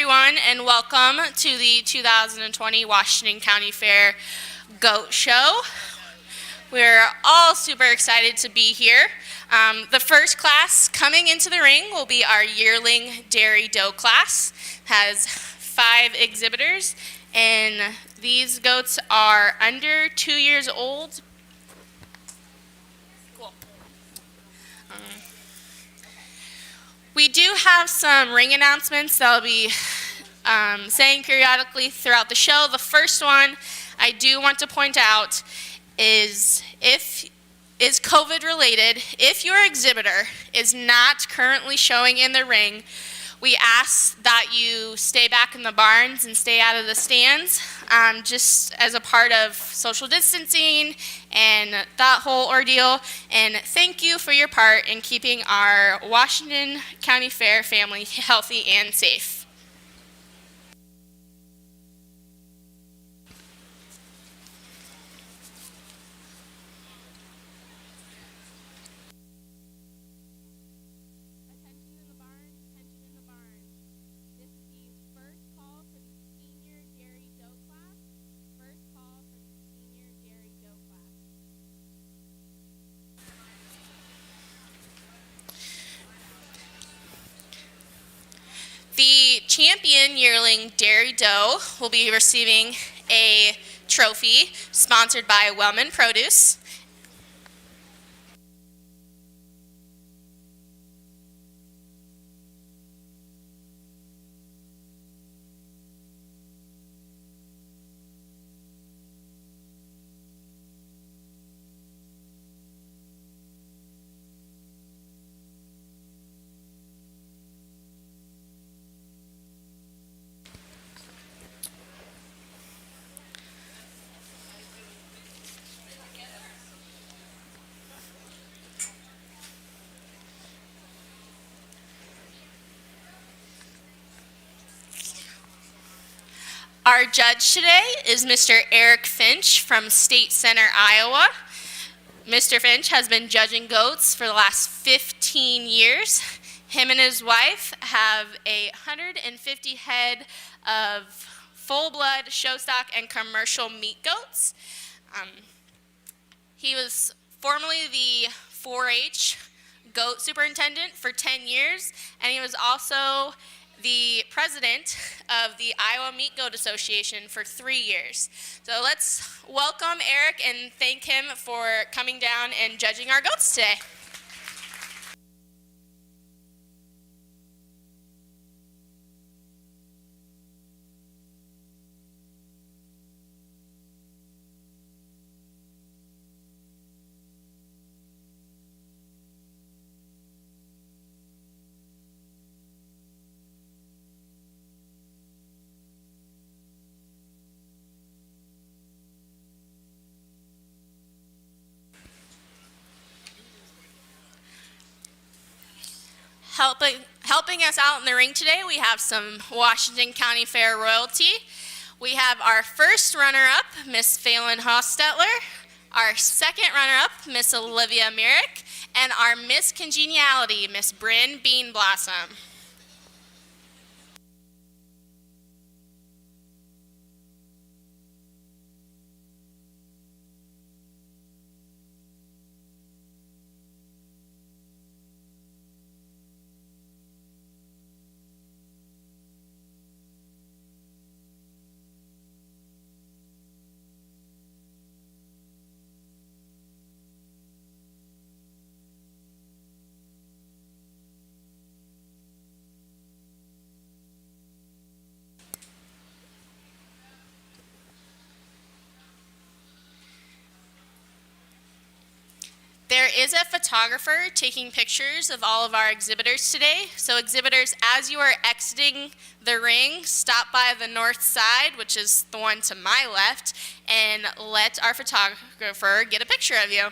everyone, and welcome to the 2020 Washington County Fair Goat Show. We're all super excited to be here. The first class coming into the ring will be our yearling dairy doe class. Has 5 exhibitors, and these goats are under 2 years old. Cool. We do have some ring announcements that I'll be saying periodically throughout the show. The first one I do want to point out is COVID related. If your exhibitor is not currently showing in the ring, we ask that you stay back in the barns and stay out of the stands, just as a part of social distancing and that whole ordeal. And thank you for your part in keeping our Washington County Fair family healthy and safe. The champion yearling dairy doe will be receiving a trophy sponsored by Wellman Produce. Our judge today is Mr. Eric Finch from State Center, Iowa. Mr. Finch has been judging goats for the last 15 years. Him and his wife have 150 head of full-blood, show stock, and commercial meat goats. He was formerly the 4-H goat superintendent for 10 years, and he was also the president of the Iowa Meat Goat Association for 3 years. So let's welcome Eric and thank him for coming down and judging our goats today. Helping us out in the ring today, we have some Washington County Fair royalty. We have our first runner-up, Miss Phelan Hostetler, our second runner-up, Miss Olivia Merrick, and our Miss Congeniality, Miss Bryn Bean Blossom. There is a photographer taking pictures of all of our exhibitors today. So exhibitors, as you are exiting the ring, stop by the north side, which is the one to my left, and let our photographer get a picture of you.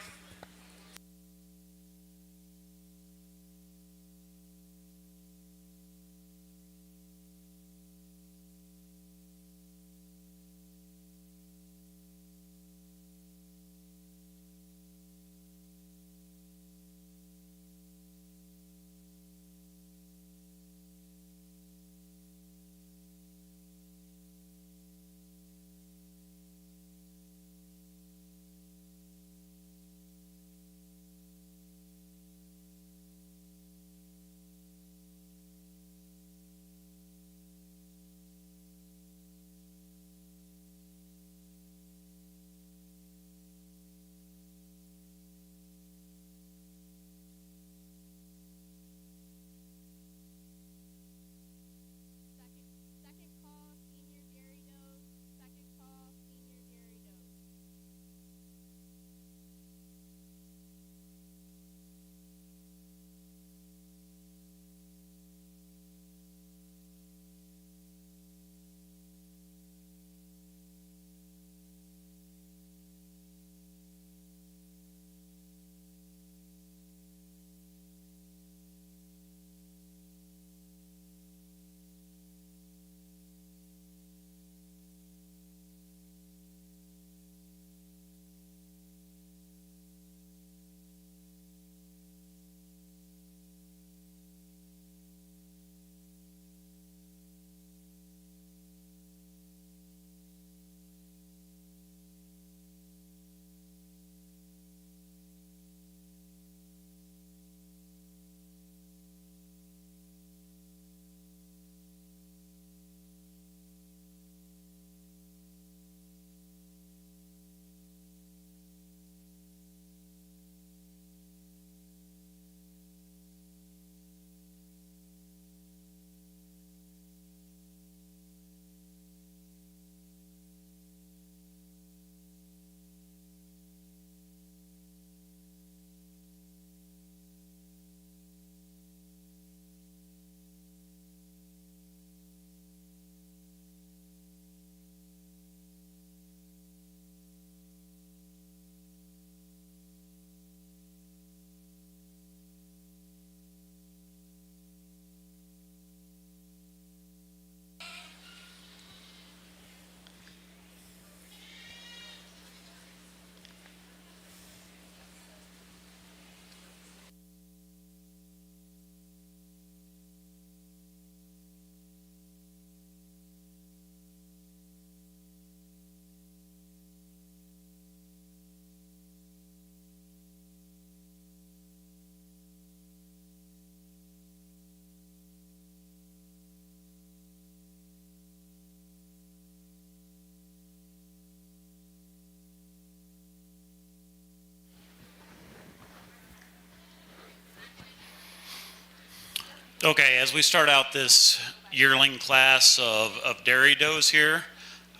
Okay, as we start out this yearling class of dairy does here,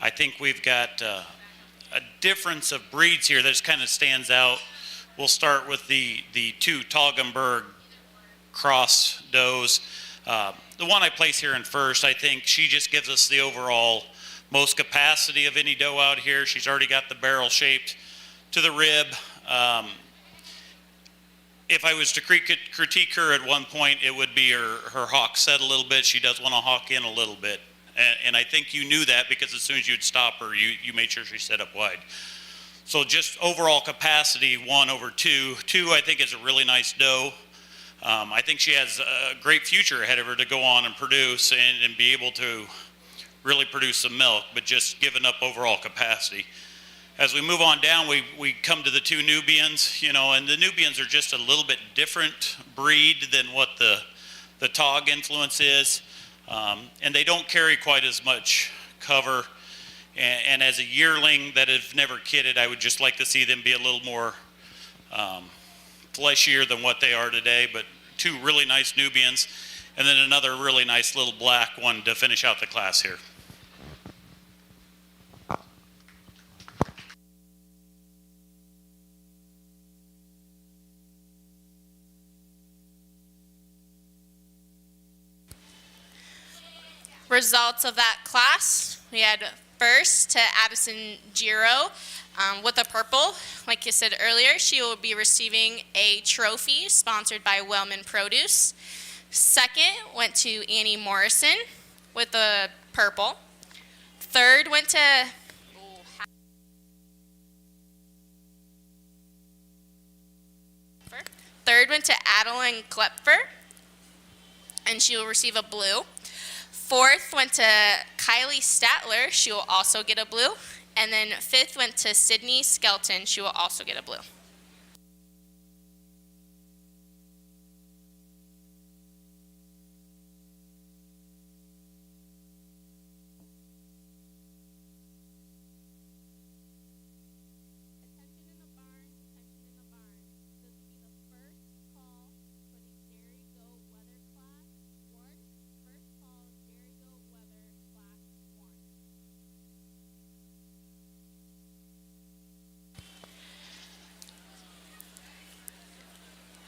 I think we've got a difference of breeds here that just kind of stands out. We'll start with the two Toggenburg cross does. The one I place here in first, I think she just gives us the overall most capacity of any doe out here. She's already got the barrel shaped to the rib. If I was to critique her at one point, it would be her hock set a little bit. She does want to hawk in a little bit. And I think you knew that because as soon as you'd stop her, you made sure she set up wide. So just overall capacity, 1 over 2. 2, I think, is a really nice doe. I think she has a great future ahead of her to go on and produce and be able to really produce some milk, but just giving up overall capacity. As we move on down, we come to the two Nubians, and the Nubians are just a little bit different breed than what the Tog influence is. And they don't carry quite as much cover. And as a yearling that have never kidded, I would just like to see them be a little more fleshier than what they are today. But two really nice Nubians, and then another really nice little black one to finish out the class here. Results of that class, we had first to Addison Giro with a purple. Like you said earlier, she will be receiving a trophy sponsored by Wellman Produce. Second went to Annie Morrison with a purple. Third went to Adeline Klepfer, and she will receive a blue. Fourth went to Kylie Statler. She will also get a blue. And then fifth went to Sydney Skelton. She will also get a blue.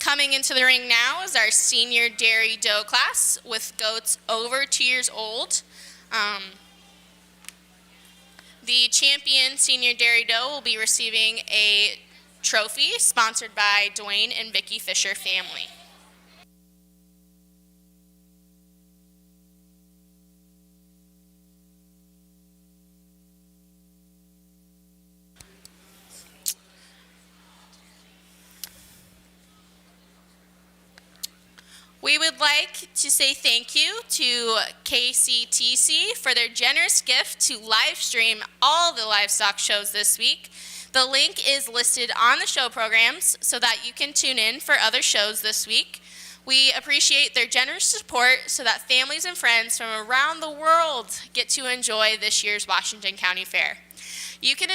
Coming into the ring now is our senior dairy doe class with goats over 2 years old. The champion senior dairy doe will be receiving a trophy sponsored by Dwayne and Vicki Fisher family. We would like to say thank you to KCTC for their generous gift to live stream all the livestock shows this week. The link is listed on the show programs so that you can tune in for other shows this week. We appreciate their generous support so that families and friends from around the world get to enjoy this year's Washington County Fair. You can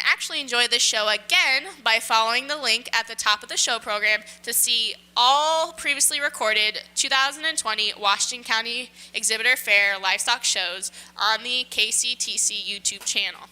actually enjoy this show again by following the link at the top of the show program to see all previously recorded 2020 Washington County Exhibitor Fair livestock shows on the KCTC YouTube channel.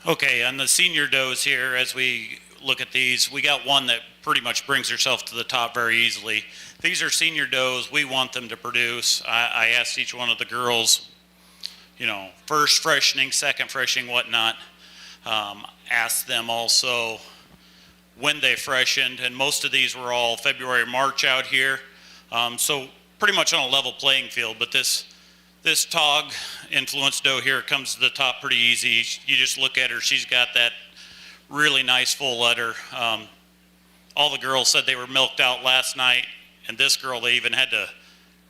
Okay, on the senior does here, as we look at these, we got one that pretty much brings herself to the top very easily. These are senior does. We want them to produce. I asked each one of the girls, you know, first freshening, second freshening, whatnot. Asked them also when they freshened, and most of these were all February, March out here. So pretty much on a level playing field, but this Tog influence doe here comes to the top pretty easy. You just look at her, she's got that really nice full udder. All the girls said they were milked out last night, and this girl, they even had to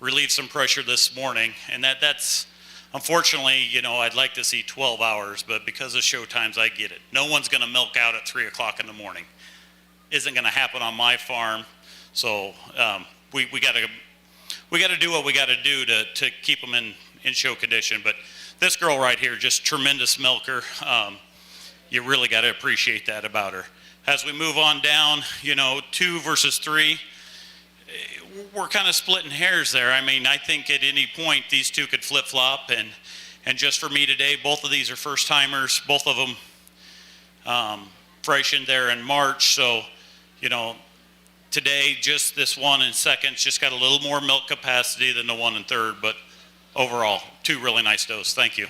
relieve some pressure this morning, and that's unfortunately, you know, I'd like to see 12 hours, but because of show times, I get it. No one's gonna milk out at 3 o'clock in the morning. Isn't gonna happen on my farm, so we gotta do what we gotta do to keep them in show condition. But this girl right here, just tremendous milker. You really gotta appreciate that about her. As we move on down, you know, 2 versus 3, we're kind of splitting hairs there. I mean, I think at any point these two could flip-flop, and just for me today, both of these are first-timers. Both of them freshened there in March, so, you know, today, just this one in seconds just got a little more milk capacity than the one in third, but overall, 2 really nice does. Thank you.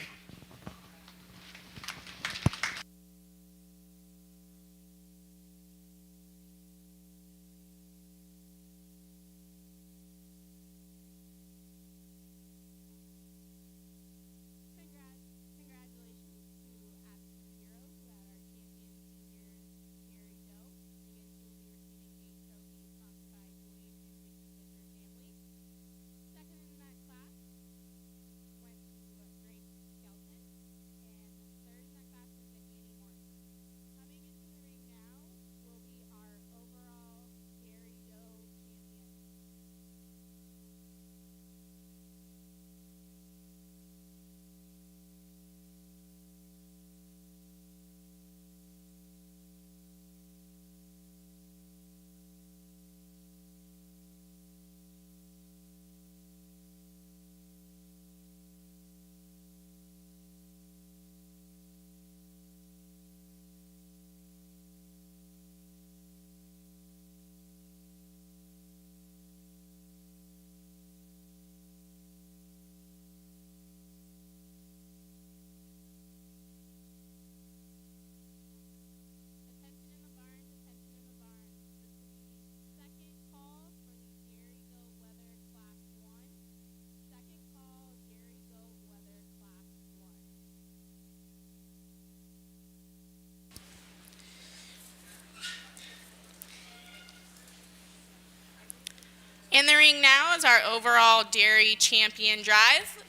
In the ring now is our overall dairy champion drive.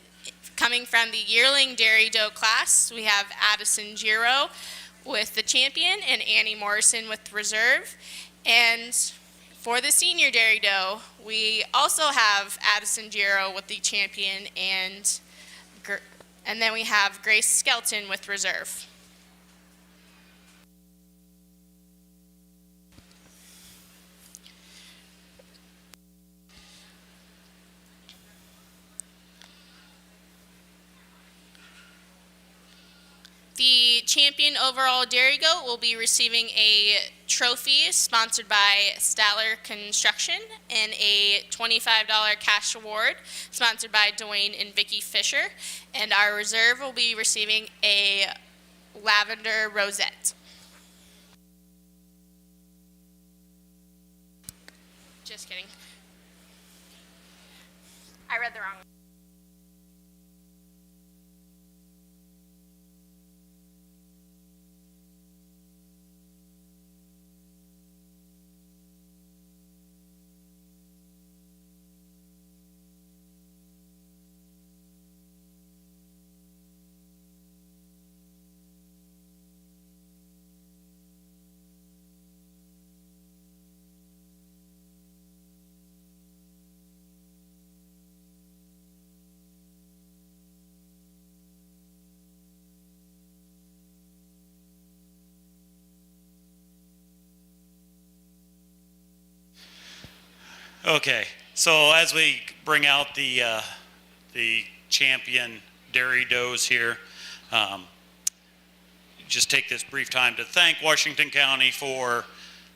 Coming from the yearling dairy doe class, we have Addison Giro with the champion and Annie Morrison with reserve. And for the senior dairy doe, we also have Addison Giro with the champion, and then we have Grace Skelton with reserve. The champion overall dairy goat will be receiving a trophy sponsored by Staller Construction and a $25 cash award sponsored by Dwayne and Vicki Fisher. And our reserve will be receiving a lavender rosette. Just kidding. I read the wrong one. Okay, so as we bring out the champion dairy does here, just take this brief time to thank Washington County for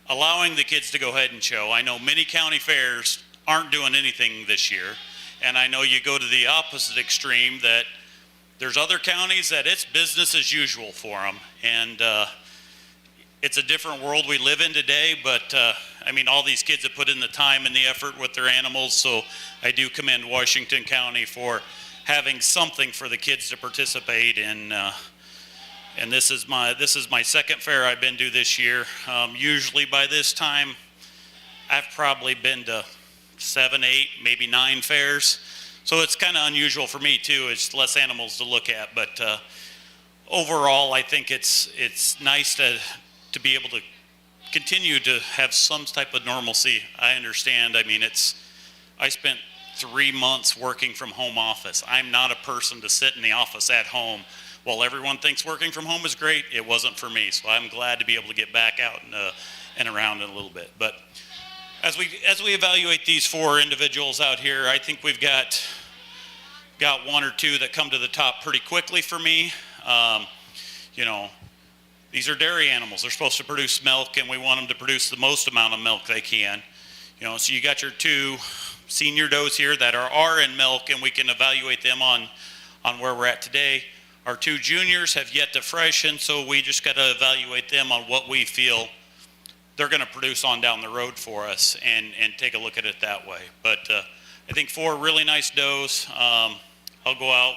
allowing the kids to go ahead and show. I know many county fairs aren't doing anything this year, and I know you go to the opposite extreme that there's other counties that it's business as usual for them, and it's a different world we live in today, but I mean, all these kids have put in the time and the effort with their animals, so I do commend Washington County for having something for the kids to participate in. And this is my second fair I've been to this year. Usually by this time, I've probably been to 7, 8, maybe 9 fairs. So it's kind of unusual for me too. It's less animals to look at, but overall, I think it's nice to be able to continue to have some type of normalcy. I understand. I mean, I spent 3 months working from home office. I'm not a person to sit in the office at home. While everyone thinks working from home is great, it wasn't for me. So I'm glad to be able to get back out and around in a little bit. But as we evaluate these 4 individuals out here, I think we've got 1 or 2 that come to the top pretty quickly for me. You know, these are dairy animals. They're supposed to produce milk, and we want them to produce the most amount of milk they can. You know, so you got your 2 senior does here that are in milk, and we can evaluate them on where we're at today. Our 2 juniors have yet to freshen, so we just got to evaluate them on what we feel they're going to produce on down the road for us, and take a look at it that way. But I think 4 really nice does. I'll go out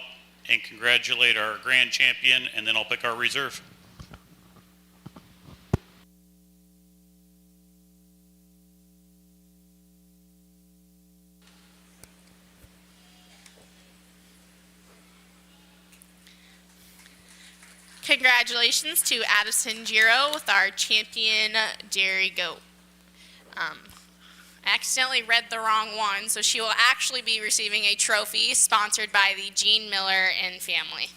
and congratulate our grand champion, and then I'll pick our reserve. Congratulations to Addison Giro with our champion dairy goat. I accidentally read the wrong one, so she will actually be receiving a trophy sponsored by the Gene Miller and family.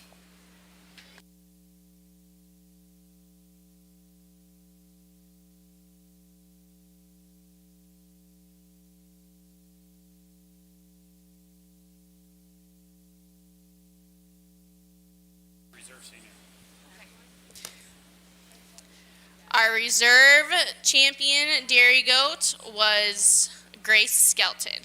Our reserve champion dairy goat was Grace Skelton.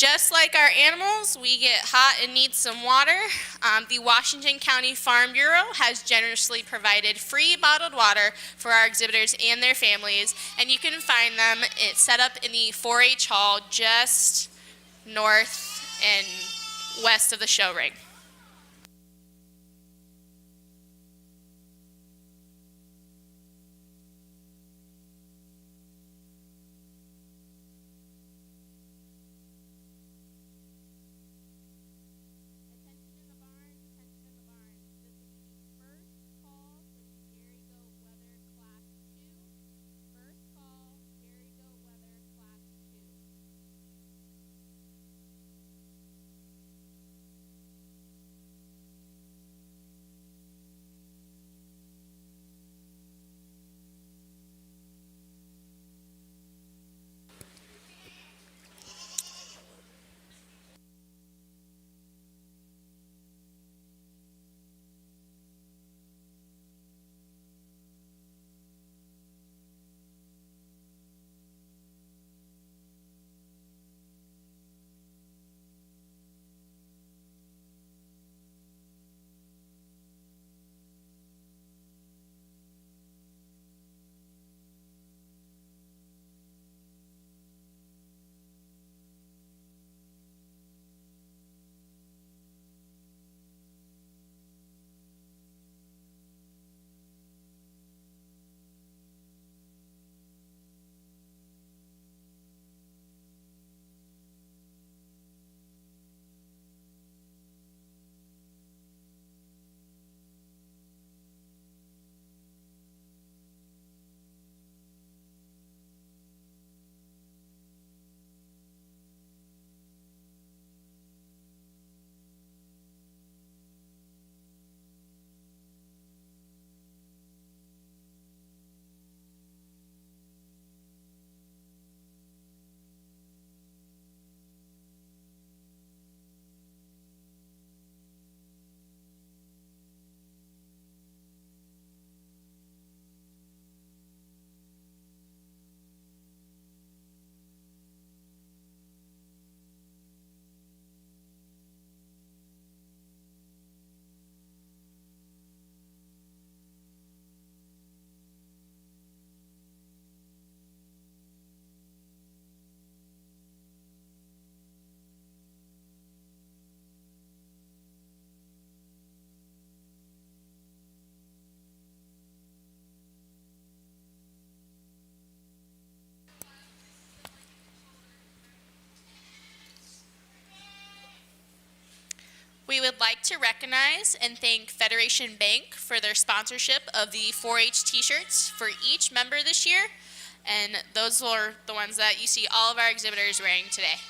Just like our animals, we get hot and need some water. The Washington County Farm Bureau has generously provided free bottled water for our exhibitors and their families, and you can find them set up in the 4-H hall just north and west of the show ring. We would like to recognize and thank Federation Bank for their sponsorship of the 4-H t-shirts for each member this year, and those are the ones that you see all of our exhibitors wearing today.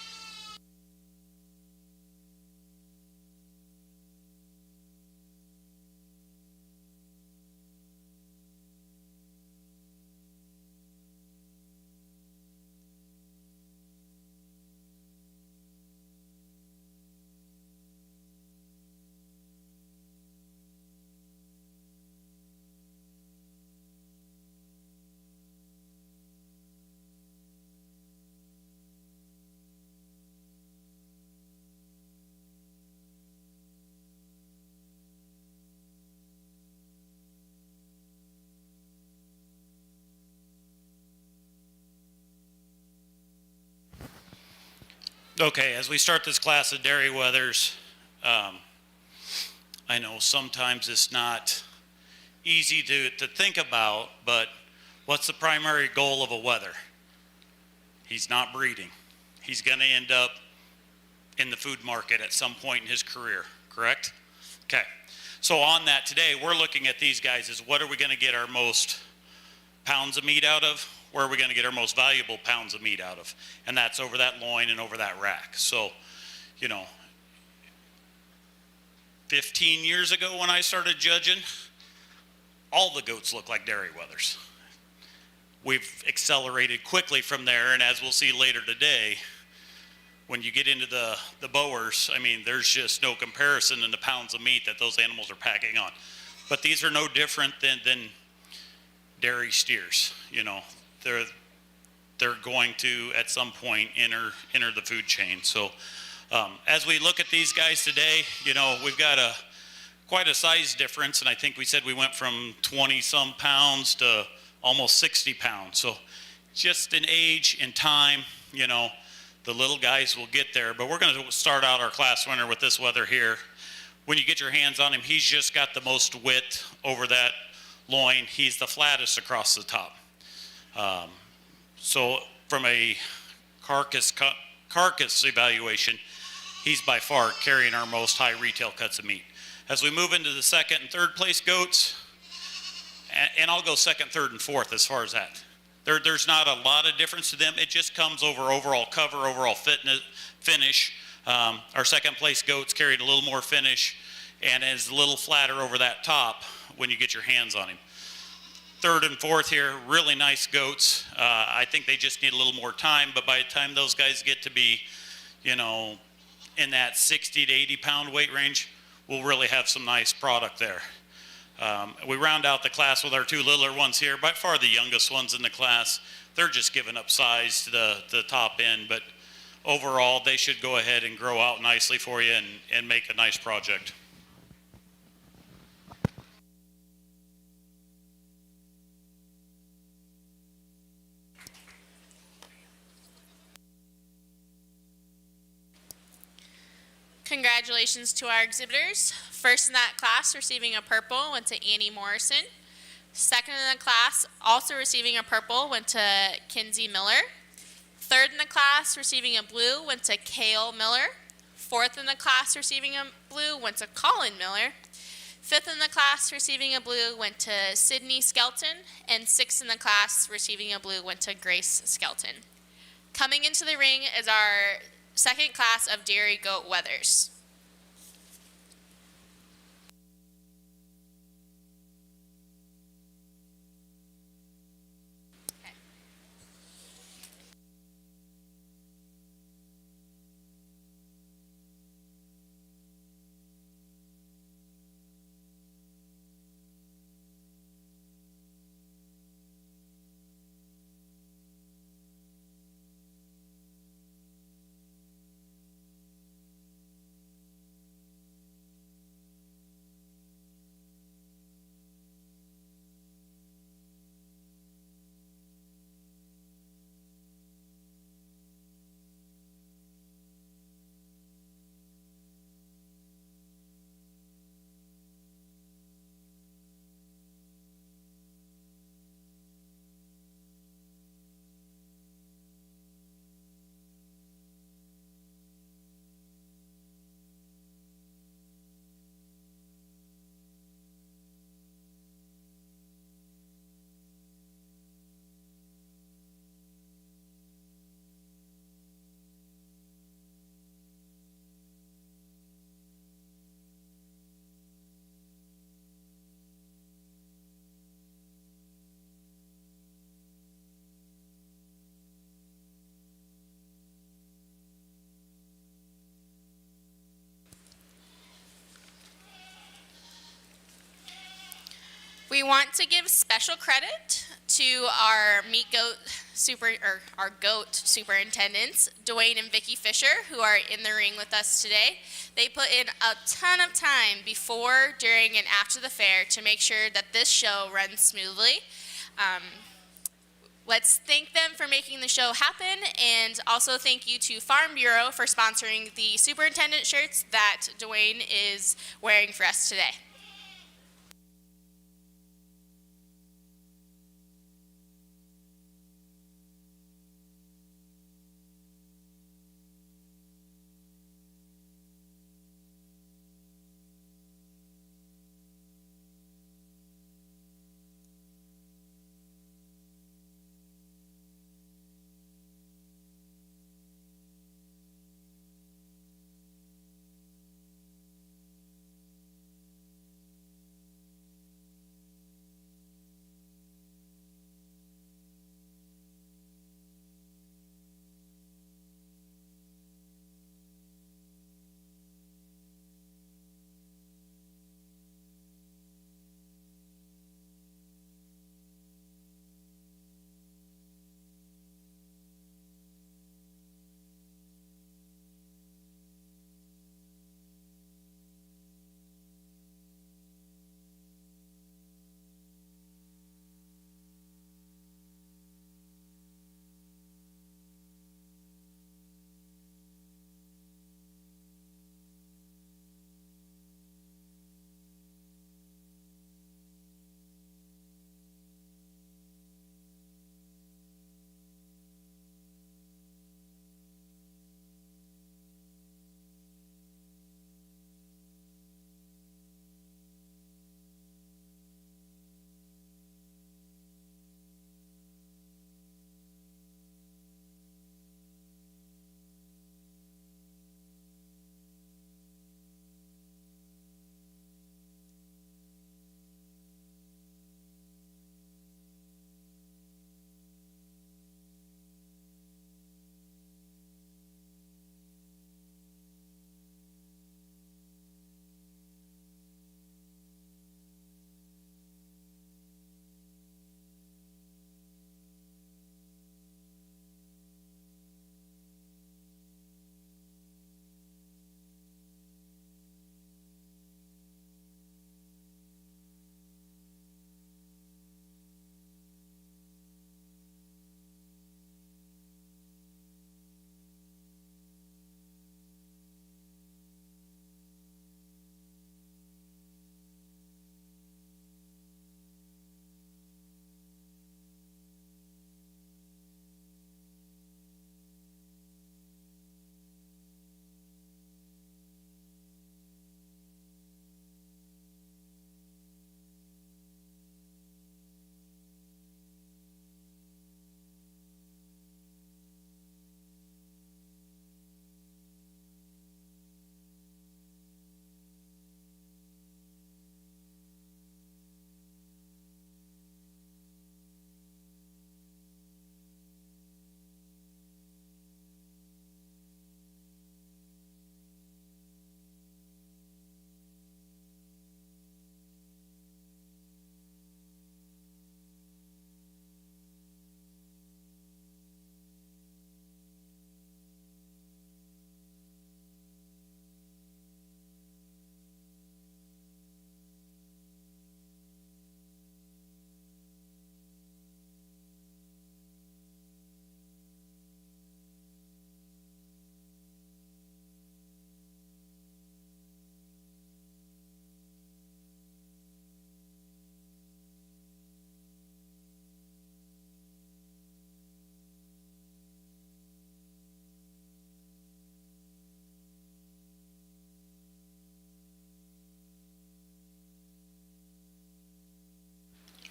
Okay, as we start this class of dairy weathers, I know sometimes it's not easy to think about, but what's the primary goal of a wether? He's not breeding. He's going to end up in the food market at some point in his career, correct? Okay, so on that today, we're looking at these guys as what are we going to get our most pounds of meat out of? Where are we going to get our most valuable pounds of meat out of? And that's over that loin and over that rack. So, 15 years ago when I started judging, all the goats look like dairy wethers. We've accelerated quickly from there, and as we'll see later today, when you get into the Boers, I mean, there's just no comparison in the pounds of meat that those animals are packing on. But these are no different than dairy steers. they're going to at some point enter the food chain. So as we look at these guys today, we've got quite a size difference, and I think we said we went from 20 some pounds to almost 60 pounds. So just in age and time, the little guys will get there. But we're going to start out our class winner with this wether here. When you get your hands on him, he's just got the most width over that loin. He's the flattest across the top. So from a carcass evaluation, he's by far carrying our most high retail cuts of meat. As we move into the second and third place goats, and I'll go second, third, and fourth as far as that. There's not a lot of difference to them. It just comes over overall cover, overall finish. Our second place goats carried a little more finish and is a little flatter over that top when you get your hands on him. Third and fourth here, really nice goats. I think they just need a little more time, but by the time those guys get to be, in that 60 to 80 pound weight range, we'll really have some nice product there. We round out the class with our two littler ones here, by far the youngest ones in the class. They're just giving up size to the top end, but overall they should go ahead and grow out nicely for you and make a nice project. Congratulations to our exhibitors. First in that class receiving a purple went to Annie Morrison. Second in the class, also receiving a purple, went to Kinsey Miller. Third in the class receiving a blue went to Kale Miller. Fourth in the class receiving a blue went to Colin Miller. Fifth in the class receiving a blue went to Sydney Skelton. And sixth in the class receiving a blue went to Grace Skelton. Coming into the ring is our second class of dairy goat wethers. We want to give special credit to our our goat superintendents, Dwayne and Vicki Fisher, who are in the ring with us today. They put in a ton of time before, during, and after the fair to make sure that this show runs smoothly. Let's thank them for making the show happen, and also thank you to Farm Bureau for sponsoring the superintendent shirts that Dwayne is wearing for us today.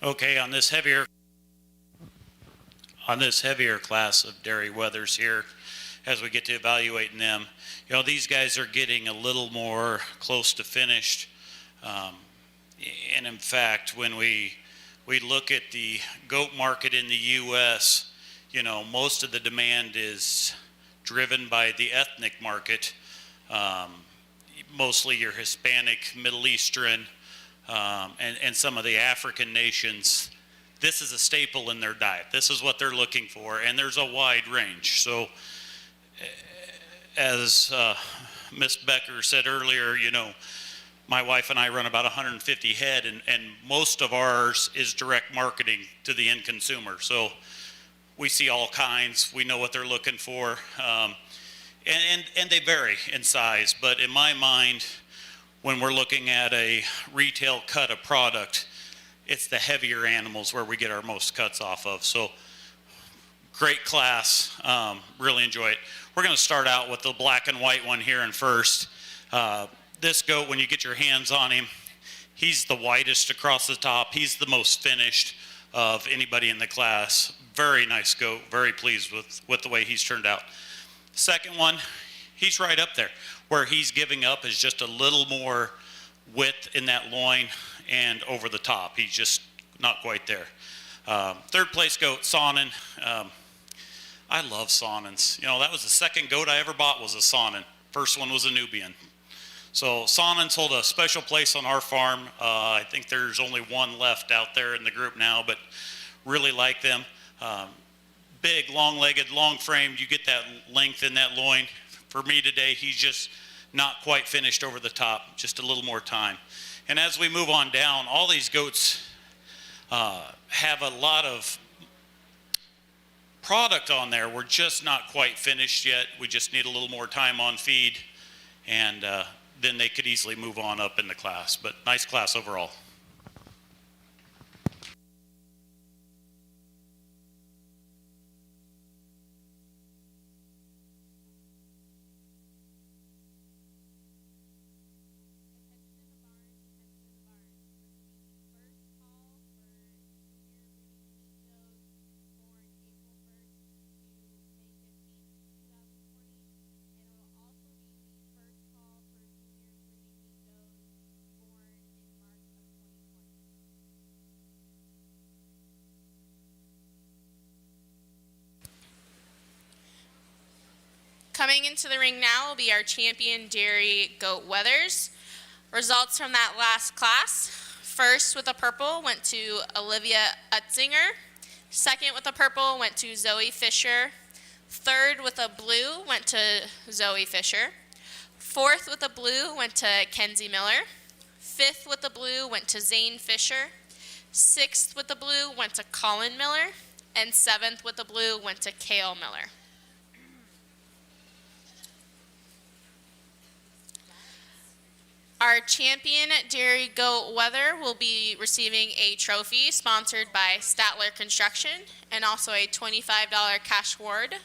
Okay, on this heavier class of dairy wethers here, as we get to evaluating them, these guys are getting a little more close to finished. And in fact, when we look at the goat market in the U.S., most of the demand is driven by the ethnic market, mostly your Hispanic, Middle Eastern, and some of the African nations. This is a staple in their diet. This is what they're looking for, and there's a wide range. So as Ms. Becker said earlier, my wife and I run about 150 head, and most of ours is direct marketing to the end consumer. So we see all kinds. We know what they're looking for, and they vary in size. But in my mind, when we're looking at a retail cut of product, it's the heavier animals where we get our most cuts off of. So great class, really enjoy it. We're going to start out with the black and white one here in first. This goat, when you get your hands on him, he's the whitest across the top. He's the most finished of anybody in the class. Very nice goat, very pleased with the way he's turned out. Second one, he's right up there. Where he's giving up is just a little more width in that loin and over the top. He's just not quite there. Third place goat, Saanen. I love Saanens. That was the second goat I ever bought was a Saanen. First one was a Nubian. So Saanens hold a special place on our farm. I think there's only one left out there in the group now, but really like them. Big, long-legged, long-framed. You get that length in that loin. For me today, he's just not quite finished over the top, just a little more time. And as we move on down, all these goats have a lot of product on there. We're just not quite finished yet. We just need a little more time on feed, and then they could easily move on up in the class. But nice class overall. Coming into the ring now will be our champion dairy goat wethers. Results from that last class. First with the purple went to Olivia Utzinger. Second with the purple went to Zoe Fisher. Third with the blue went to Zoe Fisher. Fourth with the blue went to Kenzie Miller. Fifth with the blue went to Zane Fisher. Sixth with the blue went to Colin Miller. And seventh with the blue went to Kale Miller. Our champion dairy goat wether will be receiving a trophy sponsored by Statler Construction and also a $25 cash award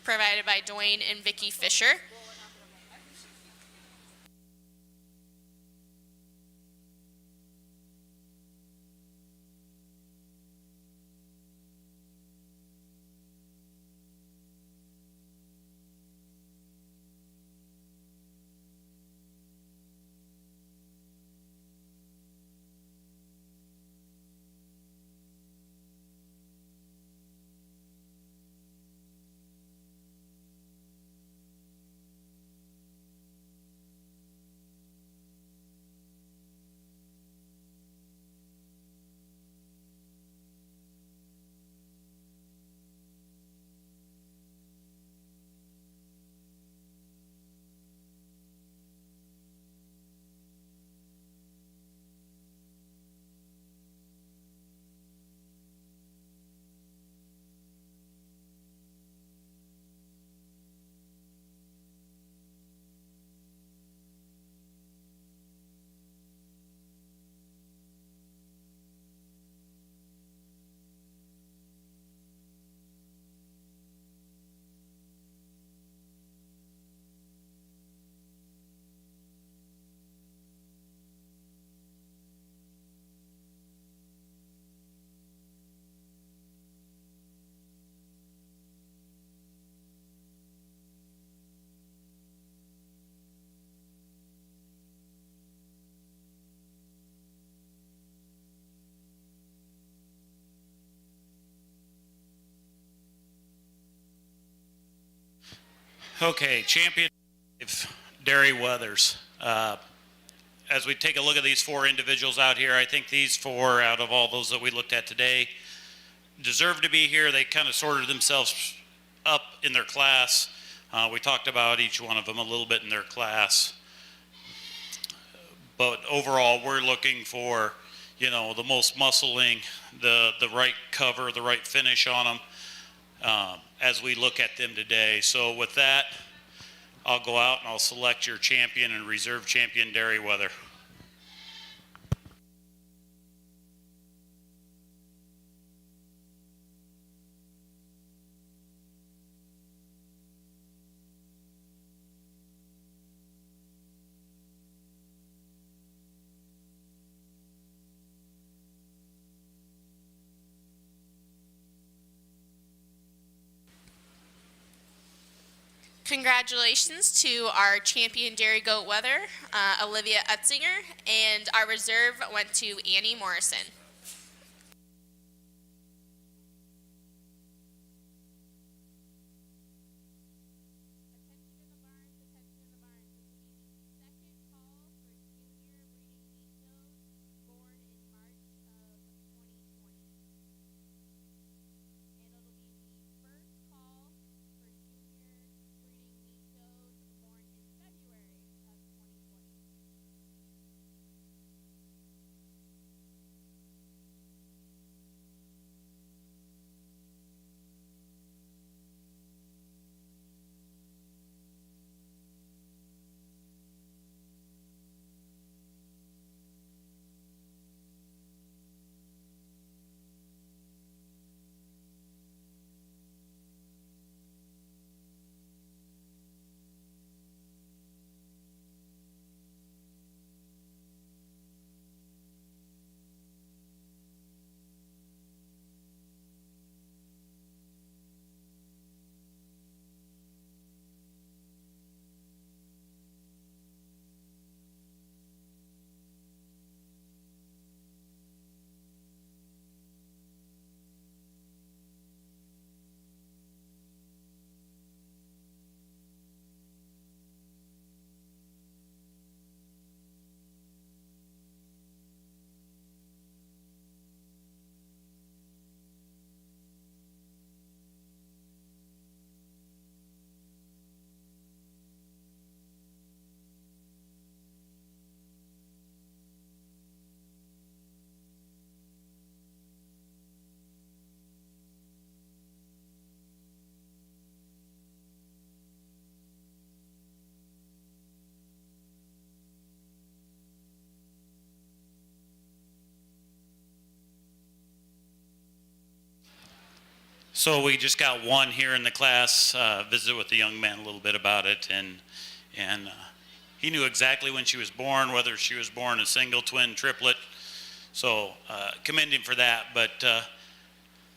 provided by Dwayne and Vicki Fisher. Okay, champion Derry Weathers. As we take a look at these four individuals out here, I think these four, out of all those that we looked at today, deserve to be here. They kind of sorted themselves up in their class. We talked about each one of them a little bit in their class. But overall, we're looking for, the most muscling, the right cover, the right finish on them as we look at them today. So with that, I'll go out and I'll select your champion and reserve champion, Derry Weather. Congratulations to our champion Dairy Goat Weather, Olivia Utzinger, and our reserve went to Annie Morrison. So we just got one here in the class, visited with the young man a little bit about it, and he knew exactly when she was born, whether she was born a single, twin, triplet. So commend him for that. But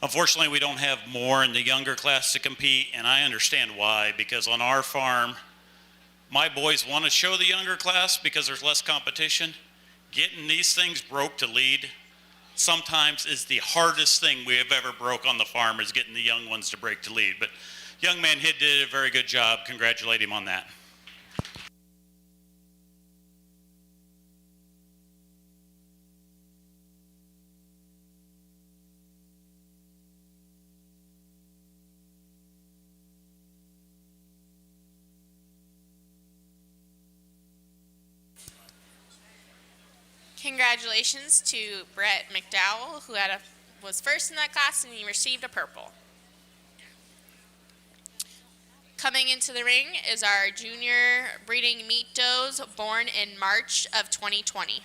unfortunately, we don't have more in the younger class to compete, and I understand why, because on our farm, my boys want to show the younger class because there's less competition. Getting these things broke to lead sometimes is the hardest thing we have ever broke on the farm, is getting the young ones to break to lead. But young man Hidd did a very good job. Congratulate him on that. Congratulations to Brett McDowell, who was first in that class, and he received a purple. Coming into the ring is our junior breeding meat does born in March of 2020.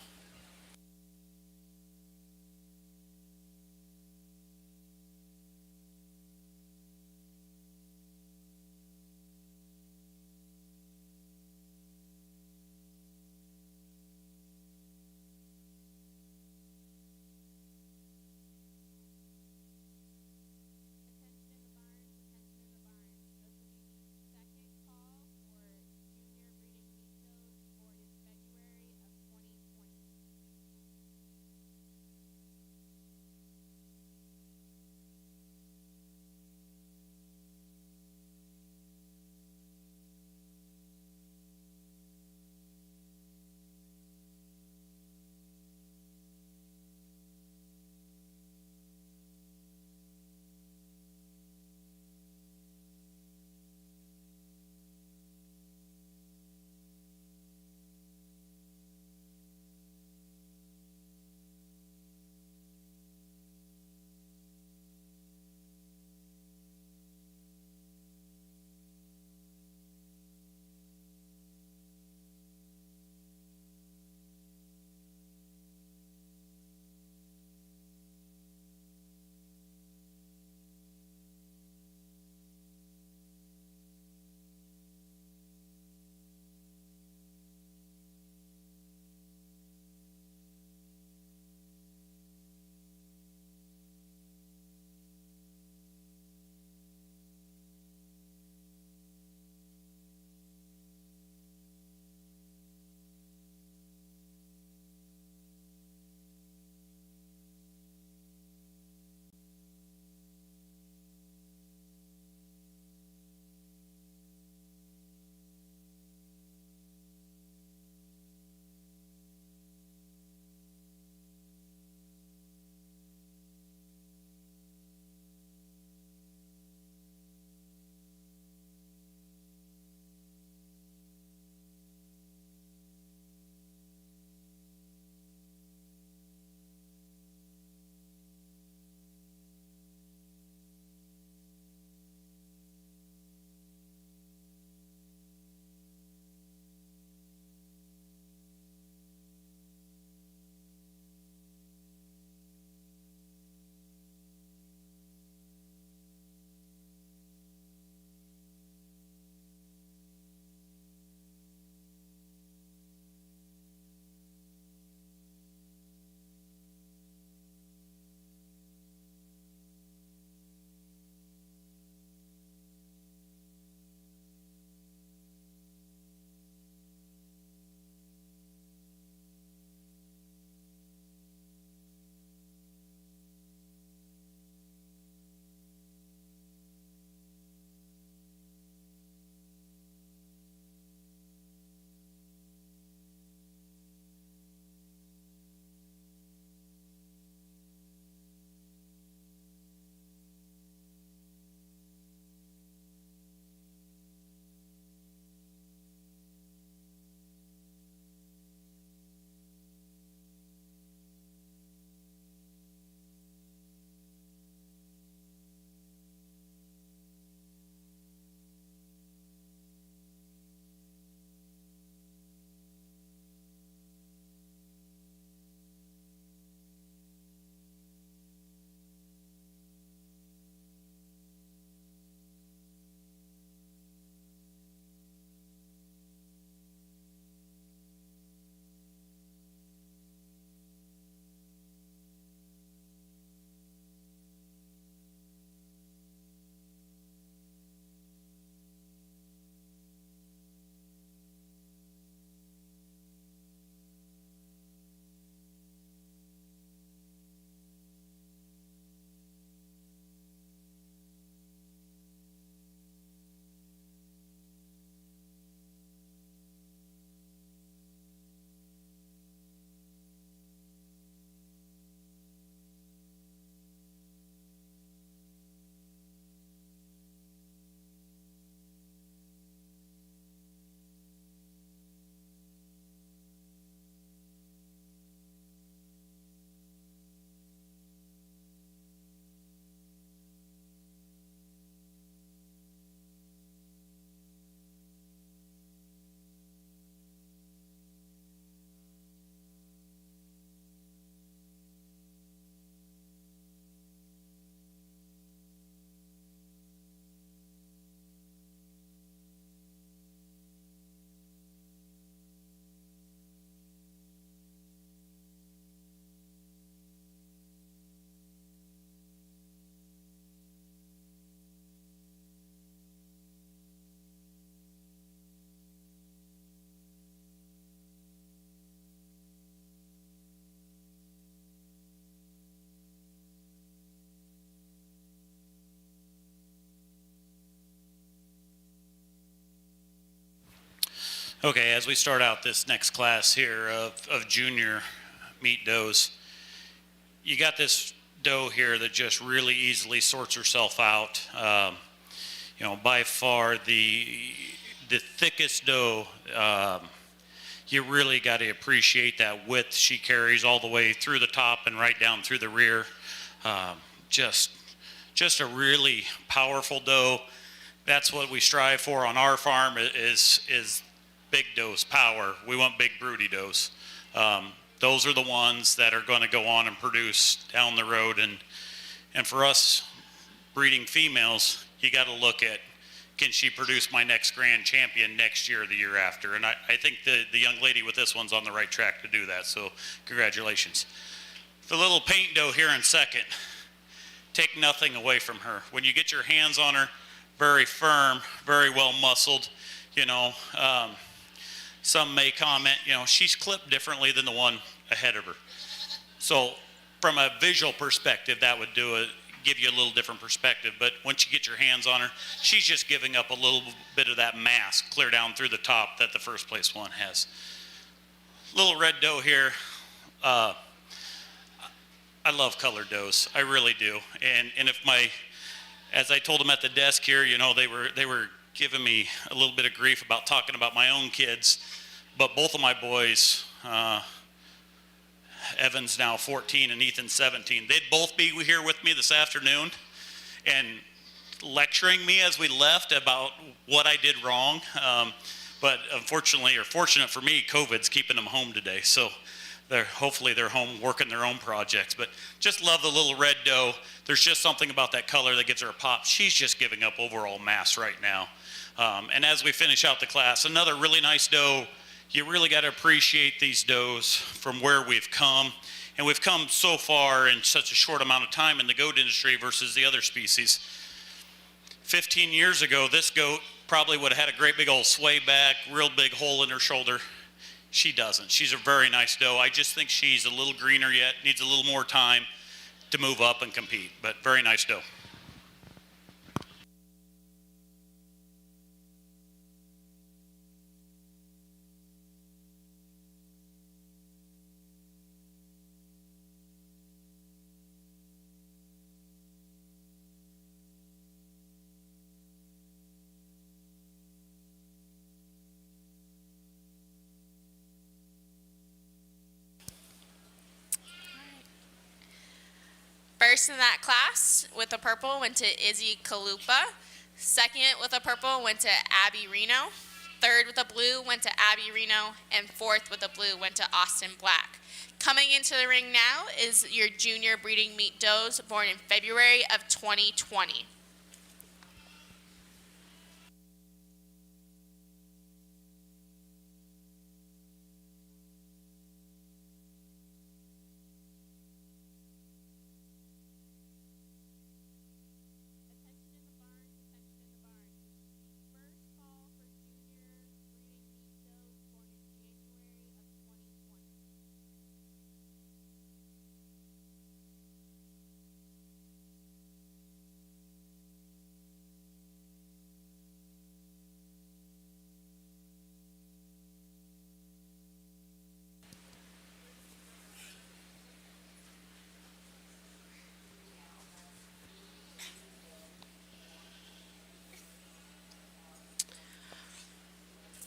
Okay, as we start out this next class here of junior meat does, you got this doe here that just really easily sorts herself out. By far the thickest doe. You really got to appreciate that width she carries all the way through the top and right down through the rear. Just a really powerful doe. That's what we strive for on our farm is big does, power. We want big broody does. Those are the ones that are going to go on and produce down the road. And for us breeding females, you got to look at, can she produce my next grand champion next year or the year after? And I think the young lady with this one's on the right track to do that. So congratulations. The little paint doe here in second, take nothing away from her. When you get your hands on her, very firm, very well muscled, some may comment, she's clipped differently than the one ahead of her. So from a visual perspective, that would give you a little different perspective. But once you get your hands on her, she's just giving up a little bit of that mass clear down through the top that the first place one has. Little red doe here. I love colored does. I really do. And if as I told them at the desk here, they were giving me a little bit of grief about talking about my own kids, but both of my boys, Evan's now 14 and Ethan's 17, they'd both be here with me this afternoon and lecturing me as we left about what I did wrong. But unfortunately, or fortunate for me, COVID's keeping them home today. So hopefully they're home working their own projects. But just love the little red doe. There's just something about that color that gives her a pop. She's just giving up overall mass right now. And as we finish out the class, another really nice doe. You really got to appreciate these does from where we've come. And we've come so far in such a short amount of time in the goat industry versus the other species. 15 years ago, this goat probably would have had a great big old sway back, real big hole in her shoulder. She doesn't. She's a very nice doe. I just think she's a little greener yet, needs a little more time to move up and compete, but very nice doe. First in that class with a purple went to Izzy Kalupa. Second with a purple went to Abby Reno. Third with a blue went to Abby Reno. And fourth with a blue went to Austin Black. Coming into the ring now is your junior breeding meat does born in February of 2020.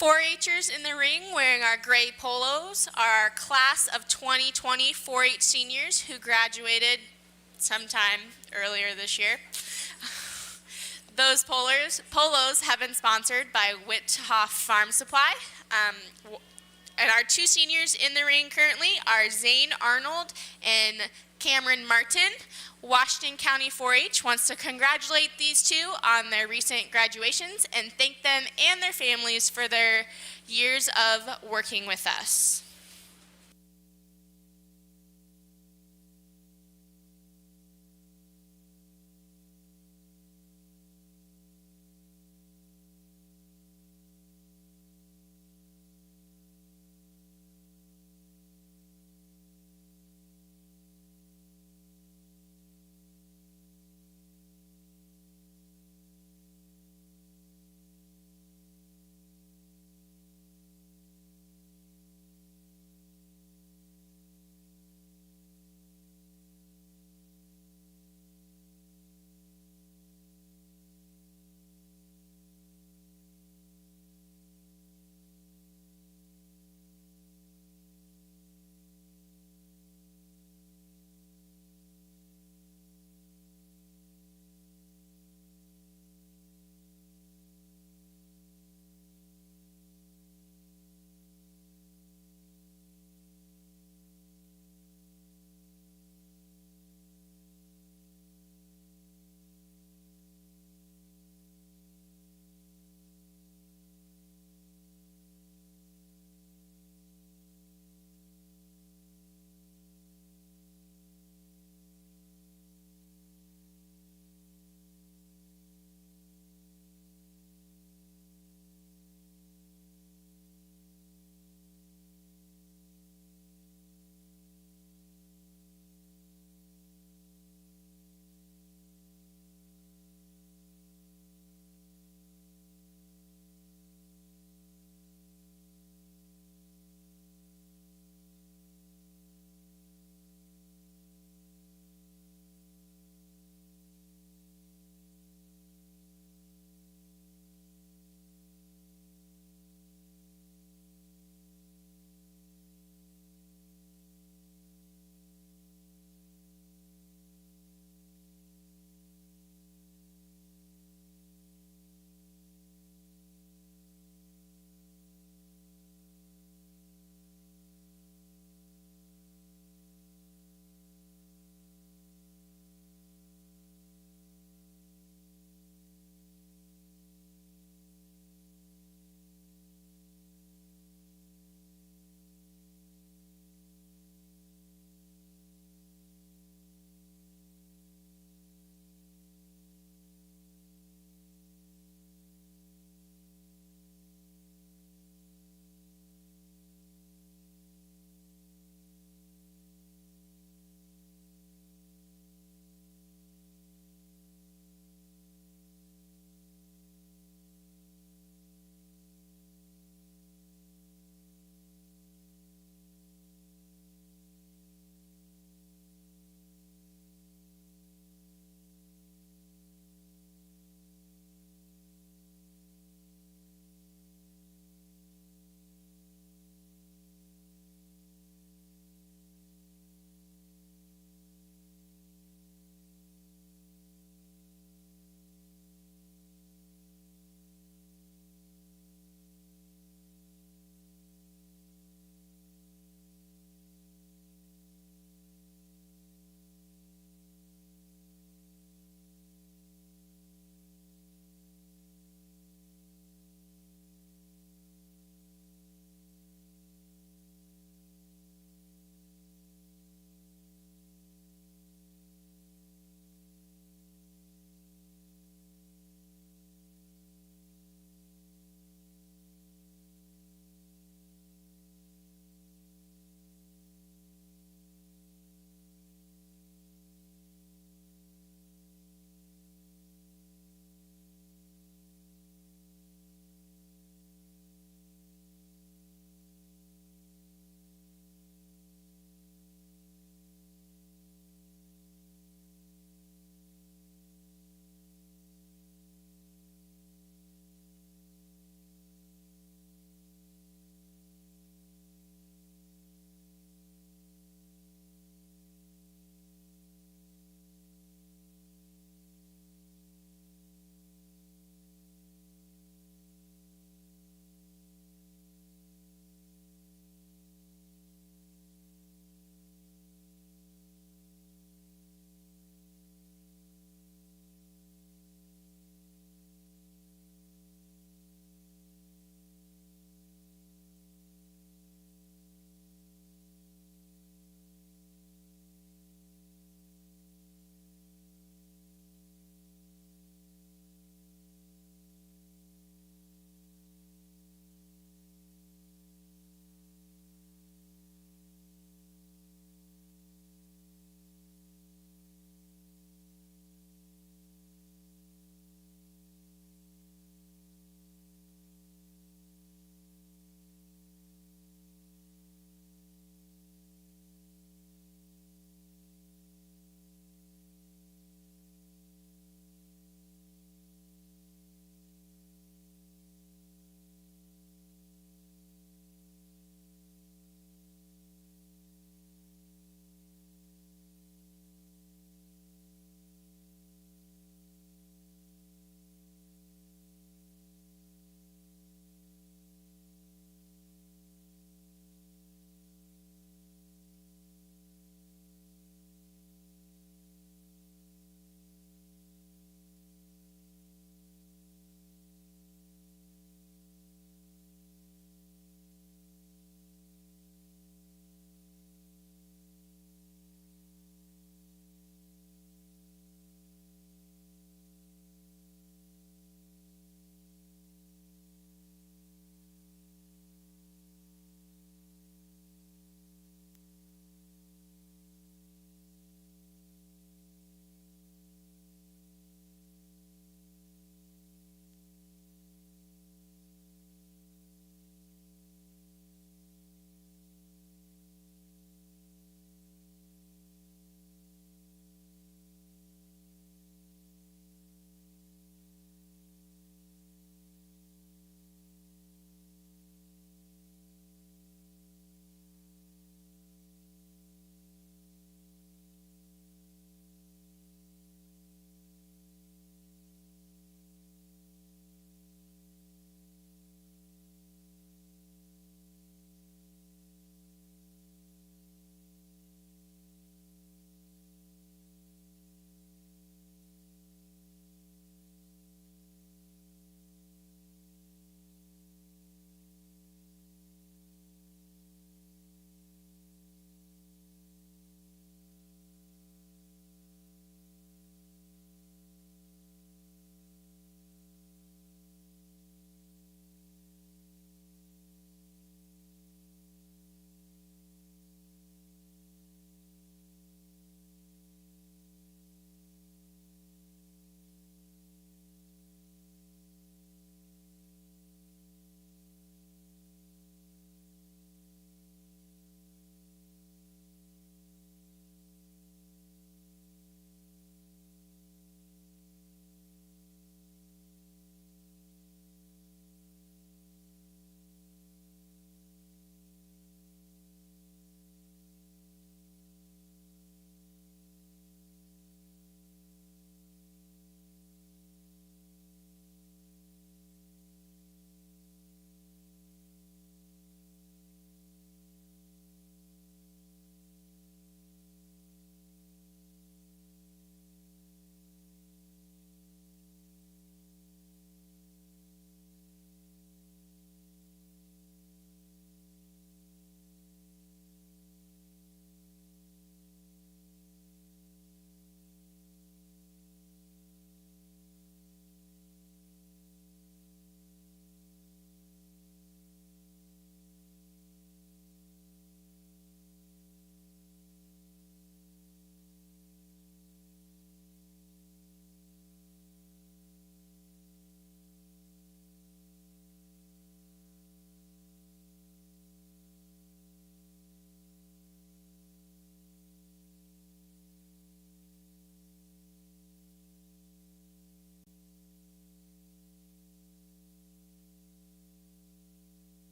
.4-Hers in the ring wearing our gray polos are our class of 2020 4-H seniors who graduated sometime earlier this year. Those polos have been sponsored by Withoff Farm Supply. And our two seniors in the ring currently are Zane Arnold and Cameron Martin. Washington County 4-H wants to congratulate these two on their recent graduations and thank them and their families for their years of working with us.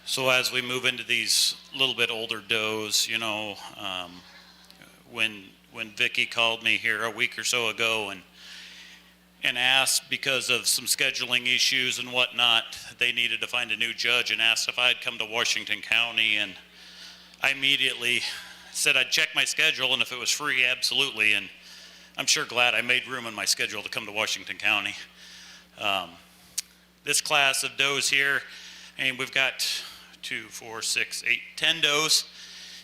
So as we move into these little bit older does, you know, when Vicky called me here a week or so ago and asked, because of some scheduling issues and whatnot, they needed to find a new judge, and asked if I'd come to Washington County, and I immediately said I'd check my schedule, and if it was free, absolutely. And I'm sure glad I made room in my schedule to come to Washington County. This class of does here, and we've got 2, 4, 6, 8, 10 does.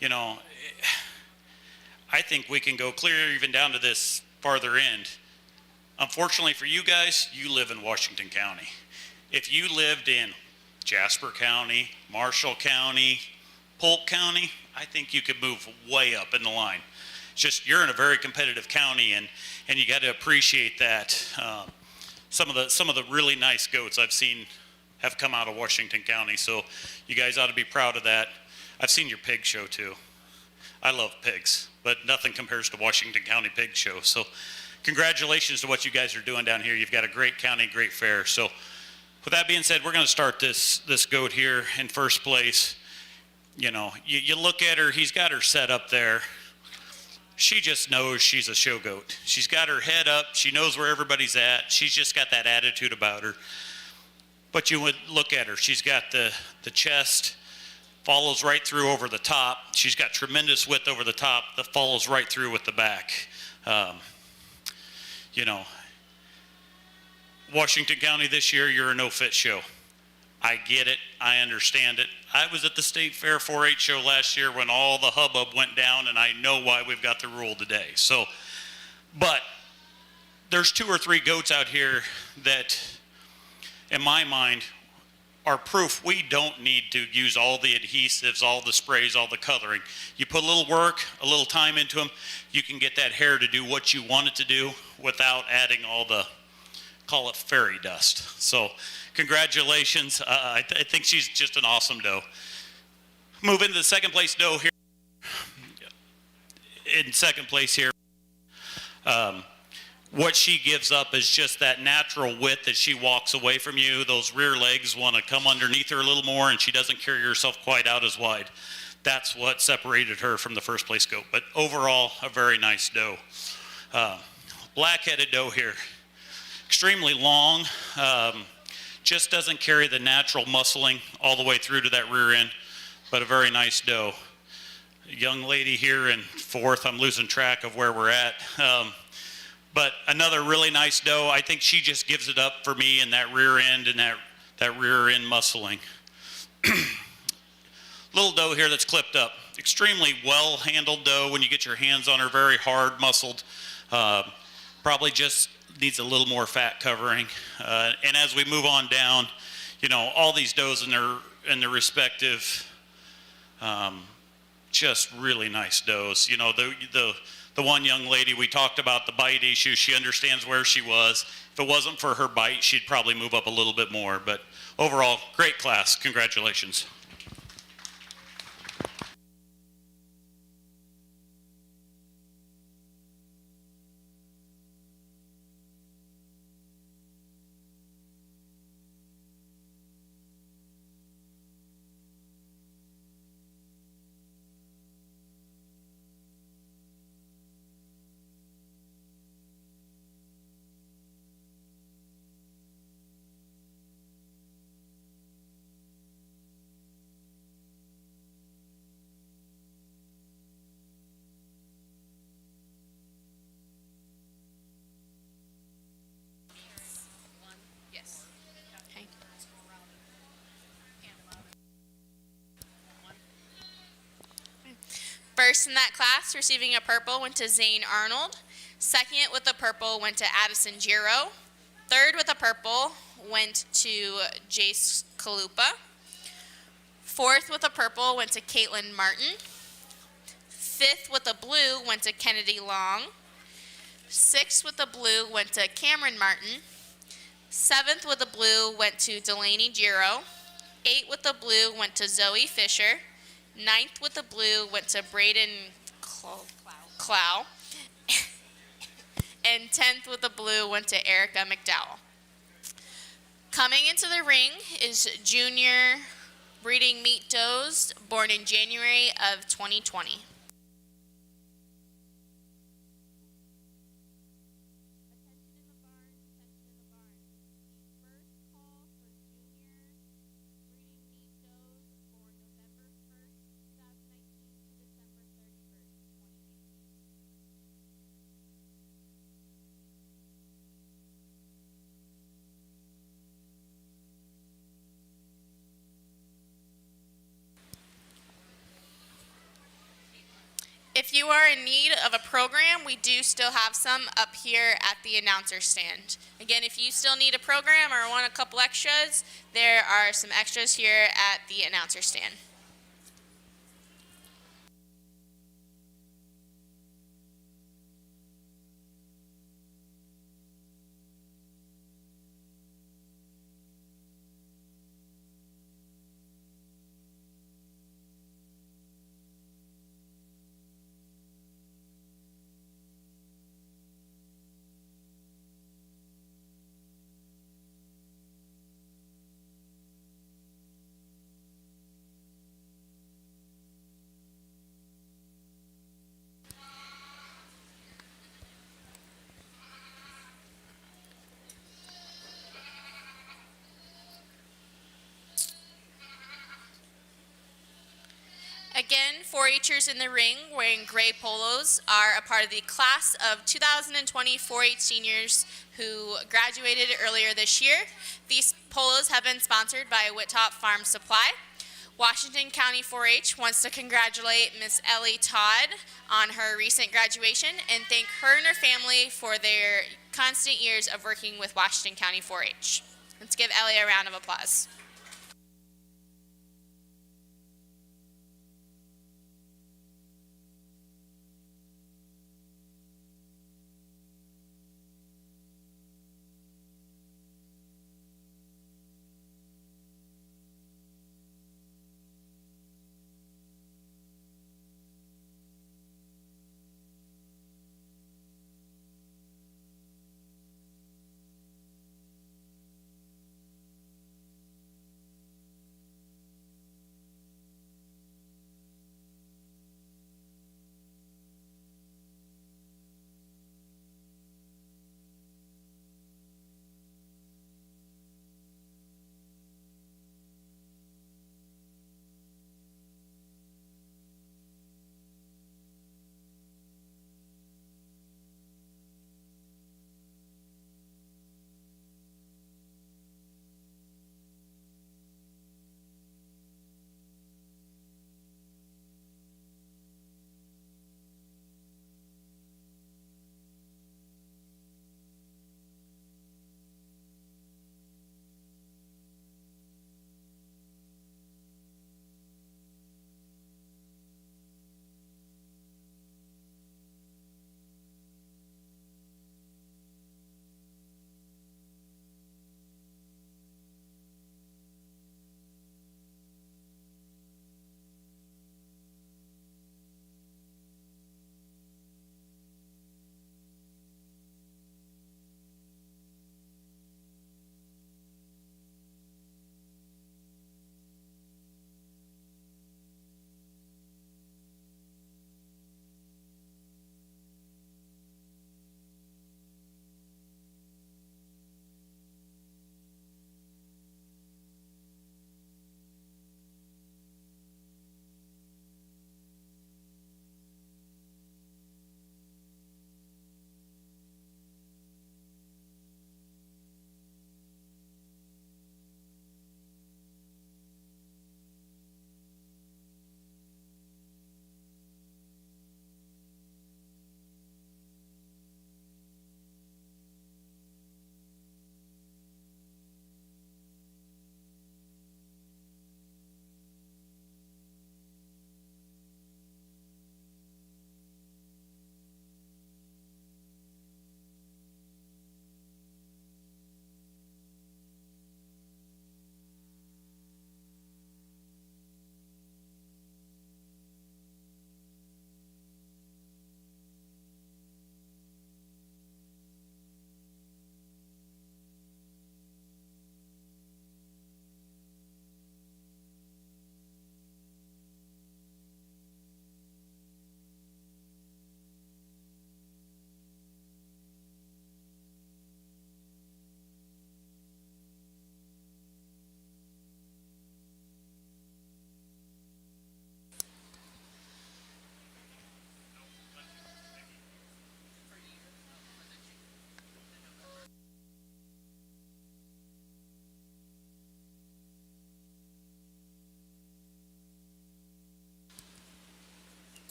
You know, I think we can go clear even down to this farther end. Unfortunately for you guys, you live in Washington County. If you lived in Jasper County, Marshall County, Polk County, I think you could move way up in the line. It's just you're in a very competitive county, and you got to appreciate that. Some of the really nice goats I've seen have come out of Washington County, so you guys ought to be proud of that. I've seen your pig show too. I love pigs, but nothing compares to Washington County Pig Show. So congratulations to what you guys are doing down here. You've got a great county, great fair. So with that being said, we're going to start this goat here in first place. You know, you look at her, he's got her set up there. She just knows she's a show goat. She's got her head up. She knows where everybody's at. She's just got that attitude about her. But you would look at her. She's got the chest, follows right through over the top. She's got tremendous width over the top that follows right through with the back. You know, Washington County this year, you're a no-fit show. I get it. I understand it. I was at the State Fair 4-H show last year when all the hubbub went down, and I know why we've got the rule today. So, but there's 2 or 3 goats out here that, in my mind, are proof we don't need to use all the adhesives, all the sprays, all the coloring. You put a little work, a little time into them, you can get that hair to do what you want it to do without adding all the, call it fairy dust. So congratulations. I think she's just an awesome doe. Move into the second place doe here. In second place here. What she gives up is just that natural width that she walks away from you. Those rear legs want to come underneath her a little more, and she doesn't carry herself quite out as wide. That's what separated her from the first place goat. But overall, a very nice doe. Black-headed doe here. Extremely long. Just doesn't carry the natural muscling all the way through to that rear end, but a very nice doe. A young lady here in fourth. I'm losing track of where we're at. But another really nice doe. I think she just gives it up for me in that rear end and that rear end muscling. Little doe here that's clipped up. Extremely well handled doe when you get your hands on her, very hard muscled. Probably just needs a little more fat covering. And as we move on down, you know, all these does in their respective, just really nice does. You know, the one young lady, we talked about the bite issue. She understands where she was. If it wasn't for her bite, she'd probably move up a little bit more. But overall, great class. Congratulations. First in that class, receiving a purple, went to Zane Arnold. Second with a purple went to Addison Giro. Third with a purple went to Jace Kalupa. Fourth with a purple went to Caitlin Martin. Fifth with a blue went to Kennedy Long. Sixth with a blue went to Cameron Martin. Seventh with a blue went to Delaney Giro. Eighth with a blue went to Zoe Fisher. Ninth with the blue went to Braden Clow. And 10th with the blue went to Erica McDowell. Coming into the ring is junior breeding meat does born in January of 2020. If you are in need of a program, we do still have some up here at the announcer stand. Again, if you still need a program or want a couple extras, there are some extras here at the announcer stand. Again, 4-Hers in the ring wearing gray polos are a part of the class of 2020 4-H seniors who graduated earlier this year. These polos have been sponsored by Whittop Farm Supply. Washington County 4-H wants to congratulate Miss Ellie Todd on her recent graduation and thank her and her family for their constant years of working with Washington County 4-H. Let's give Ellie a round of applause.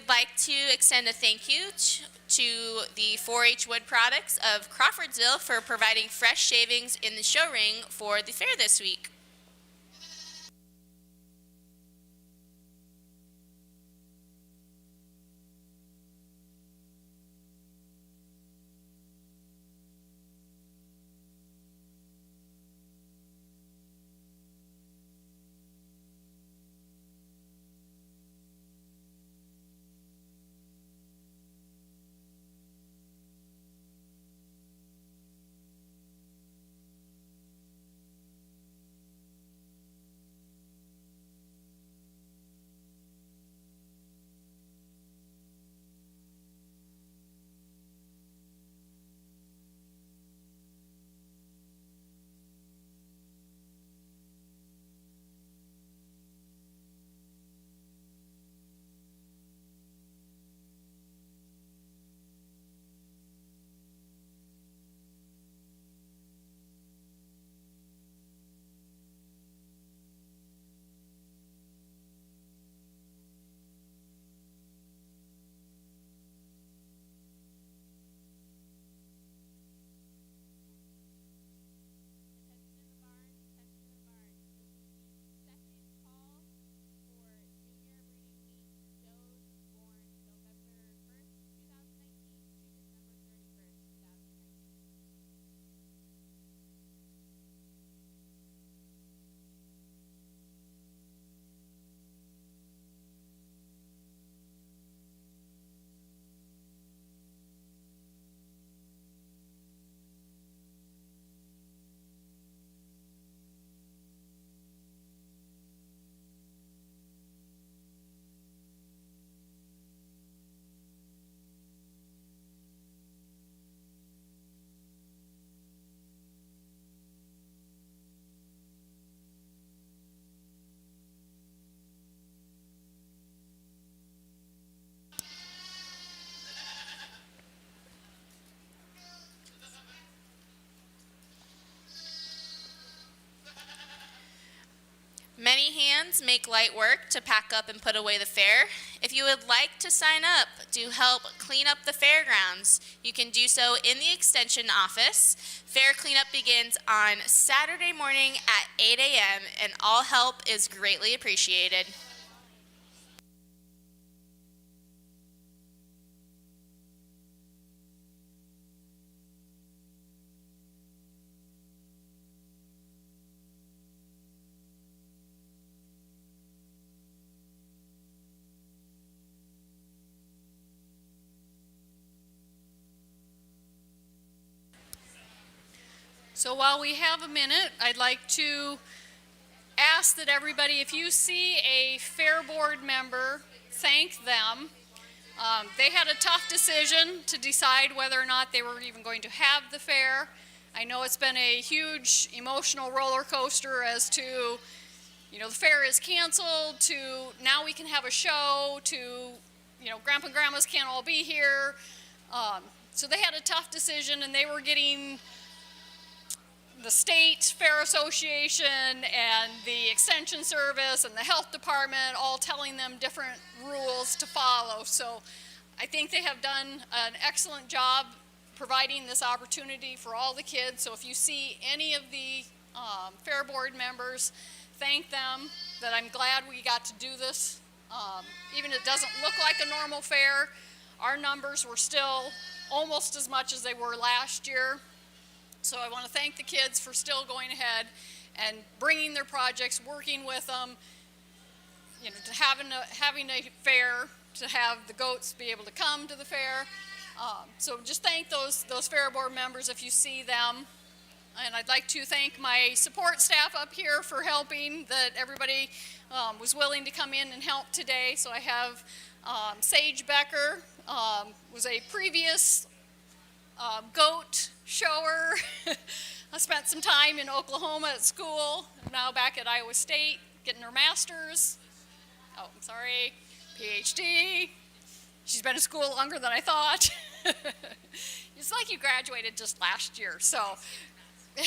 would like to extend a thank you to the 4-H Wood Products of Crawfordsville for providing fresh shavings in the show ring for the fair this week. Many hands make light work to pack up and put away the fair. If you would like to sign up to help clean up the fairgrounds, you can do so in the extension office. Fair cleanup begins on Saturday morning at 8 a.m. and all help is greatly appreciated. So while we have a minute, I'd like to ask that everybody, if you see a fair board member, thank them. They had a tough decision to decide whether or not they were even going to have the fair. I know it's been a huge emotional roller coaster as to, you know, the fair is canceled, to now we can have a show, to, you know, grandpa and grandmas can't all be here. So they had a tough decision, and they were getting the state fair association and the extension service and the health department all telling them different rules to follow. So I think they have done an excellent job providing this opportunity for all the kids. So if you see any of the fair board members, thank them, that I'm glad we got to do this. Even if it doesn't look like a normal fair, our numbers were still almost as much as they were last year. So I want to thank the kids for still going ahead and bringing their projects, working with them, you know, to having a fair, to have the goats be able to come to the fair. So just thank those fair board members if you see them. And I'd like to thank my support staff up here for helping, that everybody was willing to come in and help today. So I have Sage Becker, was a previous goat shower. I spent some time in Oklahoma at school, now back at Iowa State, getting her master's. Oh, I'm sorry, PhD. She's been in school longer than I thought. It's like you graduated just last year, so. Okay.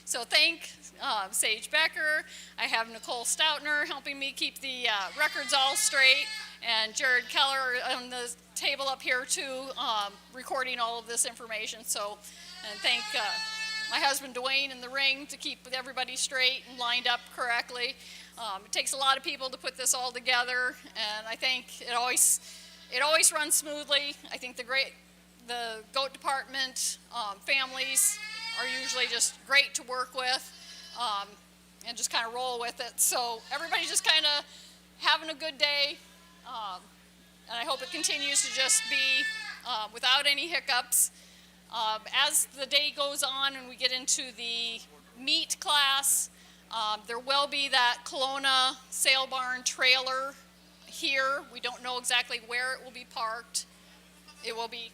So thank Sage Becker. I have Nicole Stoutner helping me keep the records all straight. and Jared Keller on the table up here too, recording all of this information. So, and thank my husband Dwayne in the ring to keep everybody straight and lined up correctly. It takes a lot of people to put this all together, and I think it always runs smoothly. I think the goat department families are usually just great to work with, and just kind of roll with it. So everybody's just kind of having a good day, and I hope it continues to just be without any hiccups. As the day goes on and we get into the meat class, there will be that Kelowna Sale Barn trailer here. We don't know exactly where it will be parked. It will be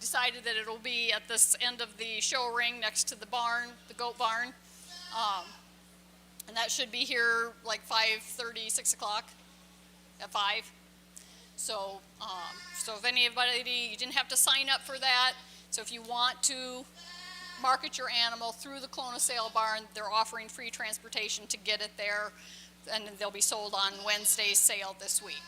decided that it'll be at this end of the show ring next to the barn, the goat barn. And that should be here like 5:30, 6 o'clock, at 5. So, so if anybody, you didn't have to sign up for that. So if you want to market your animal through the Kelowna Sale Barn, they're offering free transportation to get it there, and they'll be sold on Wednesday's sale this week.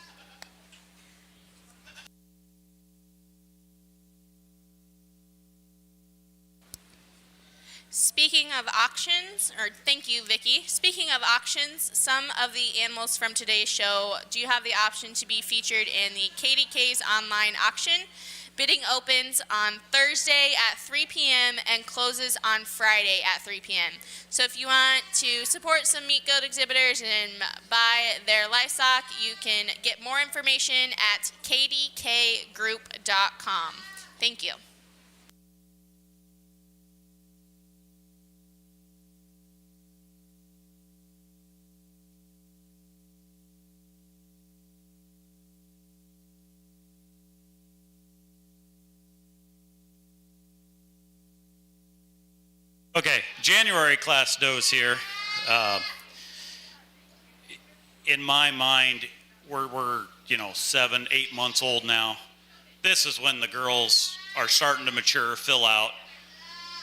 Speaking of auctions, or thank you, Vicki. Speaking of auctions, some of the animals from today's show do have the option to be featured in the KDK's online auction. Bidding opens on Thursday at 3 p.m. and closes on Friday at 3 p.m. So if you want to support some meat goat exhibitors and buy their livestock, you can get more information at kdkgroup.com. Thank you. Okay, January class does here. In my mind, we're 7, 8 months old now. This is when the girls are starting to mature, fill out,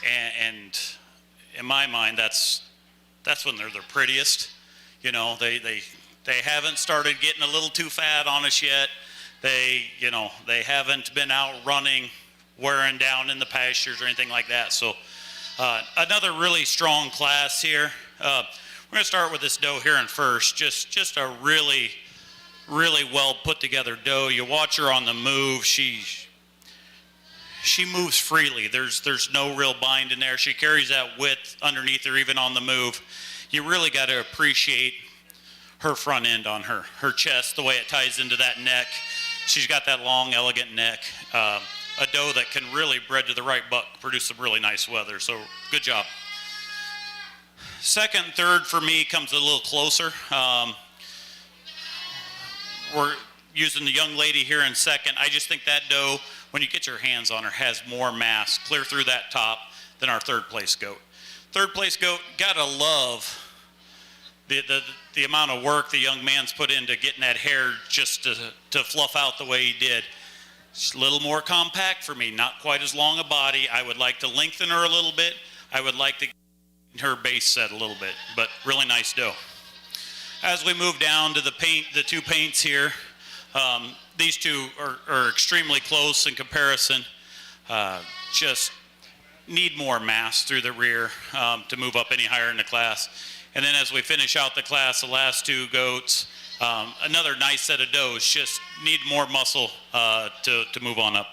and in my mind, that's when they're their prettiest. They haven't started getting a little too fat on us yet. They haven't been out running, wearing down in the pastures or anything like that. So. Another really strong class here. We're going to start with this doe here in first. Just a really, really well put together doe. You watch her on the move. She moves freely. There's no real bind in there. She carries that width underneath her even on the move. You really got to appreciate her front end on her chest, the way it ties into that neck. She's got that long, elegant neck. A doe that can really, bred to the right buck, produce some really nice weather. So good job. Second and third for me comes a little closer. We're using the young lady here in second. I just think that doe, when you get your hands on her, has more mass clear through that top than our third place goat. Third place goat, gotta love the amount of work the young man's put into getting that hair just to fluff out the way he did. It's a little more compact for me, not quite as long a body. I would like to lengthen her a little bit. I would like to get her base set a little bit, but really nice doe. As we move down to the two paints here, these two are extremely close in comparison. Just need more mass through the rear to move up any higher in the class. And then as we finish out the class, the last two goats, another nice set of does, just need more muscle to move on up.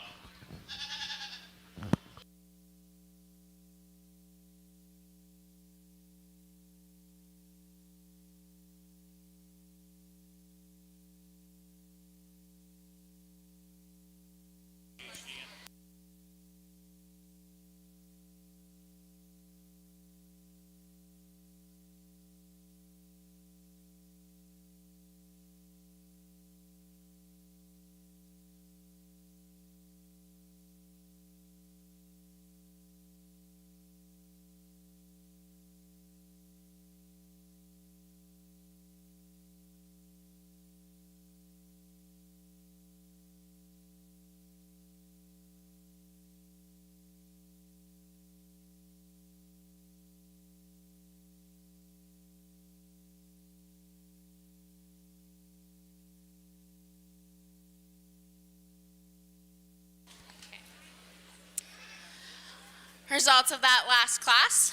Results of that last class.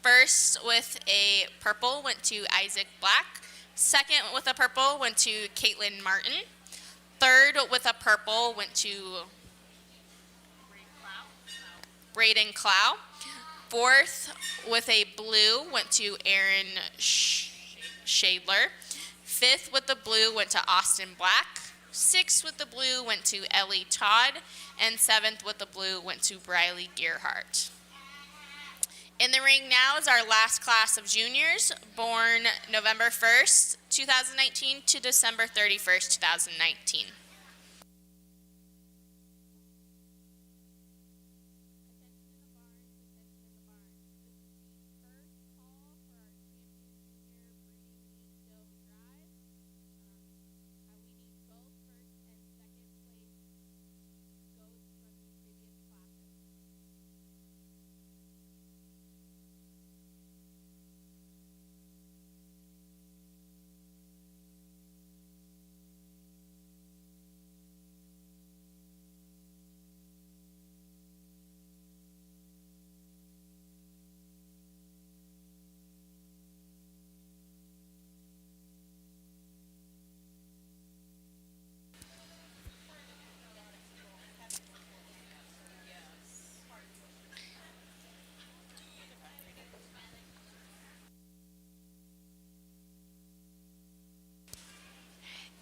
First with a purple went to Isaac Black. Second with a purple went to Caitlin Martin. Third with a purple went to Braden Clow. Fourth with a blue went to Aaron Shadler. Fifth with the blue went to Austin Black. Sixth with the blue went to Ellie Todd. And seventh with the blue went to Briley Gearhart. In the ring now is our last class of juniors, born November 1st, 2019 to December 31st, 2019.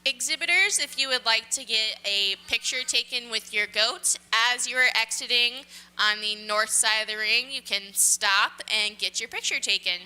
Exhibitors, if you would like to get a picture taken with your goat as you are exiting on the north side of the ring, you can stop and get your picture taken.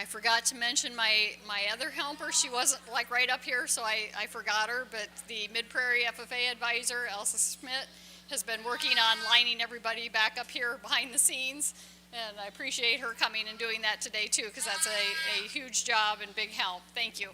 forgot to mention my other helper. She wasn't like right up here, so I forgot her, but the Mid-Prairie FFA advisor, Elsa Schmidt, has been working on lining everybody back up here behind the scenes. And I appreciate her coming and doing that today too, because that's a huge job and big help. Thank you.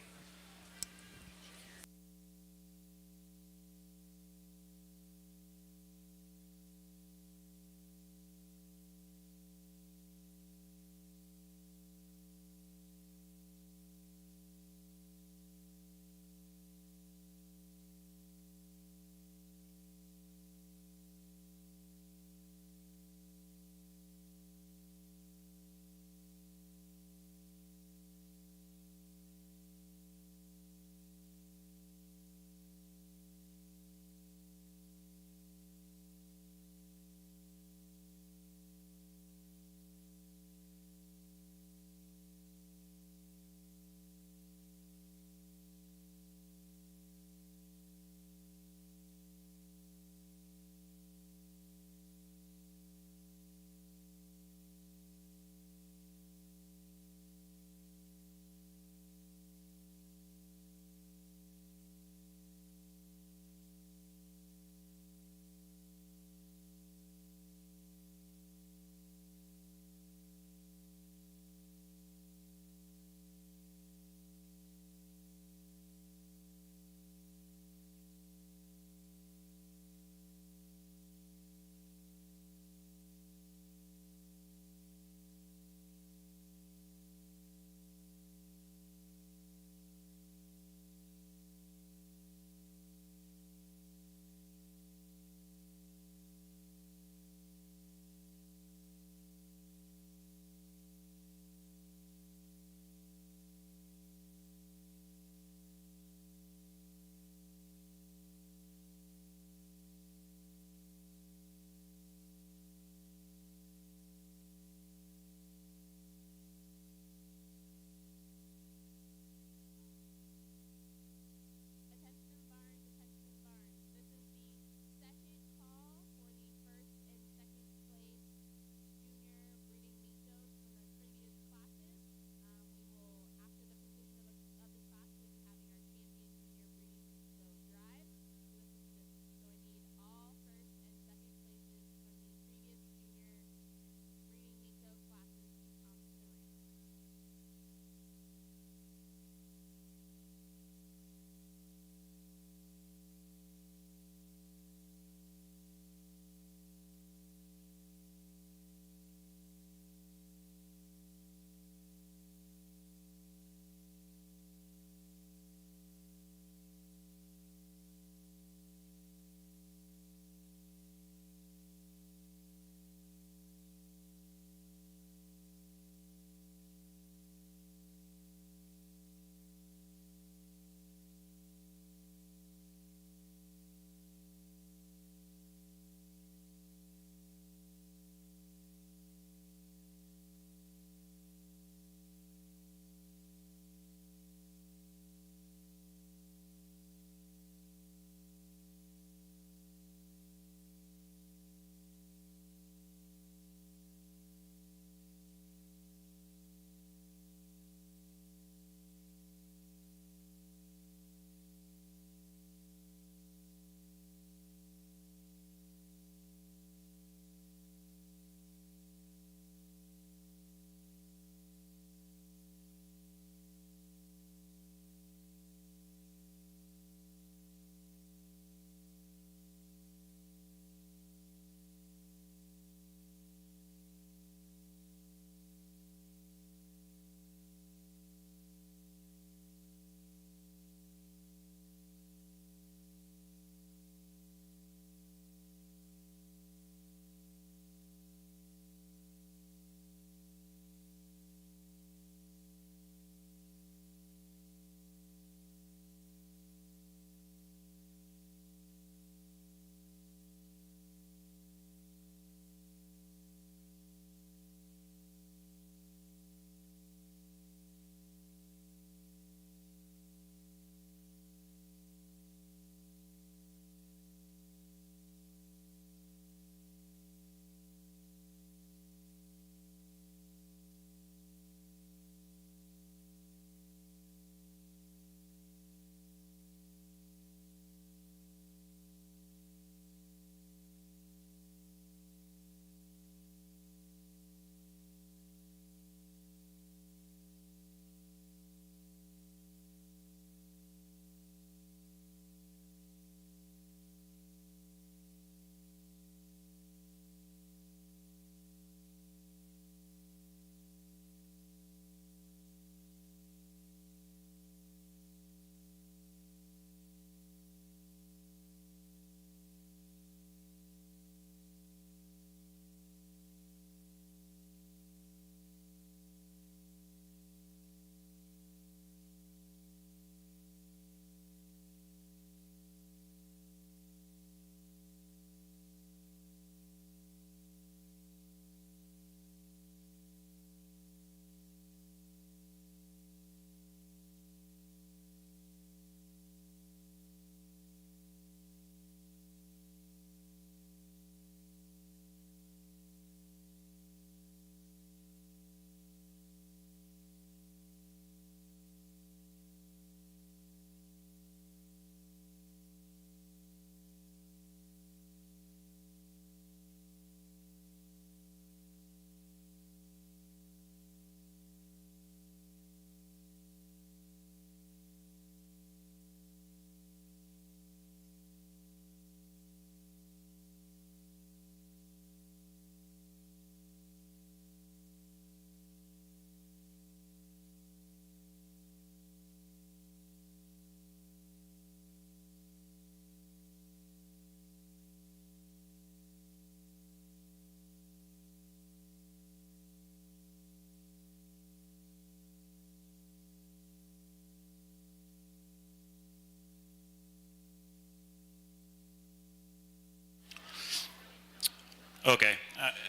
Okay,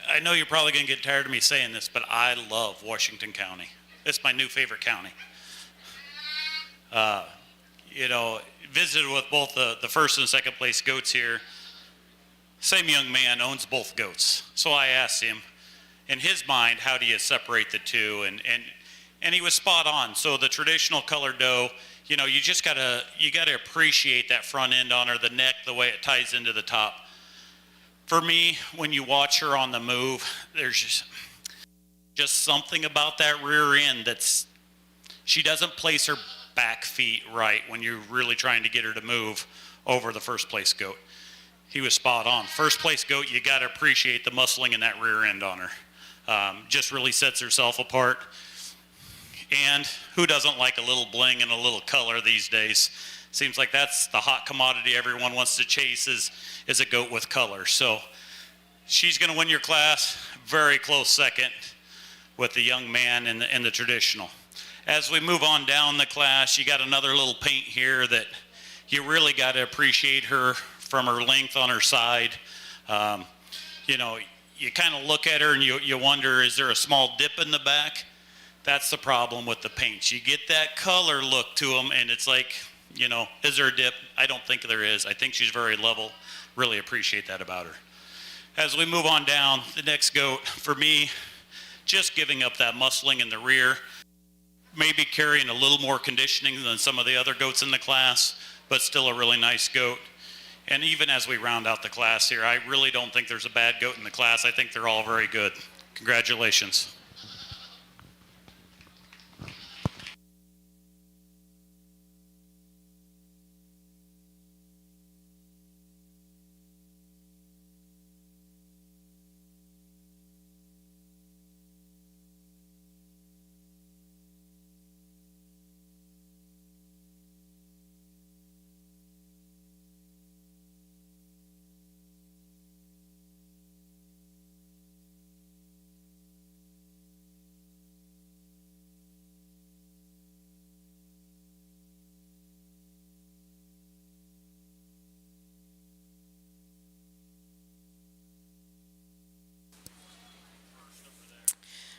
I know you're probably going to get tired of me saying this, but I love Washington County. It's my new favorite county. You know, visited with both the first and second place goats here. Same young man owns both goats. So I asked him, in his mind, how do you separate the two? And he was spot on. So the traditional colored doe, you know, you gotta appreciate that front end on her, the neck, the way it ties into the top. For me, when you watch her on the move, there's just something about that rear end she doesn't place her back feet right when you're really trying to get her to move over the first place goat. He was spot on. First place goat, you got to appreciate the muscling in that rear end on her. Just really sets herself apart. And who doesn't like a little bling and a little color these days? Seems like that's the hot commodity everyone wants to chase is a goat with color. So she's going to win your class. Very close second with the young man and the traditional. As we move on down the class, you got another little paint here that you really got to appreciate her from her length on her side. You know, you kind of look at her and you wonder, is there a small dip in the back? That's the problem with the paints. You get that color look to them and it's like, you know, is there a dip? I don't think there is. I think she's very level. Really appreciate that about her. As we move on down, the next goat, for me, just giving up that muscling in the rear, maybe carrying a little more conditioning than some of the other goats in the class, but still a really nice goat. And even as we round out the class here, I really don't think there's a bad goat in the class. I think they're all very good. Congratulations.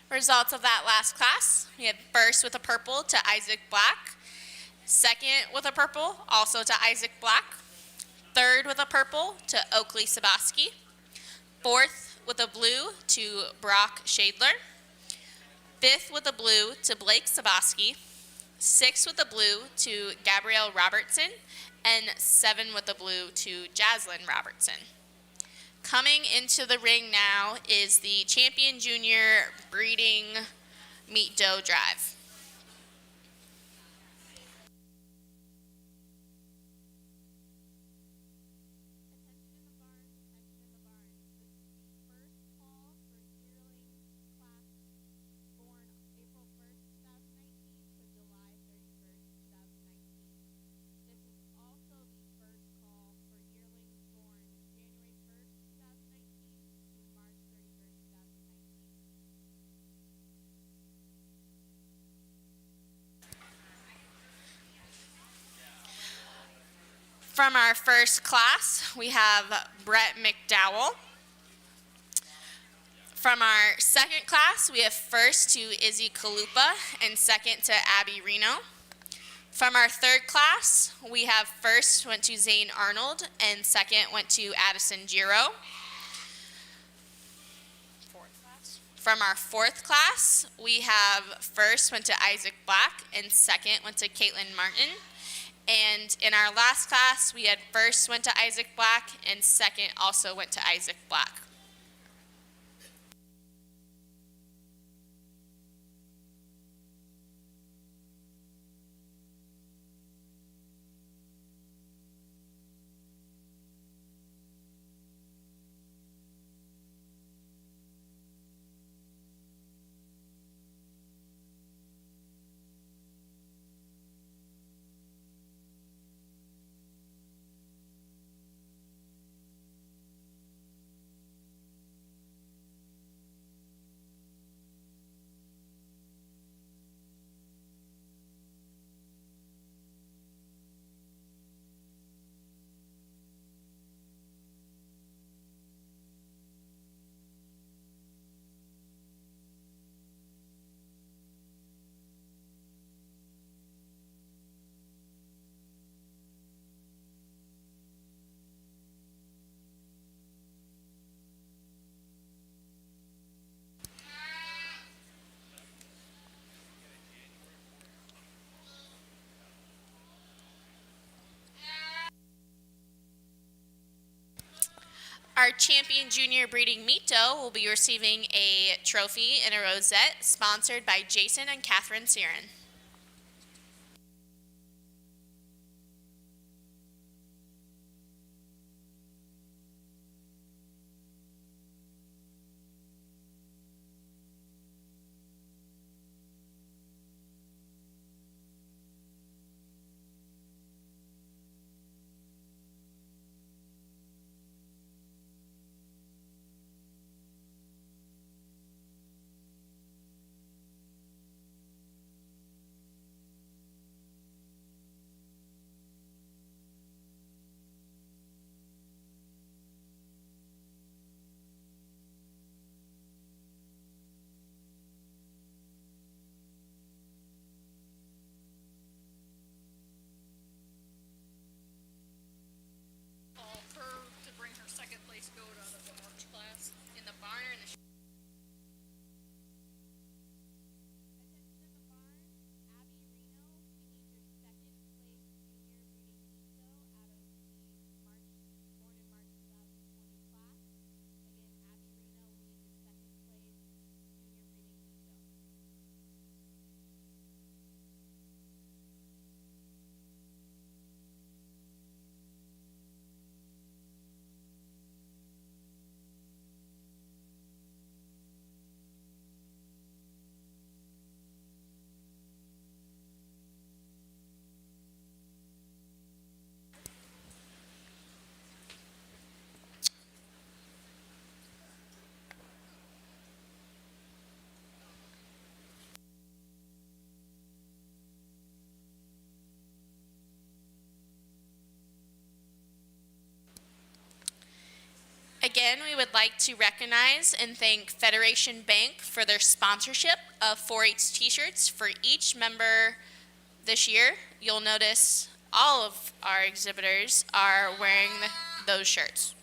Results of that last class, we had first with a purple to Isaac Black, second with a purple also to Isaac Black, third with a purple to Oakley Sabaski, fourth with a blue to Brock Shadler, fifth with a blue to Blake Sabaski, sixth with a blue to Gabrielle Robertson, and seven with a blue to Jaslyn Robertson. Coming into the ring now is the Champion Junior Breeding Meat Doe Drive. From our first class, we have Brett McDowell. From our second class, we have first to Izzy Kalupa and second to Abby Reno. From our third class, we have first went to Zane Arnold and second went to Addison Giro. From our fourth class, we have first went to Isaac Black and second went to Caitlin Martin. And in our last class, we had first went to Isaac Black and second also went to Isaac Black. Our champion junior breeding meet doe will be receiving a trophy and a rosette sponsored by Jason and Catherine Siren. Call her to bring her second place goat out of the March class. In the barn or in the Again, we would like to recognize and thank Federation Bank for their sponsorship of 4-H t-shirts for each member this year. You'll notice all of our exhibitors are wearing those shirts.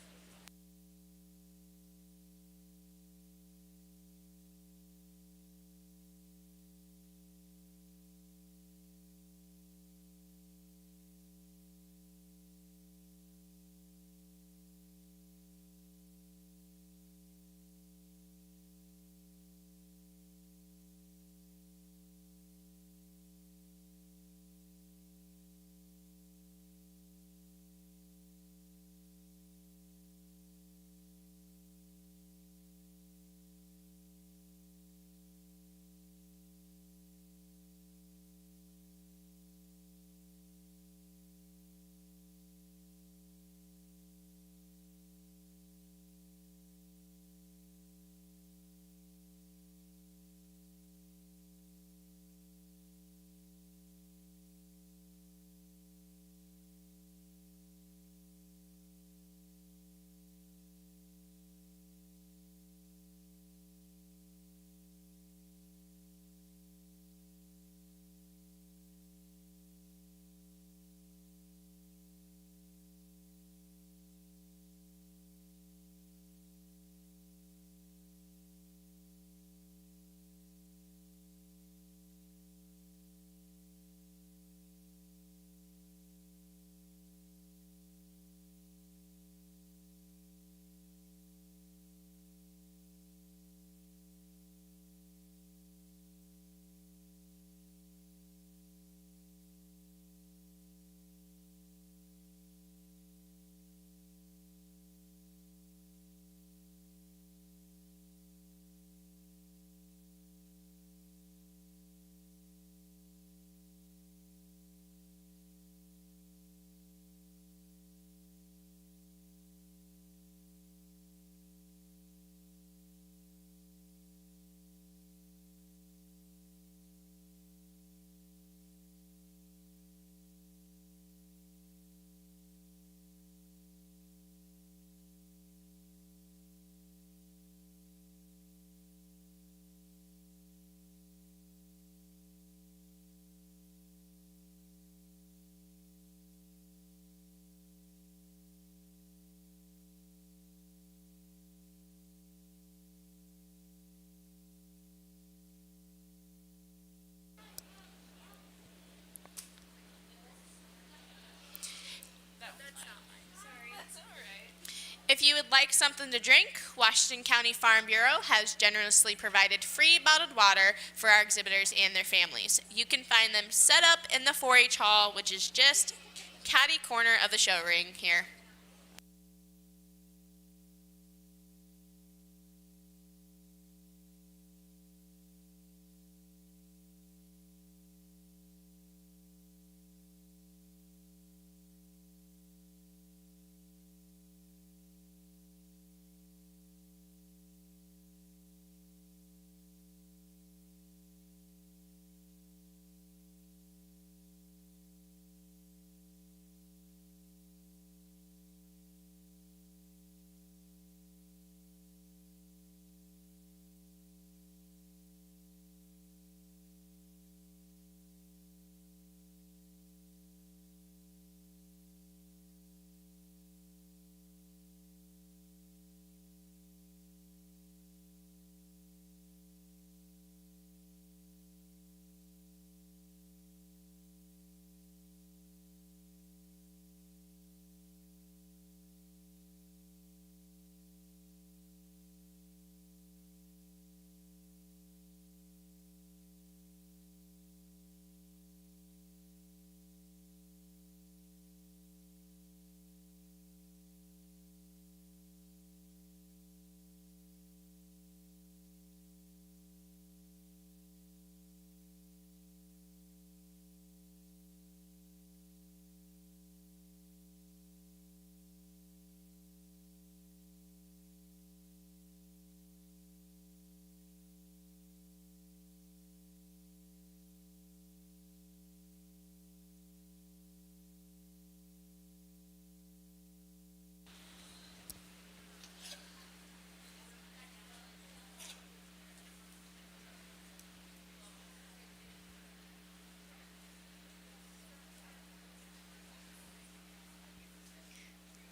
if you would like something to drink, Washington County Farm Bureau has generously provided free bottled water for our exhibitors and their families. You can find them set up in the 4-H hall, which is just catty corner of the show ring here.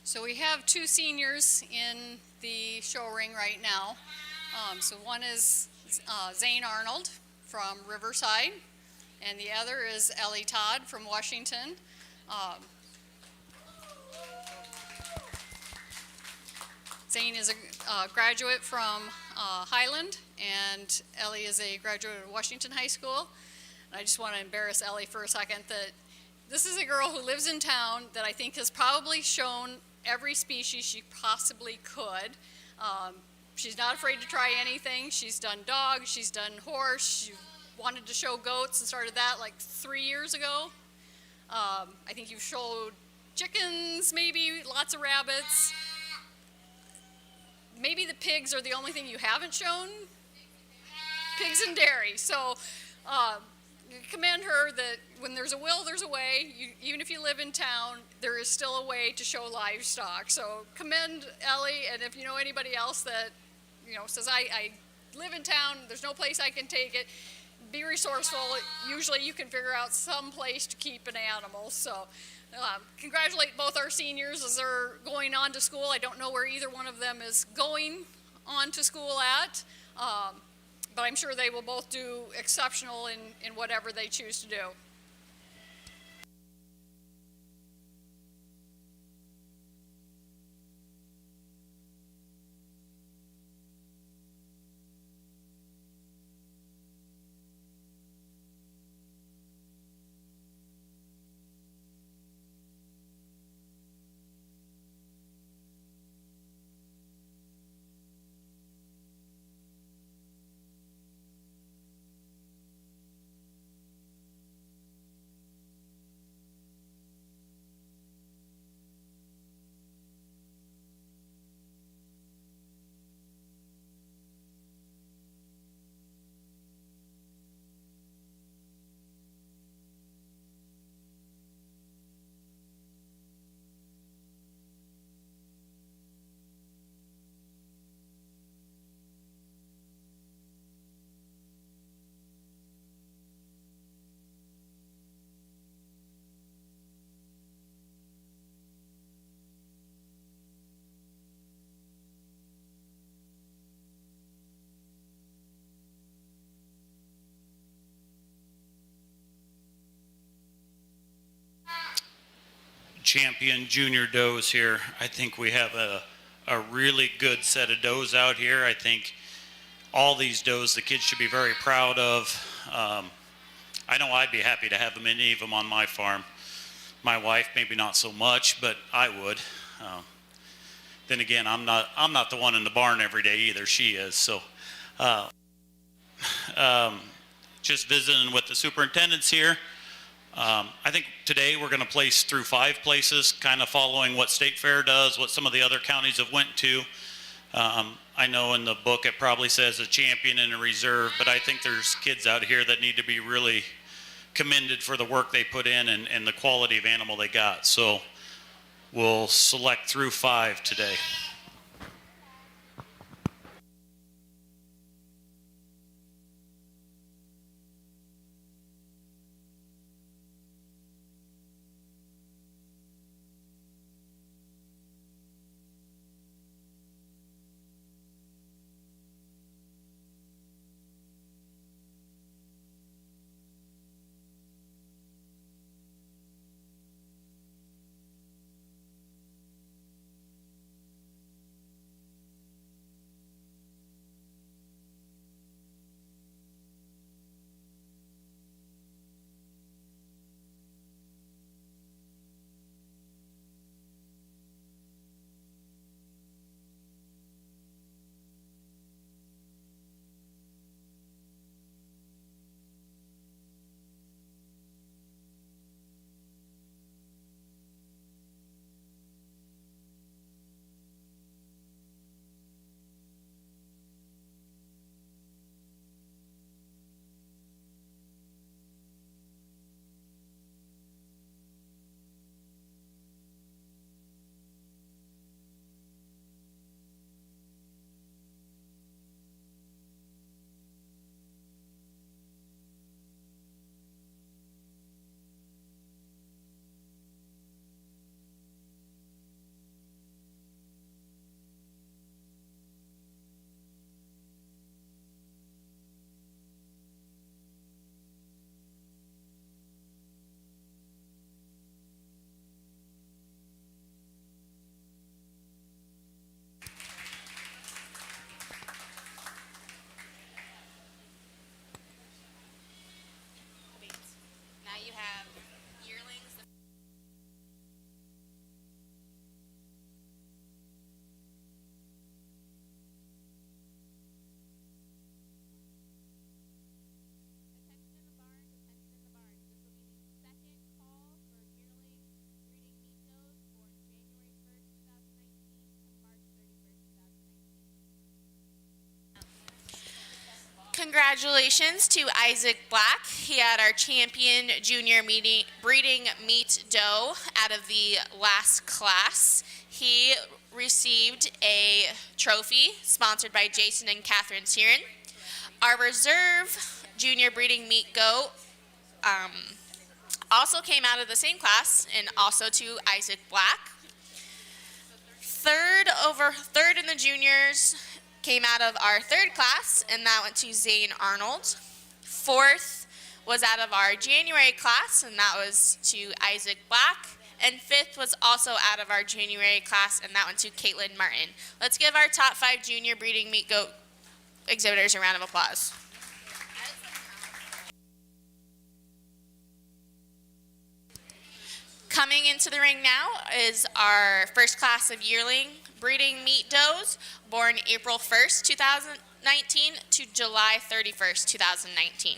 So we have two seniors in the show ring right now. So one is Zane Arnold from Riverside, and the other is Ellie Todd from Washington. Zane is a graduate from Highland, and Ellie is a graduate of Washington High School. And I just want to embarrass Ellie for a second that this is a girl who lives in town that I think has probably shown every species she possibly could. She's not afraid to try anything. She's done dog, she's done horse, she wanted to show goats and started that like 3 years ago. I think you've showed chickens, maybe, lots of rabbits. Maybe the pigs are the only thing you haven't shown. Pigs and dairy. So commend her that when there's a will, there's a way. Even if you live in town, there is still a way to show livestock. So commend Ellie, and if you know anybody else that says, I live in town, there's no place I can take it, be resourceful. Usually you can figure out some place to keep an animal. So congratulate both our seniors as they're going on to school. I don't know where either one of them is going on to school at. But I'm sure they will both do exceptional in whatever they choose to do. Champion junior does here. I think we have a a really good set of does out here. I think all these does the kids should be very proud of. I know I'd be happy to have any of them on my farm. My wife, maybe not so much, but I would. Then again, I'm not the one in the barn every day either. She is. So, just visiting with the superintendents here. I think today we're going to place through 5 places, kind of following what State Fair does, what some of the other counties have went to. I know in the book it probably says a champion and a reserve, but I think there's kids out here that need to be really commended for the work they put in and the quality of animal they got. So we'll select through 5 today. Now you have yearlings. Attention in the barn, attention in the barn. This will be the second call for yearling breeding meat does born January 1st, 2019 to March 31st, 2019. Congratulations to Isaac Black. He had our champion junior breeding meat doe out of the last class. He received a trophy sponsored by Jason and Catherine Searin. Our reserve junior breeding meat goat also came out of the same class, and also to Isaac Black. Third in the juniors came out of our 3rd class, and that went to Zane Arnold. 4th was out of our January class, and that was to Isaac Black. And 5th was also out of our January class, and that went to Caitlin Martin. Let's give our top 5 junior breeding meat goat exhibitors a round of applause. Coming into the ring now is our first class of yearling breeding meat does born April 1st, 2019 to July 31st, 2019.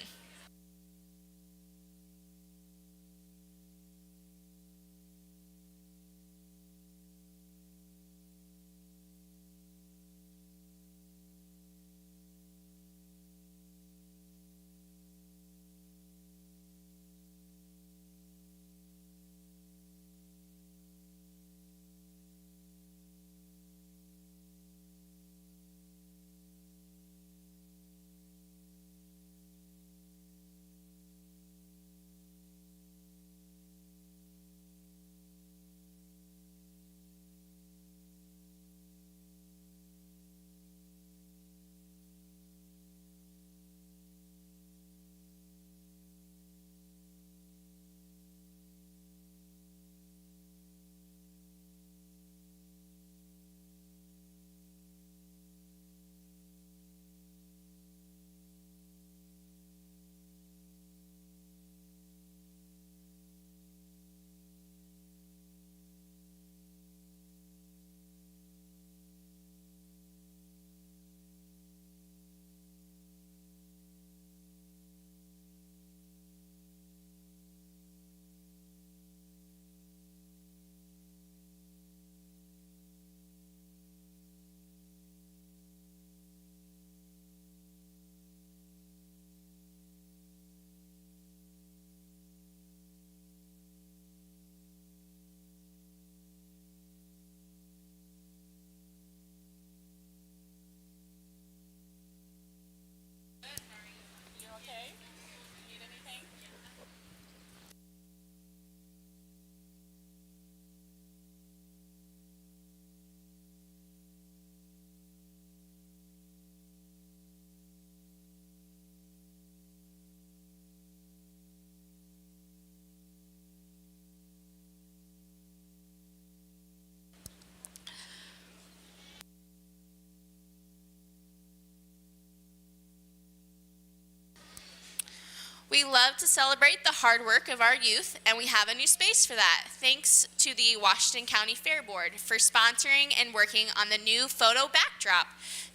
We love to celebrate the hard work of our youth, and we have a new space for that. Thanks to the Washington County Fair Board for sponsoring and working on the new photo backdrop.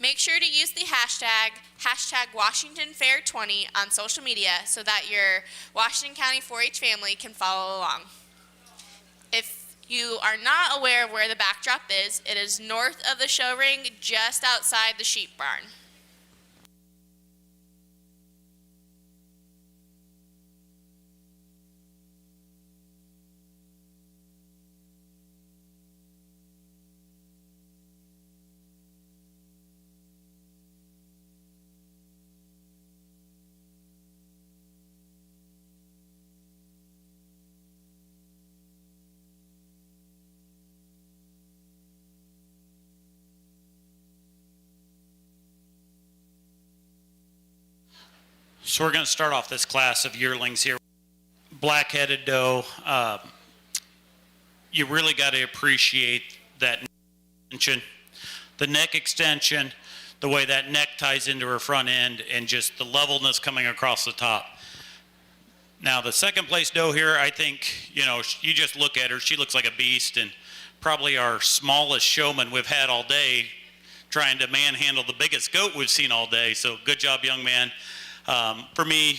Make sure to use the hashtag WashingtonFair20 on social media so that your Washington County 4-H family can follow along. If you are not aware of where the backdrop is, it is north of the show ring, just outside the sheep barn. So we're going to start off this class of yearlings here. Black-headed doe, you really got to appreciate that extension, the neck extension, the way that neck ties into her front end, and just the levelness coming across the top. Now the second place doe here, I think, you just look at her, she looks like a beast, and probably our smallest showman we've had all day trying to manhandle the biggest goat we've seen all day. So good job, young man. For me,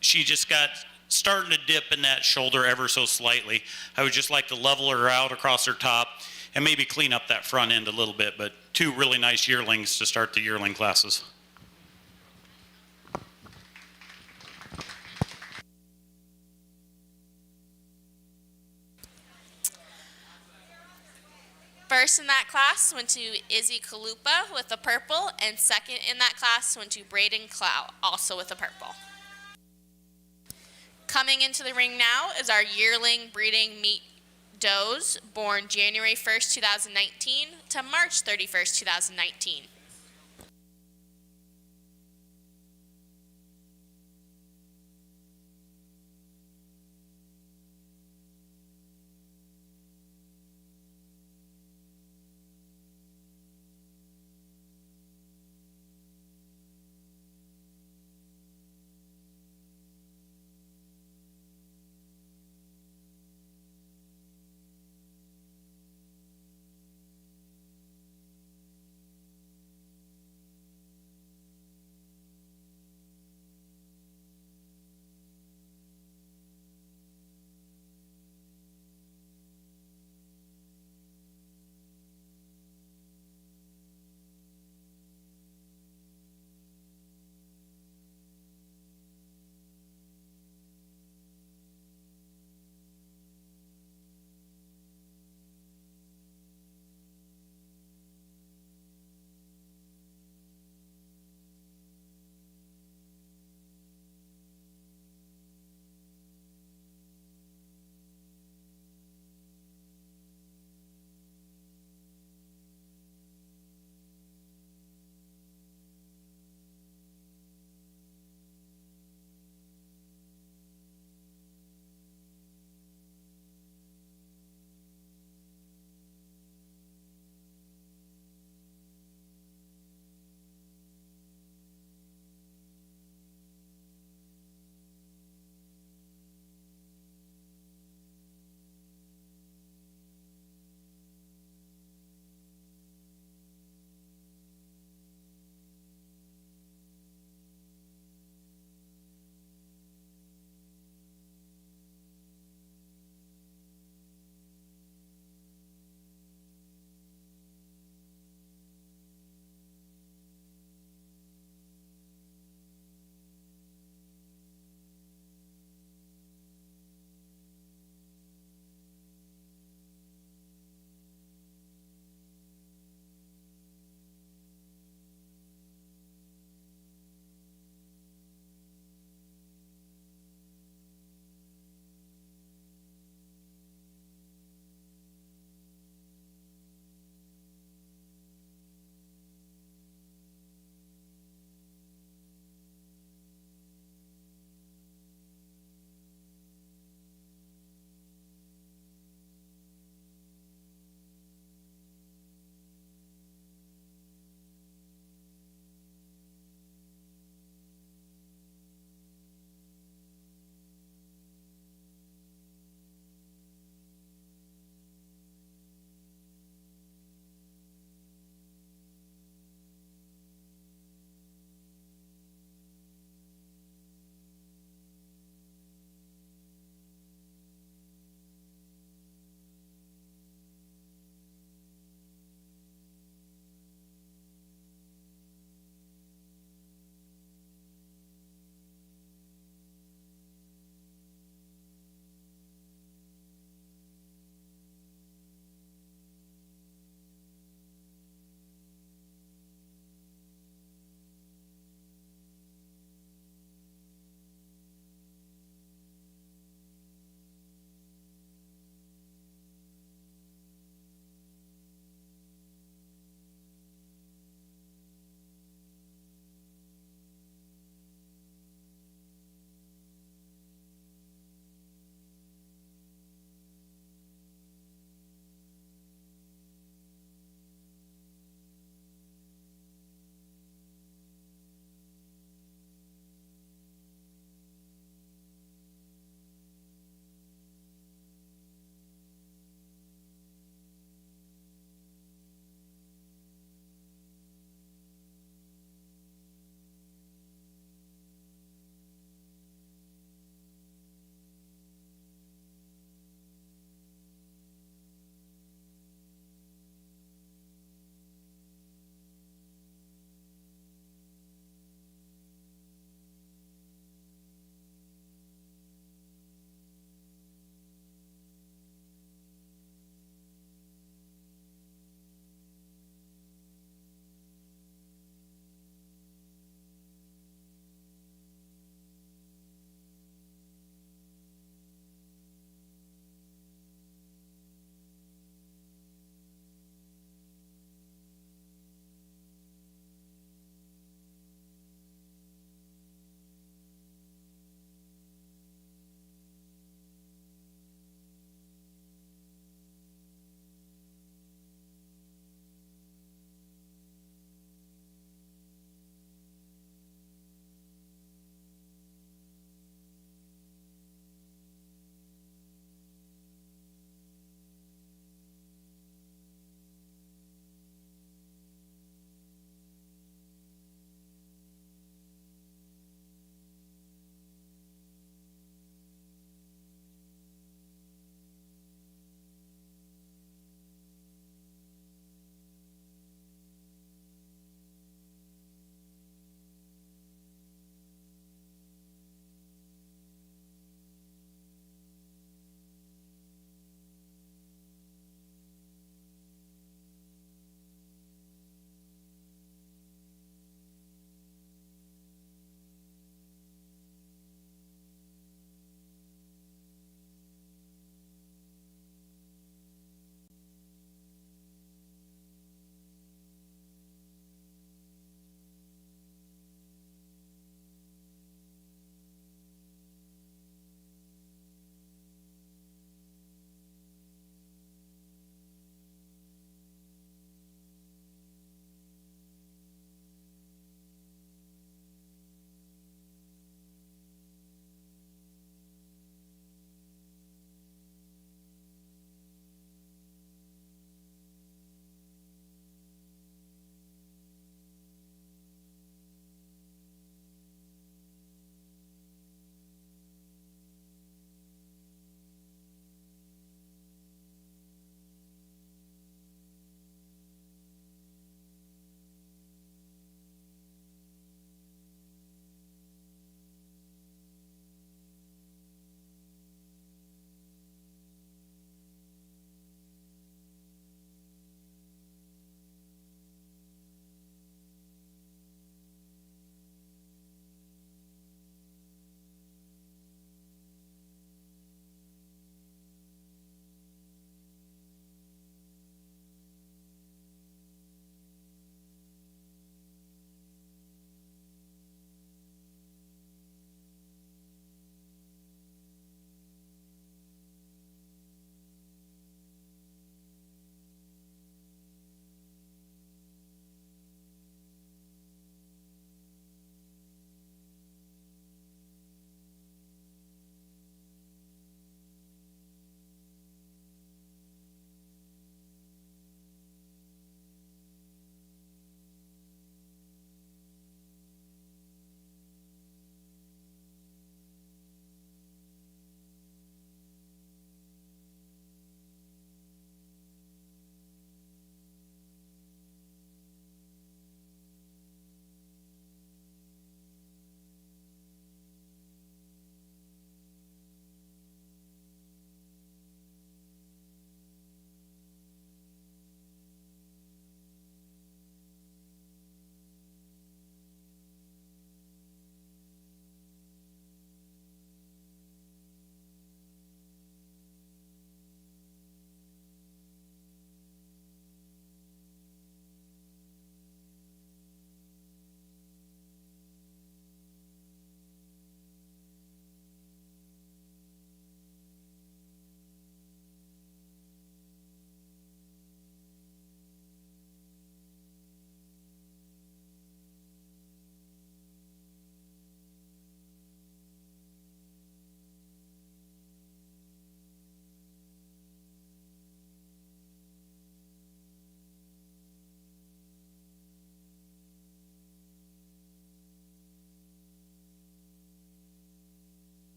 she just got starting to dip in that shoulder ever so slightly. I would just like to level her out across her top and maybe clean up that front end a little bit, but two really nice yearlings to start the yearling classes. First in that class went to Izzy Kalupa with a purple, and second in that class went to Braden Clow, also with a purple. Coming into the ring now is our yearling breeding meet does, born January 1st, 2019 to March 31st, 2019.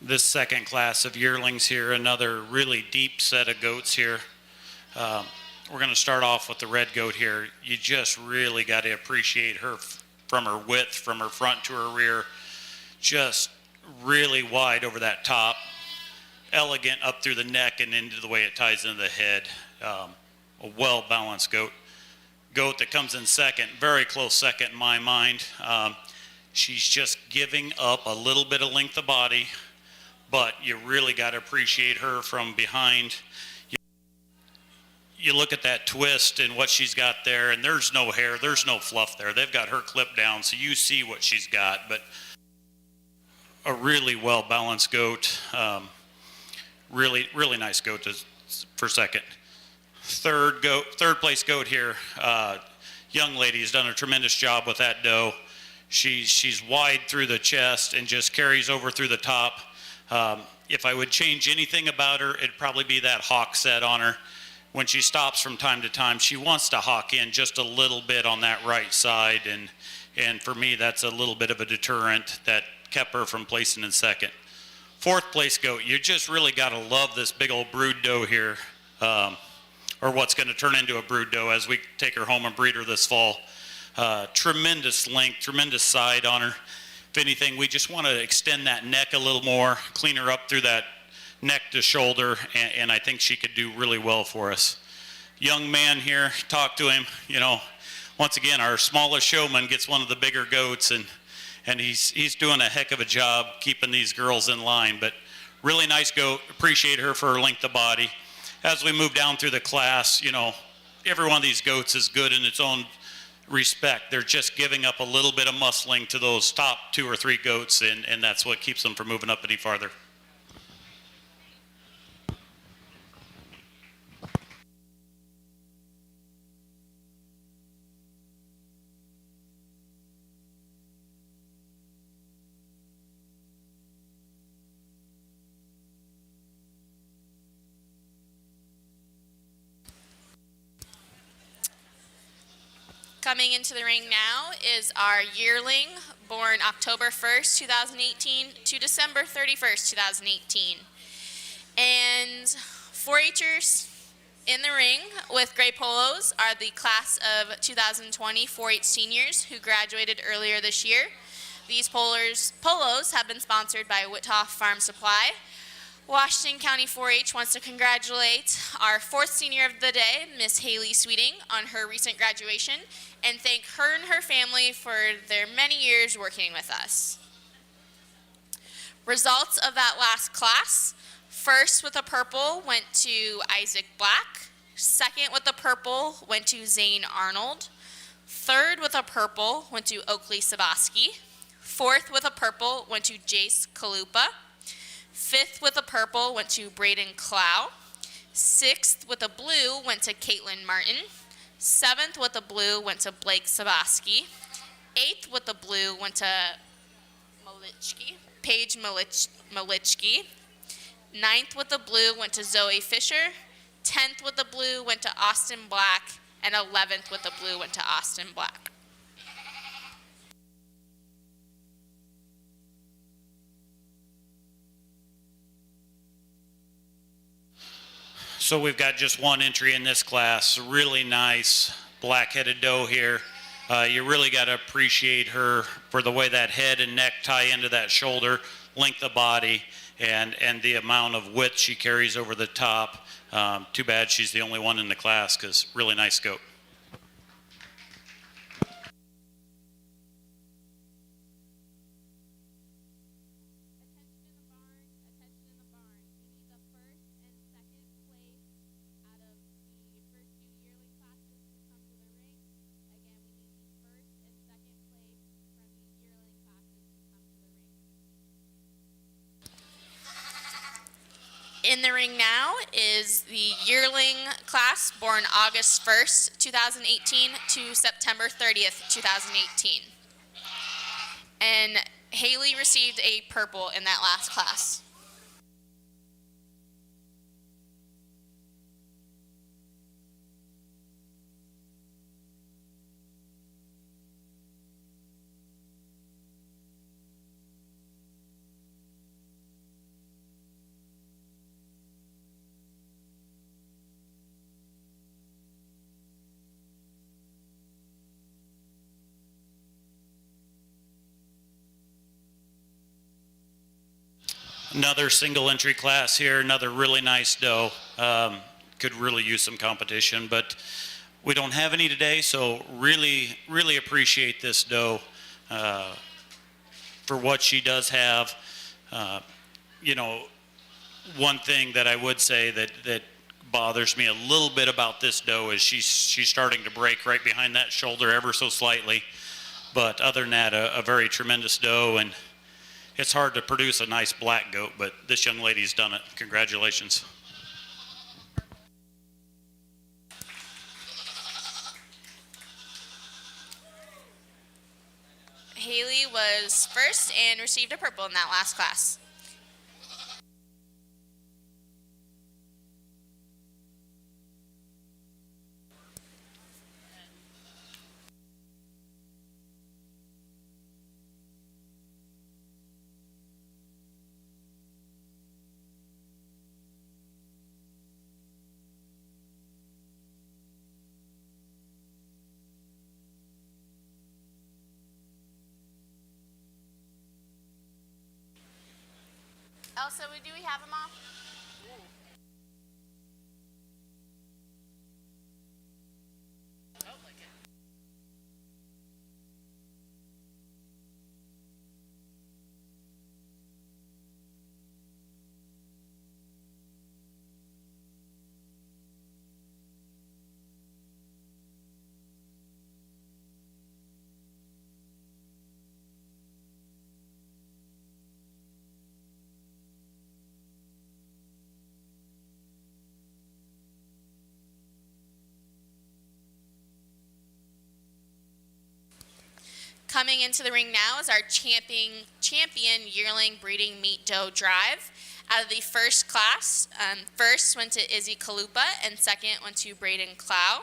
this second class of yearlings here, another really deep set of goats here. We're going to start off with the red goat here. You just really got to appreciate her from her width, from her front to her rear. Just really wide over that top. Elegant up through the neck and into the way it ties into the head. A well-balanced goat. Goat that comes in second, very close second in my mind. She's just giving up a little bit of length of body, but you really got to appreciate her from behind. You look at that twist and what she's got there, and there's no hair, there's no fluff there. They've got her clipped down, so you see what she's got, but a really well-balanced goat. Really nice goat for second. Third place goat here. Young lady has done a tremendous job with that doe. She's wide through the chest and just carries over through the top. If I would change anything about her, it'd probably be that hawk set on her. When she stops from time to time, she wants to hawk in just a little bit on that right side, and for me, that's a little bit of a deterrent that kept her from placing in second. Fourth place goat, you just really got to love this big old brood doe here, or what's going to turn into a brood doe as we take her home and breed her this fall. Tremendous length, tremendous side on her. If anything, we just want to extend that neck a little more, clean her up through that neck to shoulder, and I think she could do really well for us. Young man here, talk to him. You know, once again, our smallest showman gets one of the bigger goats, and he's doing a heck of a job keeping these girls in line. But really nice goat. Appreciate her for her length of body. As we move down through the class, you know, every one of these goats is good in its own respect. They're just giving up a little bit of muscling to those top 2 or 3 goats, and that's what keeps them from moving up any farther. Coming into the ring now is our yearling, born October 1st, 2018 to December 31st, 2018. And 4-Hers in the ring with gray polos are the class of 2020 4-H seniors who graduated earlier this year. These polos have been sponsored by Withoff Farm Supply. Washington County 4-H wants to congratulate our 4th senior of the day, Miss Haley Sweeting, on her recent graduation, and thank her and her family for their many years working with us. Results of that last class: first with a purple went to Isaac Black. Second with a purple went to Zane Arnold. Third with a purple went to Oakley Sabaski. Fourth with a purple went to Jace Kalupa. Fifth with a purple went to Braden Clow. Sixth with a blue went to Caitlin Martin. Seventh with a blue went to Blake Sabaski. Eighth with a blue went to Paige Malichki. Ninth with a blue went to Zoe Fisher. 10th with the blue went to Austin Black. And 11th with the blue went to Austin Black. So we've got just one entry in this class. Really nice black-headed doe here. You really got to appreciate her for the way that head and neck tie into that shoulder, length of body, and the amount of width she carries over the top. Too bad she's the only one in the class, because really nice goat. In the ring now is the yearling class born August 1st, 2018 to September 30th, 2018. And Haley received a purple in that last class. Another single entry class here, another really nice doe. Could really use some competition, but we don't have any today, so really, really appreciate this doe for what she does have. You know, one thing that I would say that bothers me a little bit about this doe is she's starting to break right behind that shoulder ever so slightly. But other than that, a very tremendous doe, and it's hard to produce a nice black goat, but this young lady's done it. Congratulations. Haley was first and received a purple in that last class. Elsa, do we have them all? Coming into the ring now is our champion yearling breeding meat doe drive. Out of the first class, first went to Izzy Kalupa and second went to Braden Clow.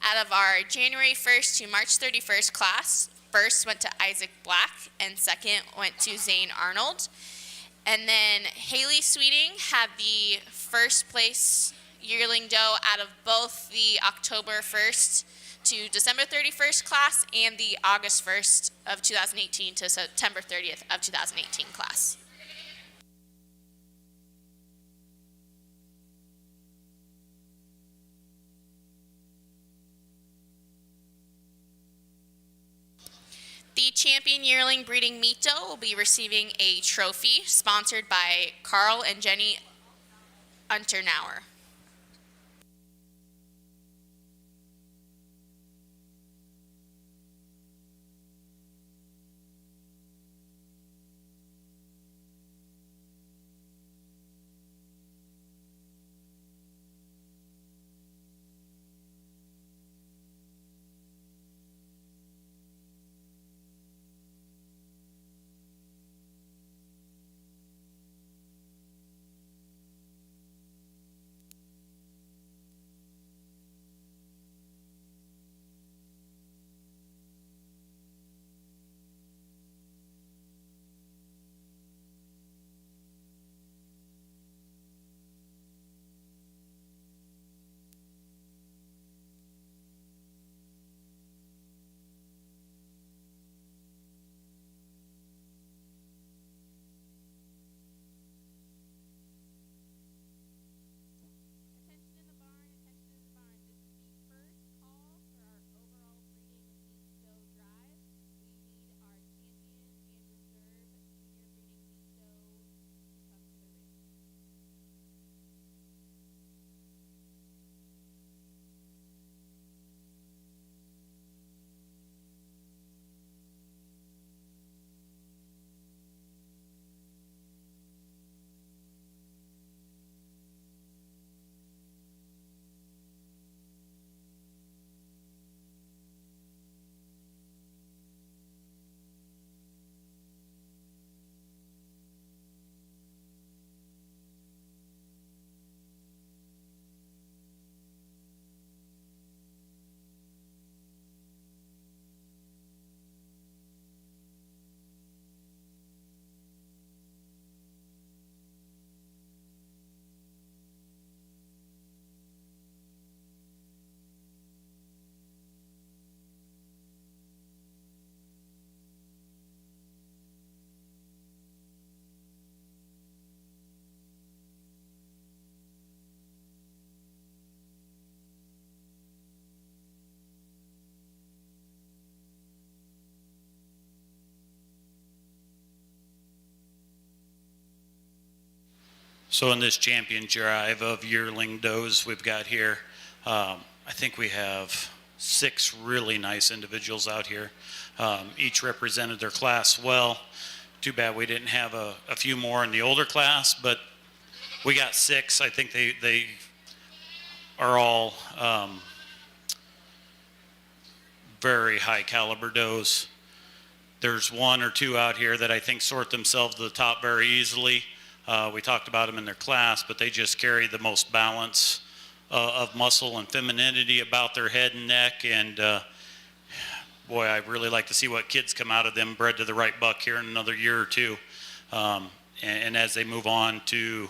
Out of our January 1st to March 31st class, first went to Isaac Black and second went to Zane Arnold. And then Haley Sweeting had the first place yearling doe out of both the October 1st to December 31st class and the August 1st of 2018 to September 30th of 2018 class. The champion yearling breeding meat doe will be receiving a trophy sponsored by Carl and Jenny Unternauer. So in this champion drive of yearling does we've got here, I think we have 6 really nice individuals out here. Each represented their class well. Too bad we didn't have a few more in the older class, but we got 6. I think they are all very high caliber does. There's 1 or 2 out here that I think sort themselves to the top very easily. We talked about them in their class, but they just carry the most balance of muscle and femininity about their head and neck. And boy, I really like to see what kids come out of them bred to the right buck here in another year or 2. And as they move on to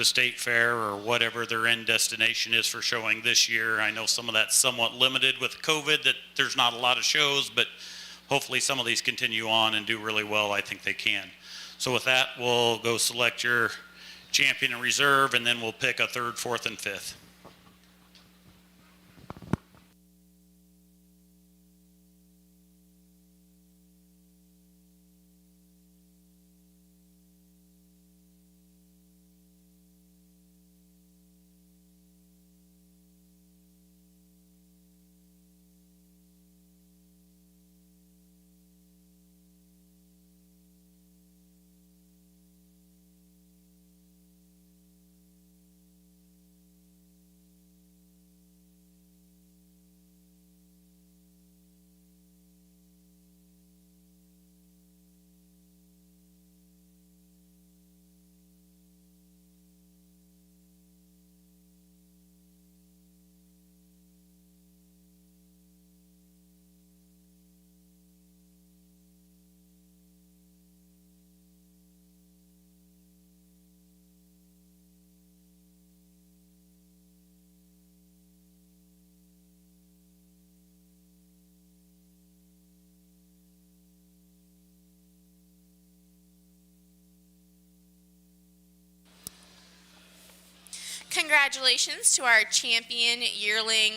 state fair or whatever their end destination is for showing this year. I know some of that's somewhat limited with COVID, that there's not a lot of shows, but hopefully some of these continue on and do really well. I think they can. So with that, we'll go select your champion and reserve, and then we'll pick a 3rd, 4th, and 5th. Congratulations to our champion yearling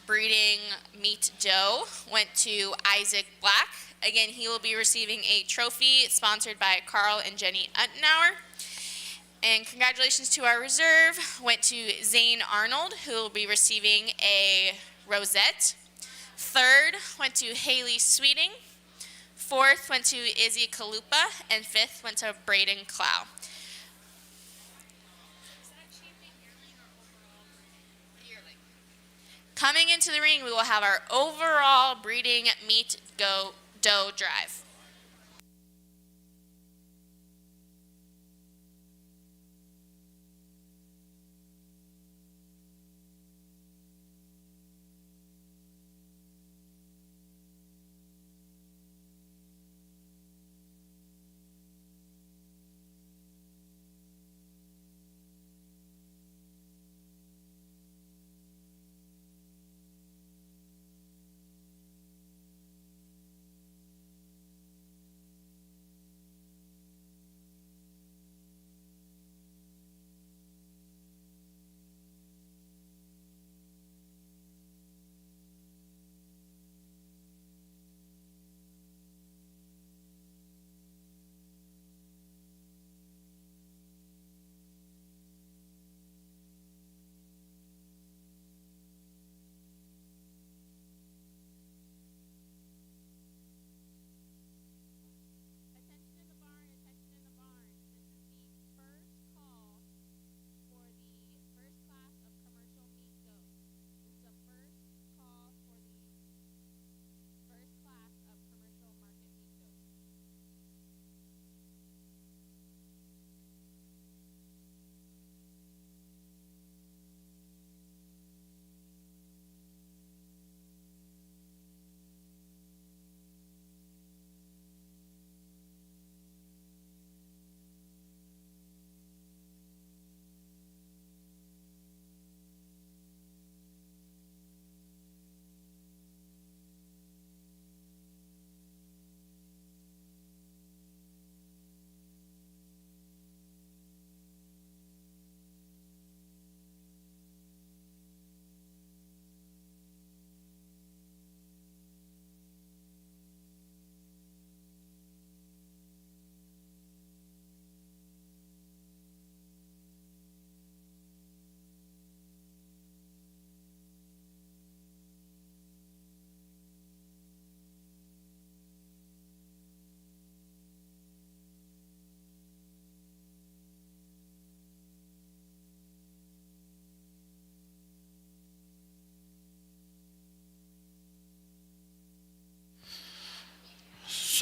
breeding meat doe. Went to Isaac Black. Again, he will be receiving a trophy sponsored by Carl and Jenny Uttenauer. And congratulations to our reserve. Went to Zane Arnold, who will be receiving a rosette. 3rd went to Haley Sweeting. 4th went to Izzy Kalupa. And 5th went to Braden Clow. Coming into the ring, we will have our overall breeding meat doe drive.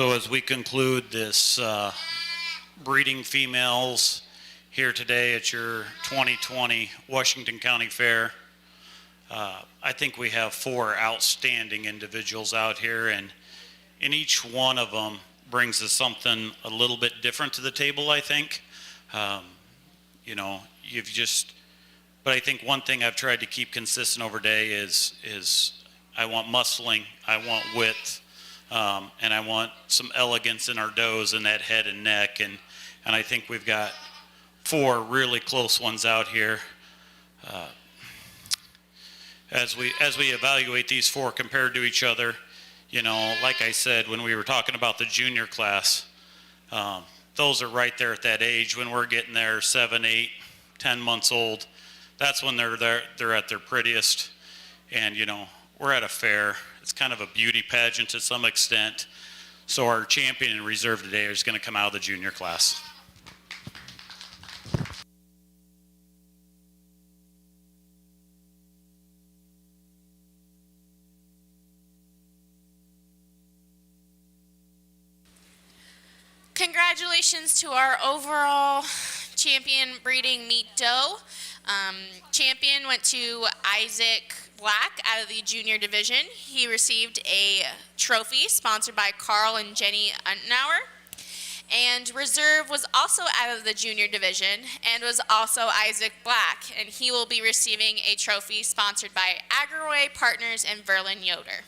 So as we conclude this breeding females here today at your 2020 Washington County Fair, I think we have 4 outstanding individuals out here, and each one of them brings us something a little bit different to the table, I think. You know, but I think one thing I've tried to keep consistent over day is I want muscling, I want width, and I want some elegance in our does in that head and neck, and I think we've got 4 really close ones out here. As we evaluate these 4 compared to each other, you know, like I said, when we were talking about the junior class, those are right there at that age when we're getting there 7, 8, 10 months old. That's when they're at their prettiest. And, you know, we're at a fair. It's kind of a beauty pageant to some extent. So our champion in reserve today is going to come out of the junior class. Congratulations to our overall champion breeding meat doe. Champion went to Isaac Black out of the junior division. He received a trophy sponsored by Carl and Jenny Untenauer. And reserve was also out of the junior division and was also Isaac Black, and he will be receiving a trophy sponsored by Agraway Partners and Verlin Yoder.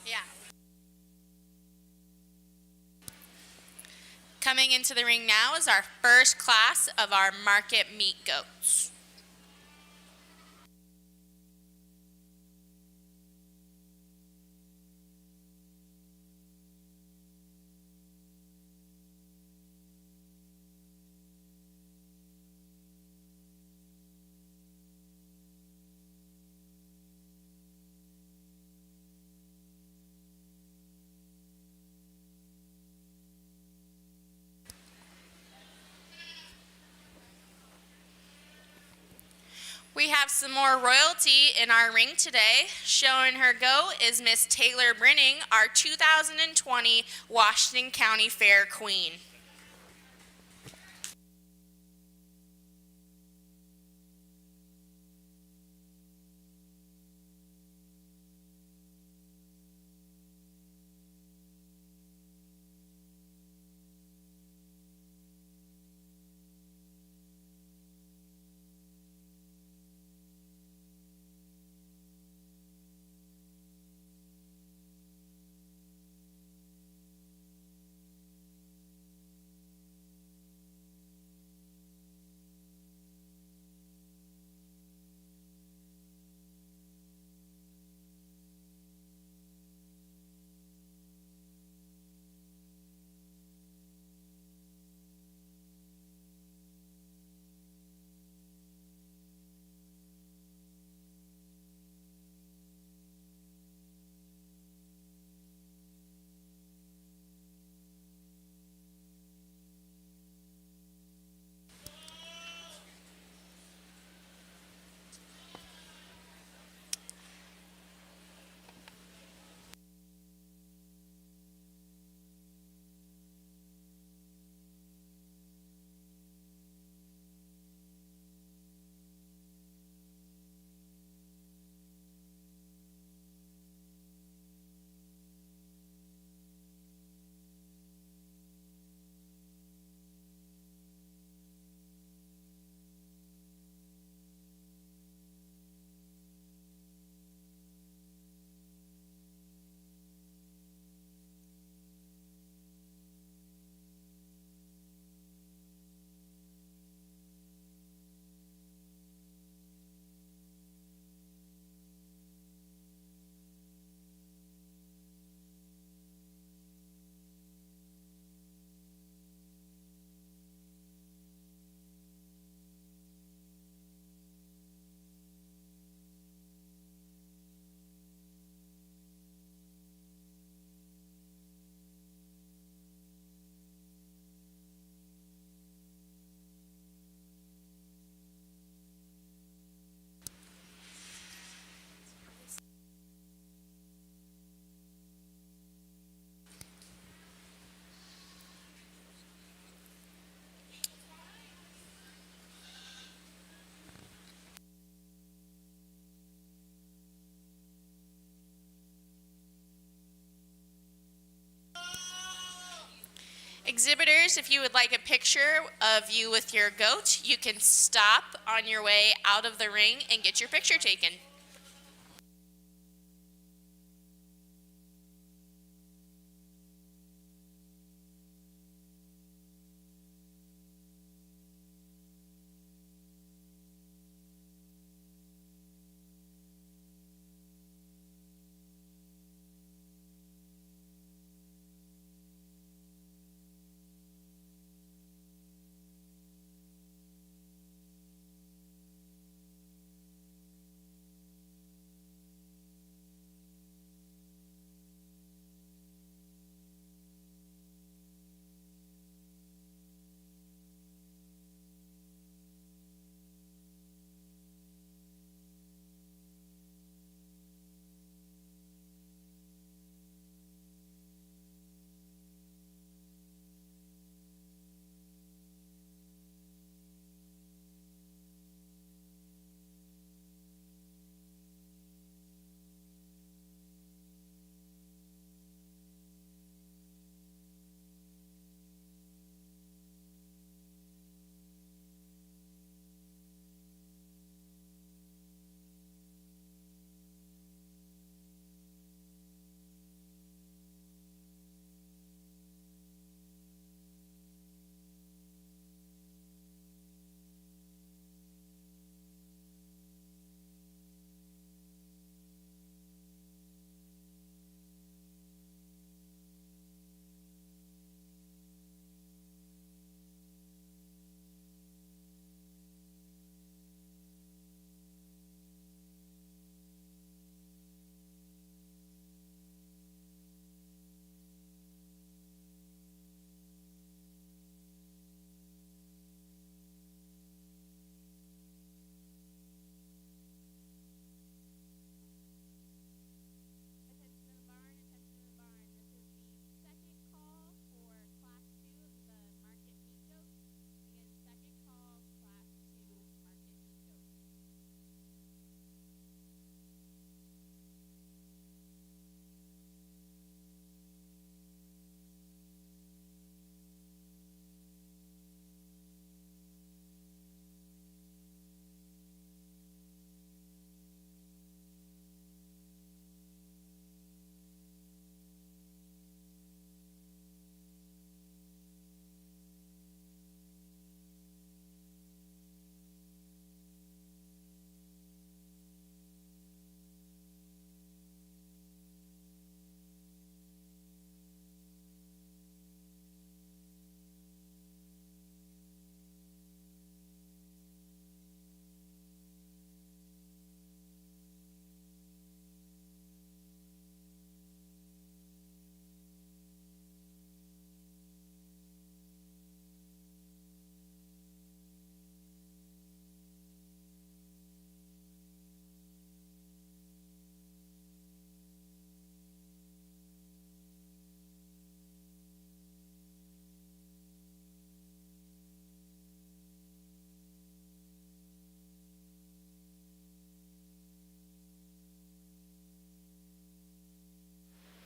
Yeah. Coming into the ring now is our first class of our market meat goats. We have some more royalty in our ring today. Showing her go is Miss Taylor Brinning, our 2020 Washington County Fair Queen. Exhibitors, if you would like a picture of you with your goat, you can stop on your way out of the ring and get your picture taken.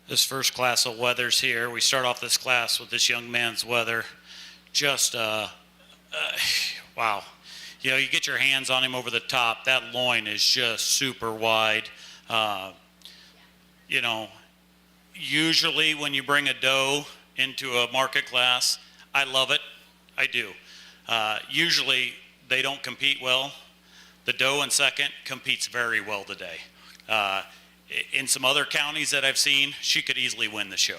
This first class of weathers here, we start off this class with this young man's weather. Just, wow. You know, you get your hands on him over the top. That loin is just super wide. You know, usually when you bring a doe into a market class, I love it. I do. Usually they don't compete well. The doe in second competes very well today. In some other counties that I've seen, she could easily win the show.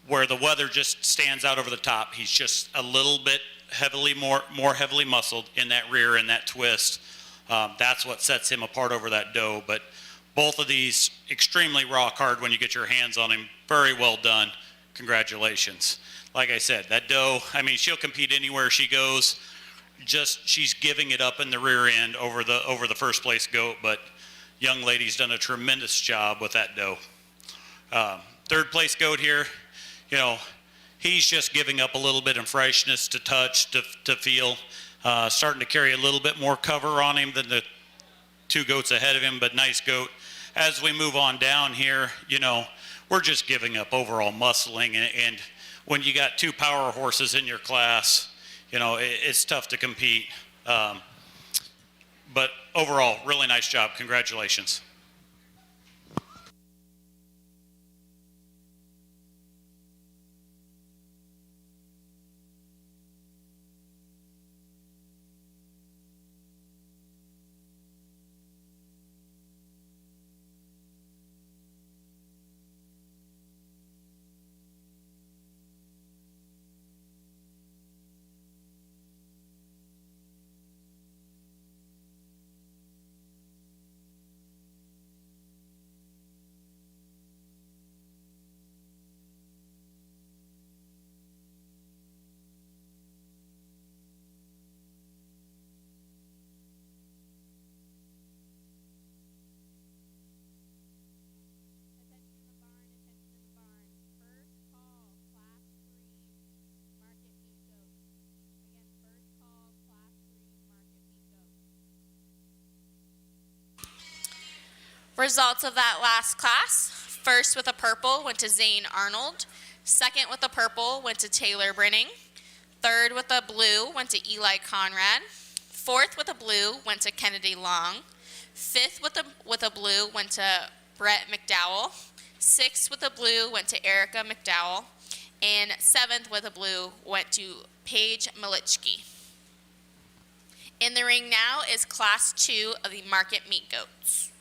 Where the weather just stands out over the top, he's just a little bit more heavily muscled in that rear and that twist. That's what sets him apart over that doe. But both of these extremely rock hard when you get your hands on him. Very well done. Congratulations. Like I said, that doe, I mean, she'll compete anywhere she goes. Just she's giving it up in the rear end over the first place goat, but young lady's done a tremendous job with that doe. Third place goat here, you know, he's just giving up a little bit of freshness to touch, to feel, starting to carry a little bit more cover on him than the two goats ahead of him, but nice goat. As we move on down here, you know, we're just giving up overall muscling, and when you got two power horses in your class, you know, it's tough to compete. But overall, really nice job. Congratulations. Results of that last class. First with a purple went to Zane Arnold. Second with a purple went to Taylor Brinning. Third with a blue went to Eli Conrad. Fourth with a blue went to Kennedy Long. Fifth with a blue went to Brett McDowell. Sixth with a blue went to Erica McDowell. And seventh with a blue went to Paige Malichki. In the ring now is Class 2 of the Market Meat Goats.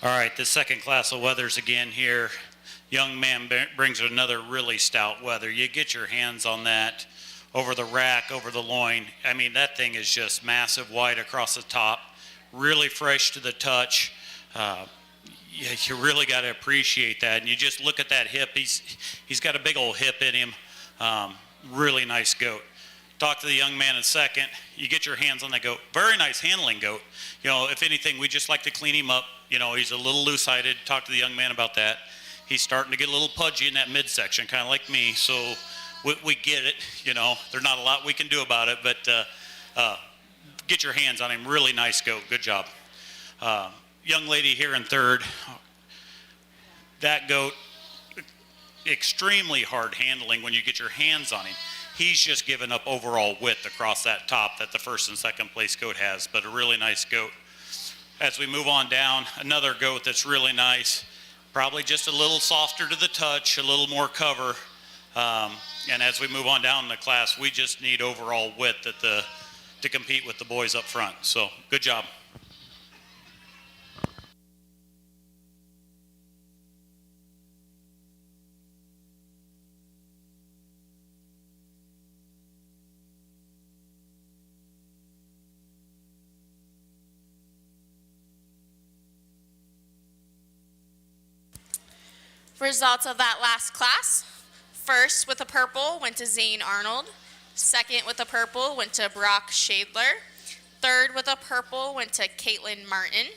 All right, the second class of wethers again here. Young man brings another really stout wether. You get your hands on that over the rack, over the loin. I mean, that thing is just massive, wide across the top, really fresh to the touch. Yeah, you really got to appreciate that. And you just look at that hip. He's got a big old hip in him. Really nice goat. Talk to the young man in a second. You get your hands on that goat. Very nice handling goat. You know, if anything, we just like to clean him up. You know, he's a little loose-sided. Talk to the young man about that. He's starting to get a little pudgy in that midsection, kind of like me. So we get it. You know, there's not a lot we can do about it, but get your hands on him. Really nice goat. Good job. Young lady here in third. That goat, extremely hard handling when you get your hands on him. He's just given up overall width across that top that the first and second place goat has, but a really nice goat. As we move on down, another goat that's really nice, probably just a little softer to the touch, a little more cover. And as we move on down in the class, we just need overall width to compete with the boys up front. So good job. Results of that last class. First with the purple went to Zane Arnold. Second with the purple went to Brock Shadler. Third with the purple went to Caitlin Martin.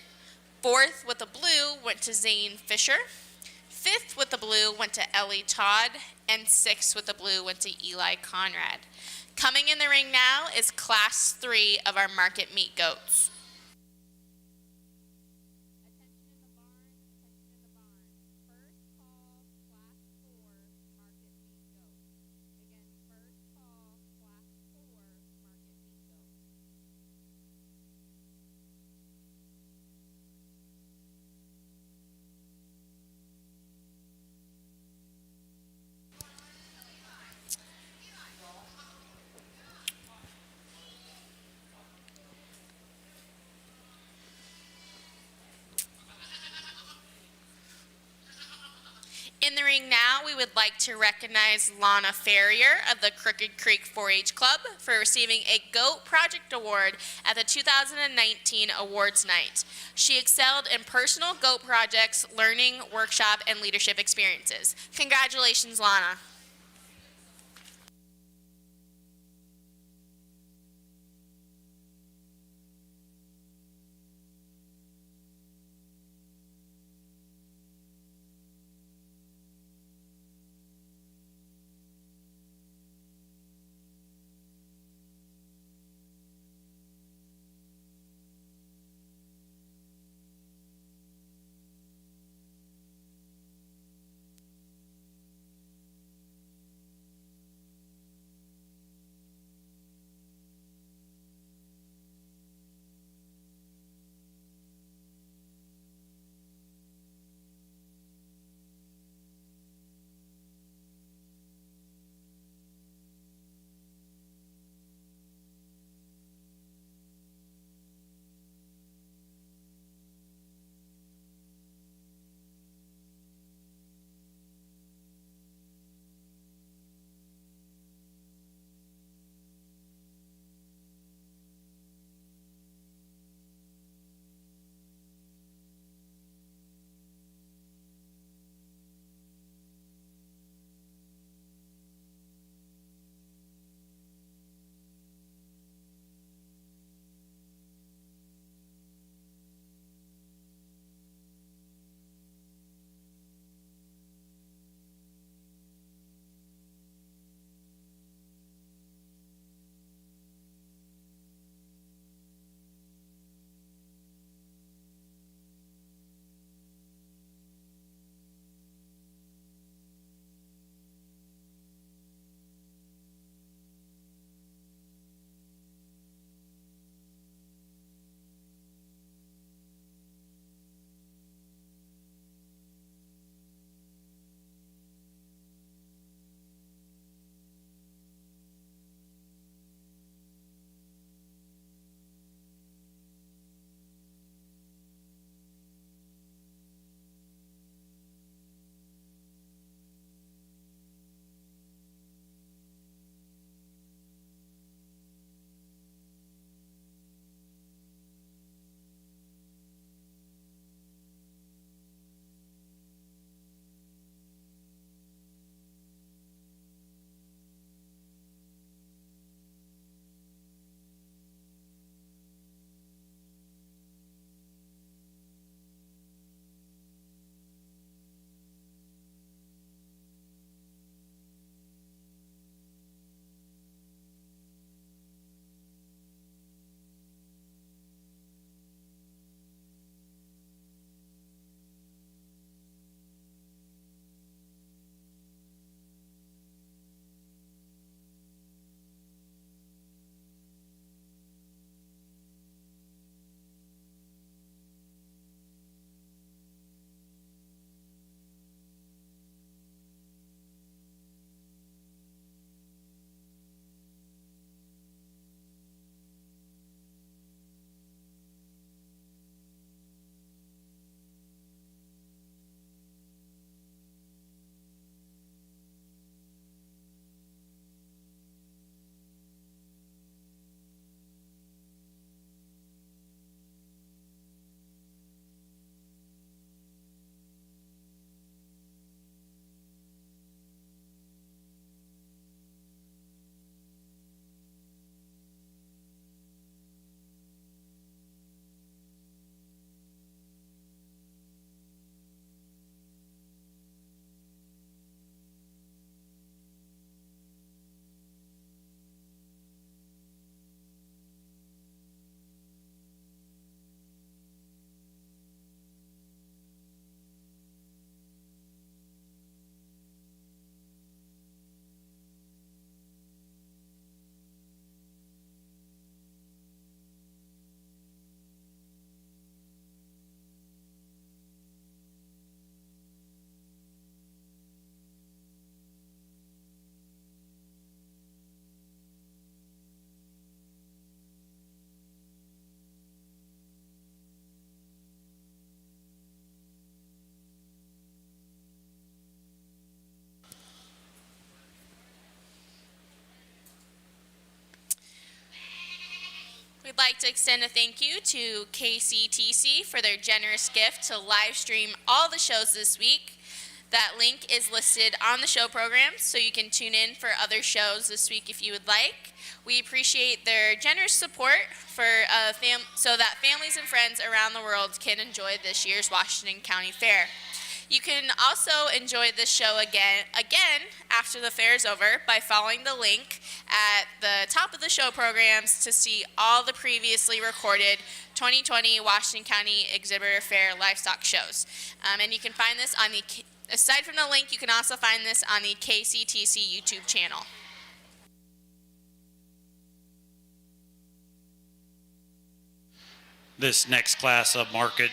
Fourth with the blue went to Zane Fisher. Fifth with the blue went to Ellie Todd. And sixth with the blue went to Eli Conrad. Coming in the ring now is class 3 of our market meat goats. In the ring now, we would like to recognize Lana Ferrier of the Crooked Creek 4-H Club for receiving a GOAT Project Award at the 2019 Awards Night. She excelled in personal GOAT projects, learning, workshop, and leadership experiences. Congratulations, Lana. would like to extend a thank you to KCTC for their generous gift to live stream all the shows this week. That link is listed on the show programs, so you can tune in for other shows this week if you would like. We appreciate their generous support for so that families and friends around the world can enjoy this year's Washington County Fair. You can also enjoy this show again after the fair is over by following the link at the top of the show programs to see all the previously recorded 2020 Washington County Exhibitor Fair livestock shows. And you can find this on aside from the link, you can also find this on the KCTC YouTube channel. This next class of market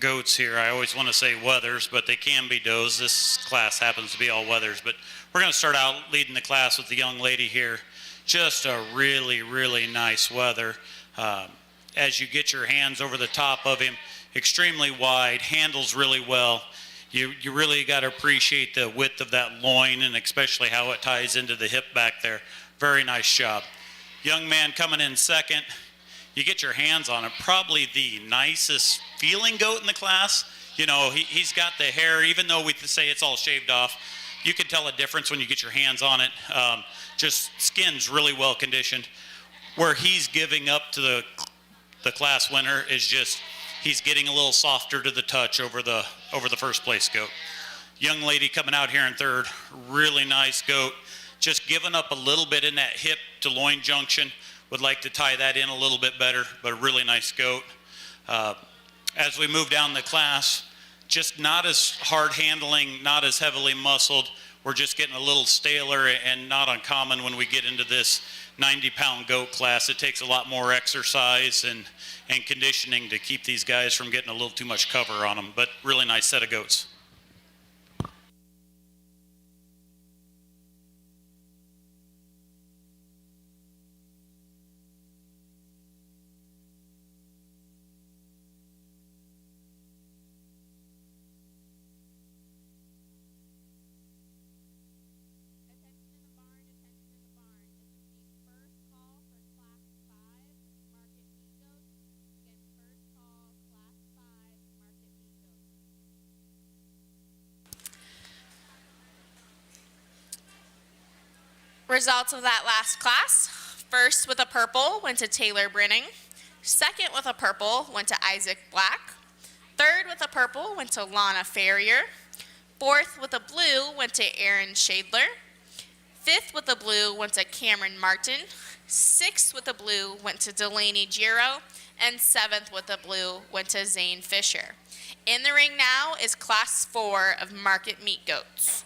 goats here, I always want to say wethers, but they can be does. This class happens to be all wethers, but we're going to start out leading the class with the young lady here. Just a really, really nice wether. As you get your hands over the top of him, extremely wide, handles really well. You really got to appreciate the width of that loin and especially how it ties into the hip back there. Very nice job. Young man coming in second. You get your hands on him, probably the nicest feeling goat in the class. You know, he's got the hair, even though we say it's all shaved off, you can tell a difference when you get your hands on it. Just skin's really well conditioned. Where he's giving up to the class winner is just, he's getting a little softer to the touch over the first place goat. Young lady coming out here in third, really nice goat. Just giving up a little bit in that hip to loin junction. Would like to tie that in a little bit better, but a really nice goat. As we move down the class, just not as hard handling, not as heavily muscled. We're just getting a little staler and not uncommon when we get into this 90-pound goat class. It takes a lot more exercise and conditioning to keep these guys from getting a little too much cover on them, but really nice set of goats. Results of that last class. First with a purple went to Taylor Brenning. Second with a purple went to Isaac Black. Third with a purple went to Lana Farrier. Fourth with a blue went to Aaron Shadler. Fifth with a blue went to Cameron Martin. Sixth with a blue went to Delaney Giro. And seventh with a blue went to Zane Fisher. In the ring now is class 4 of market meat goats.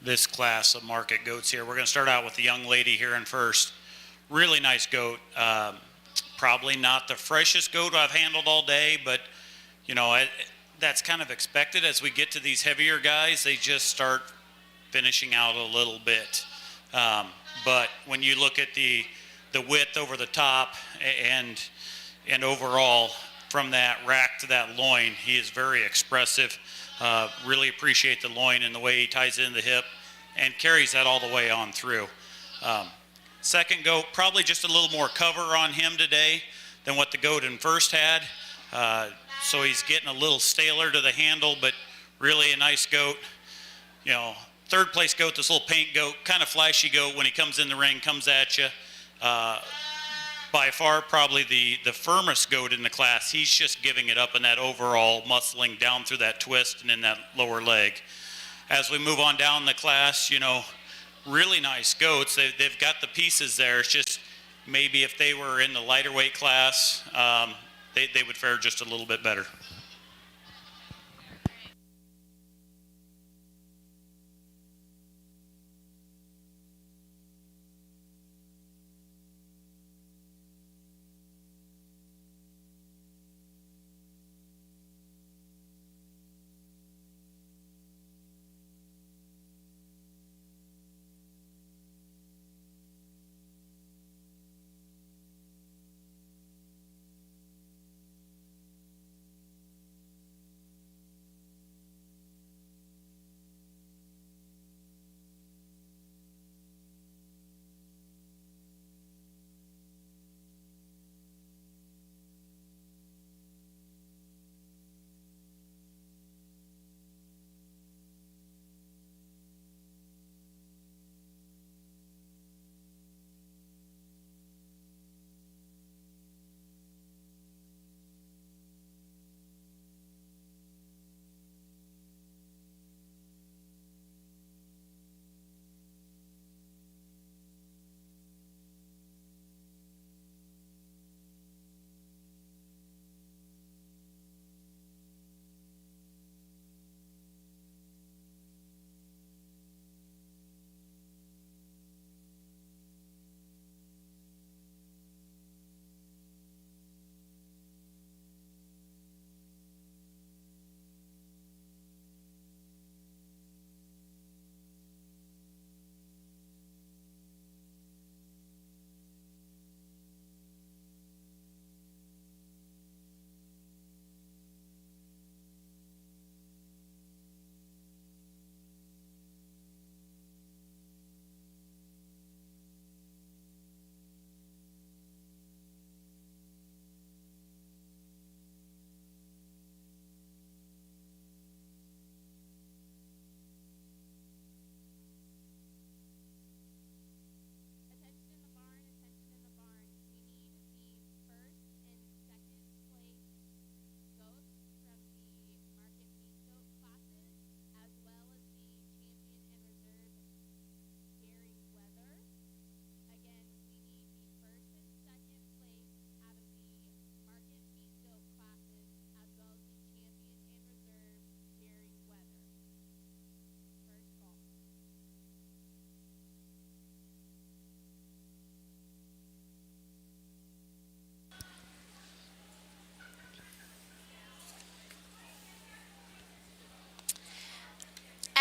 this class of market goats here. We're going to start out with the young lady here in first. Really nice goat. Probably not the freshest goat I've handled all day, but you know, that's kind of expected. As we get to these heavier guys, they just start finishing out a little bit. But when you look at the width over the top and overall from that rack to that loin, he is very expressive. Really appreciate the loin and the way he ties it in the hip and carries that all the way on through. Second goat, probably just a little more cover on him today than what the goat in first had. So he's getting a little staler to the handle, but really a nice goat. You know, third place goat, this little paint goat, kind of flashy goat when he comes in the ring, comes at you. By far probably the firmest goat in the class. He's just giving it up in that overall muscling down through that twist and in that lower leg. As we move on down the class, you know, really nice goats. They've got the pieces there. It's just maybe if they were in the lighter weight class, they would fare just a little bit better.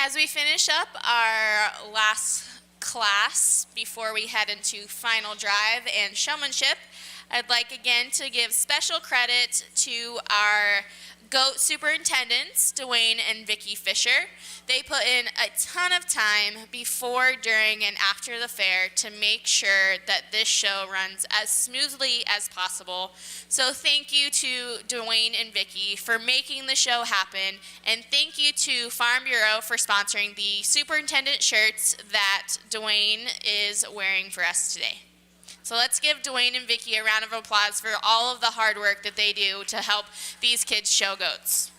As we finish up our last class before we head into final drive and showmanship, I'd like again to give special credit to our GOAT superintendents, Dwayne and Vicki Fisher. They put in a ton of time before, during, and after the fair to make sure that this show runs as smoothly as possible. So thank you to Dwayne and Vicki for making the show happen, and thank you to Farm Bureau for sponsoring the superintendent shirts that Dwayne is wearing for us today. So let's give Dwayne and Vicki a round of applause for all of the hard work that they do to help these kids show goats.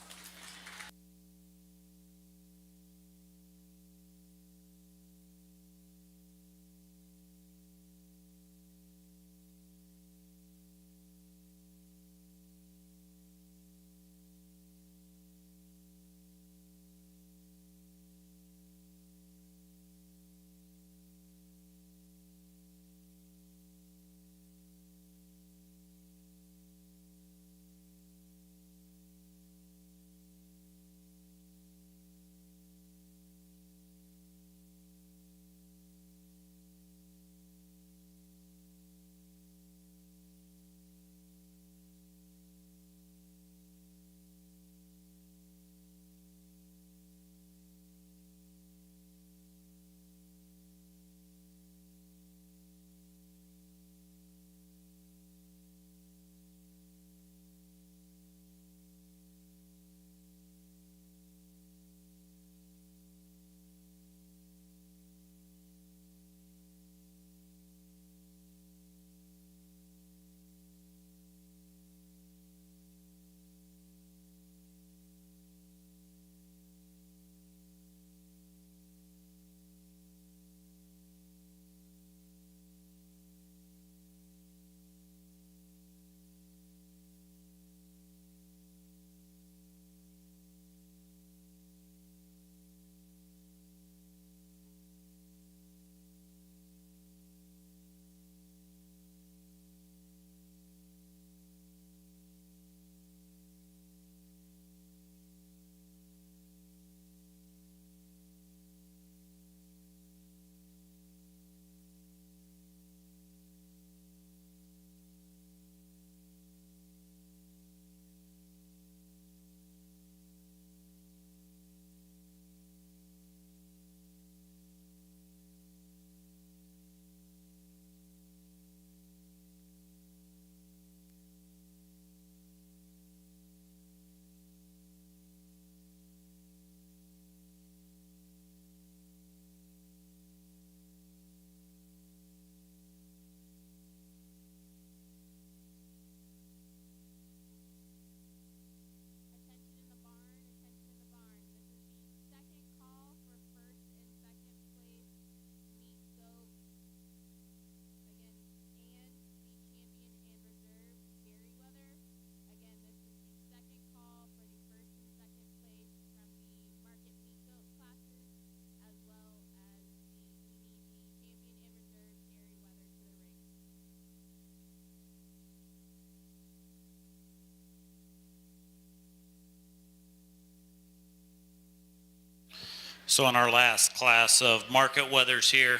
So in our last class of market weathers here,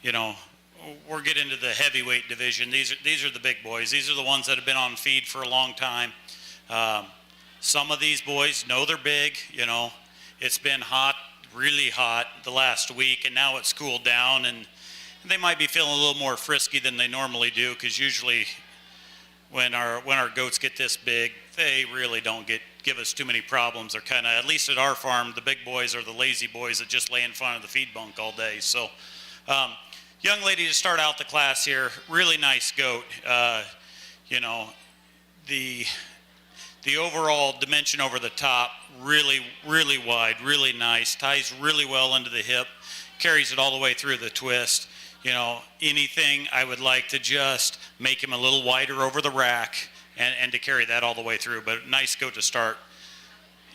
you know, we're getting into the heavyweight division. These are the big boys. These are the ones that have been on feed for a long time. Some of these boys know they're big. You know, it's been hot, really hot the last week, and now it's cooled down, and they might be feeling a little more frisky than they normally do, because usually when our goats get this big, they really don't give us too many problems. They're kind of, at least at our farm, the big boys are the lazy boys that just lay in front of the feed bunk all day. So young lady to start out the class here, really nice goat. You know, the overall dimension over the top, really, really wide, really nice, ties really well into the hip, carries it all the way through the twist. You know, anything I would like to just make him a little wider over the rack and to carry that all the way through, but nice goat to start.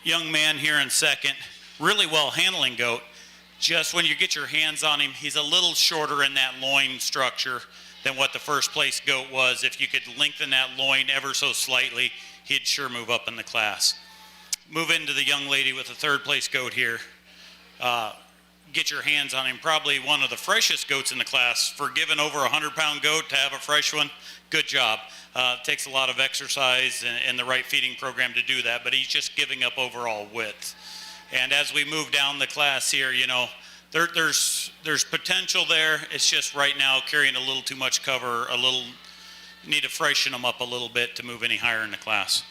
Young man here in second, really well handling goat. Just when you get your hands on him, he's a little shorter in that loin structure than what the first place goat was. If you could lengthen that loin ever so slightly, he'd sure move up in the class. Move into the young lady with the third place goat here. Get your hands on him, probably one of the freshest goats in the class. For giving over a 100-pound goat to have a fresh one, good job. It takes a lot of exercise and the right feeding program to do that, but he's just giving up overall width. And as we move down the class here, you know, there's potential there. It's just right now carrying a little too much cover, need to freshen them up a little bit to move any higher in the class.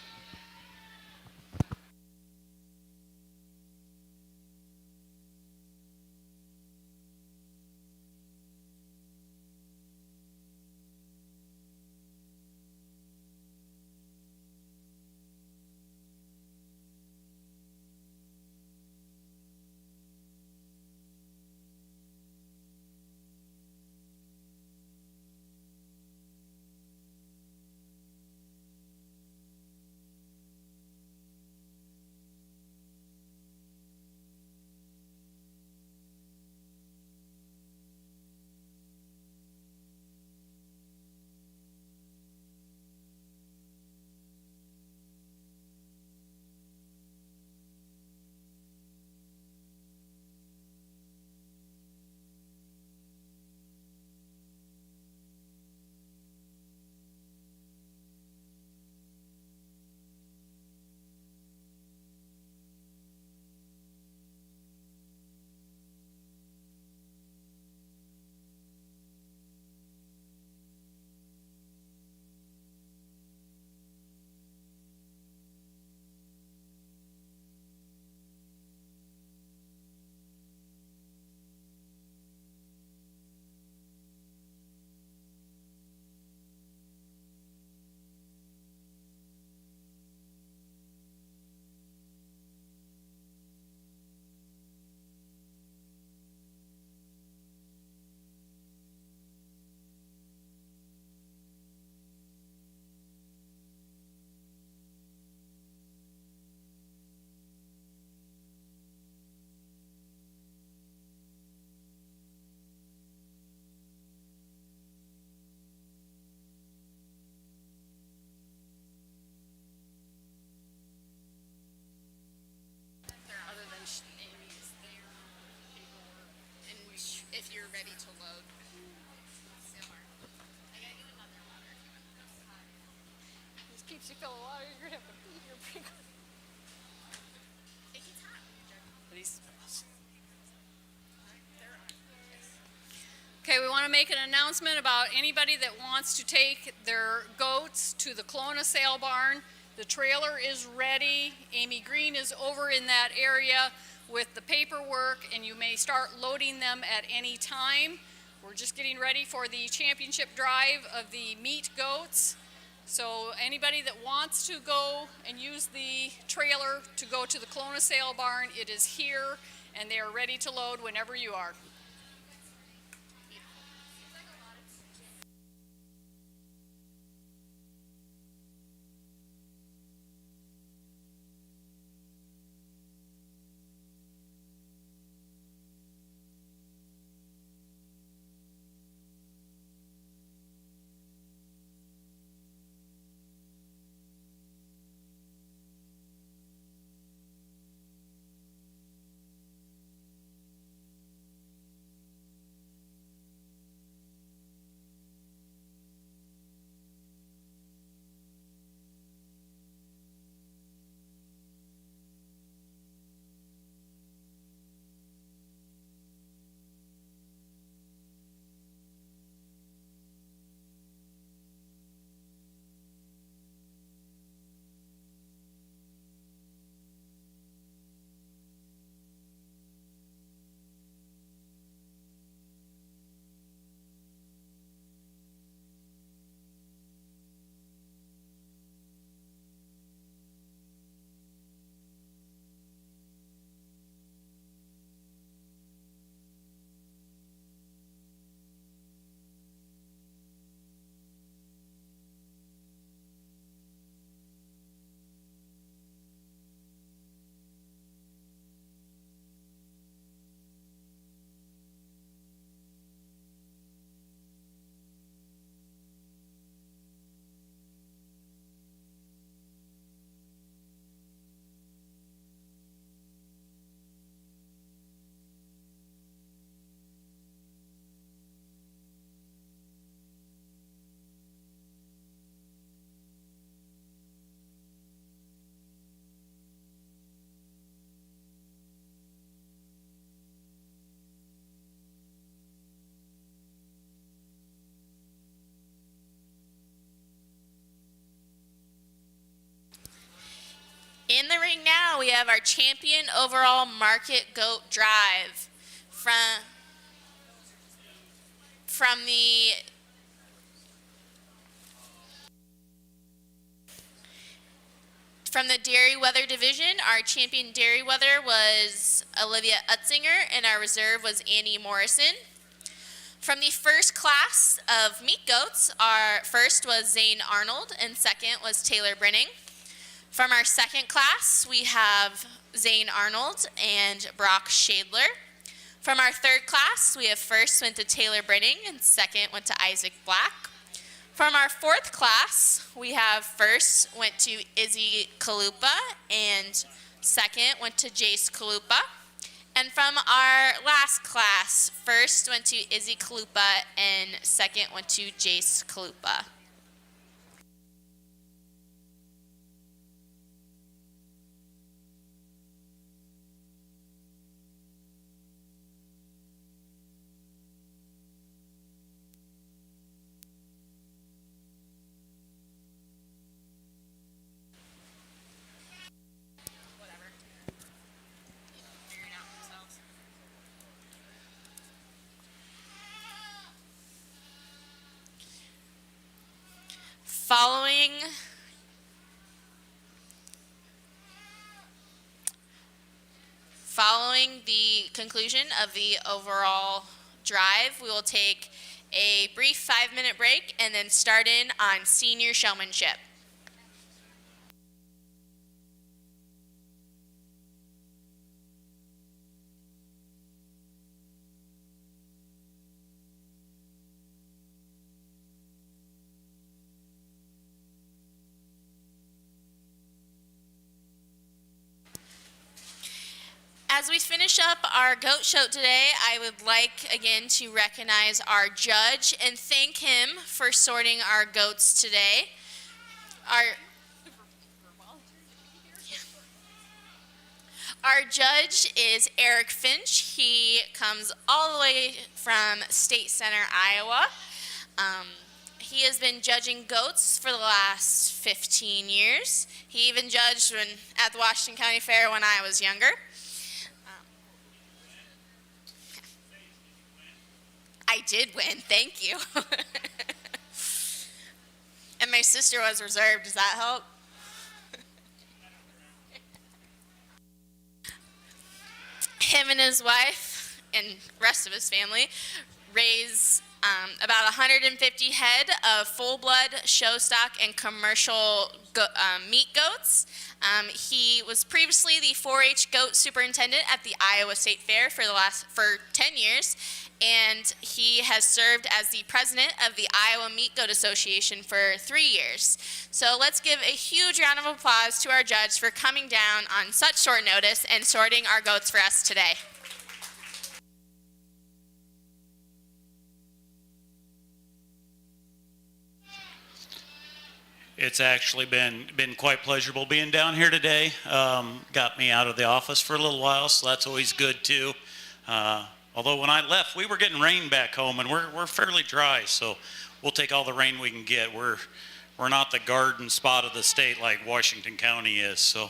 If you're ready to load. This keeps you filling water. You're gonna have to pee here pretty quick. Okay, we want to make an announcement about anybody that wants to take their goats to the Kelowna Sale Barn. The trailer is ready. Amy Green is over in that area with the paperwork, and you may start loading them at any time. We're just getting ready for the championship drive of the meat goats. So anybody that wants to go and use the trailer to go to the Kelowna Sale Barn, it is here, and they are ready to load whenever you are. we have our champion overall market goat drive from the Dairy Weather division. Our champion Dairy Weather was Olivia Utzinger, and our reserve was Annie Morrison. From the first class of meat goats, our first was Zane Arnold, and second was Taylor Brenning. From our second class, we have Zane Arnold and Brock Shadler. From our third class, we have first went to Taylor Brenning, and second went to Isaac Black. From our fourth class, we have first went to Izzy Kalupa, and second went to Jace Kalupa. And from our last class, first went to Izzy Kalupa, and second went to Jace Kalupa. Following the conclusion of the overall drive, we will take a brief 5-minute break and then start in on senior showmanship. As we finish up our goat show today, I would like again to recognize our judge and thank him for sorting our goats today. Our judge is Eric Finch. He comes all the way from State Center, Iowa. He has been judging goats for the last 15 years. He even judged at the Washington County Fair when I was younger. I did win, thank you. And my sister was reserved, does that help? Him and his wife and rest of his family raise about 150 head of full-blood, show stock, and commercial meat goats. He was previously the 4-H goat superintendent at the Iowa State Fair for 10 years, and he has served as the president of the Iowa Meat Goat Association for 3 years. So let's give a huge round of applause to our judge for coming down on such short notice and sorting our goats for us today. It's actually been quite pleasurable being down here today. Got me out of the office for a little while, so that's always good too. Although when I left, we were getting rain back home, and we're fairly dry, so we'll take all the rain we can get. We're not the garden spot of the state like Washington County is. So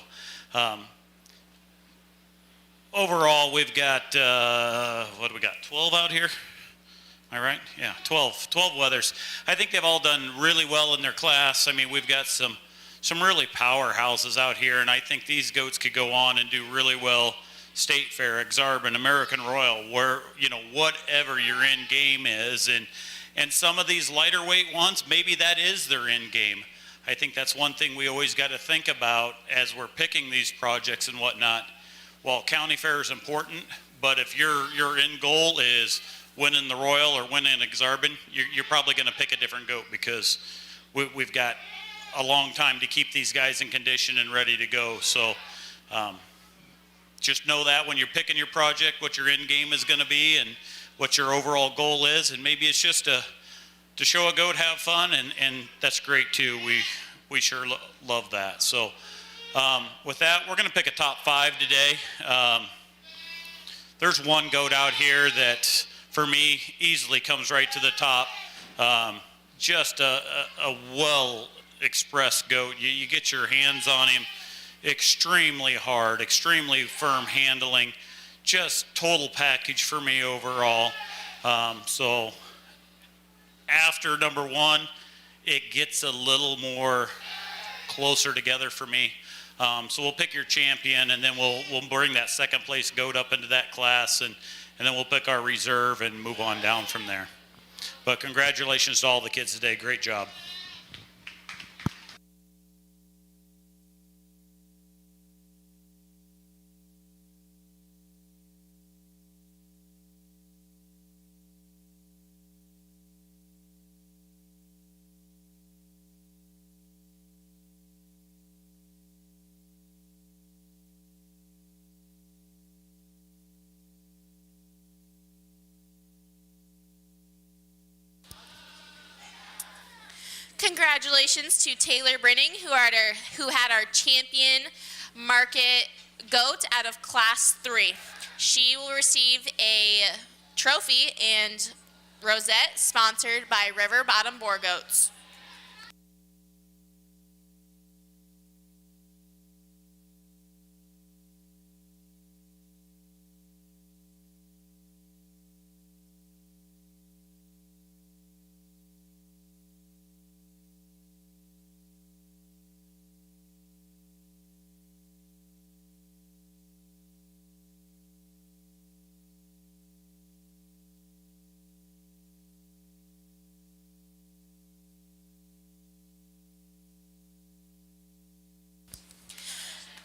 overall, we've got what do we got? 12 out here. Am I right? Yeah, 12 wethers. I think they've all done really well in their class. I mean, we've got some really powerhouses out here, and I think these goats could go on and do really well. State Fair, Exarban, American Royal, where, whatever your end game is. And some of these lighter weight ones, maybe that is their end game. I think that's one thing we always got to think about as we're picking these projects and whatnot. Well, county fair is important, but if your end goal is winning the Royal or winning Exarban, you're probably going to pick a different goat, because we've got a long time to keep these guys in condition and ready to go. So just know that when you're picking your project, what your end game is going to be and what your overall goal is. And maybe it's just to show a goat, have fun, and that's great too. We sure love that. So with that, we're going to pick a top 5 today. There's one goat out here that for me easily comes right to the top. Just a well expressed goat. You get your hands on him, extremely hard, extremely firm handling, just total package for me overall. So after number one, it gets a little more closer together for me. So we'll pick your champion, and then we'll bring that second place goat up into that class, and then we'll pick our reserve and move on down from there. But congratulations to all the kids today. Great job. Congratulations to Taylor Brinning, who had our champion market goat out of class 3. She will receive a trophy and rosette sponsored by River Bottom Boar Goats.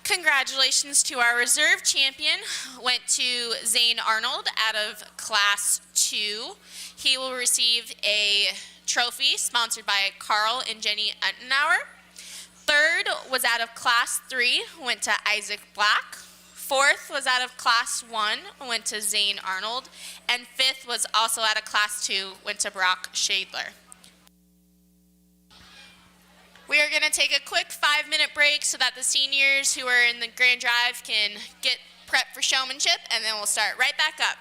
Congratulations to our reserve champion, went to Zane Arnold out of class 2. He will receive a trophy sponsored by Carl and Jenny Uttenauer. Third was out of class 3, went to Isaac Black. Fourth was out of class 1, went to Zane Arnold. And fifth was also out of class 2, went to Brock Shadler. We are going to take a quick 5-minute break so that the seniors who are in the grand drive can get prepped for showmanship, and then we'll start right back up.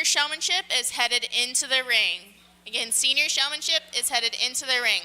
senior showmanship is headed into the ring. Again, senior showmanship is headed into the ring.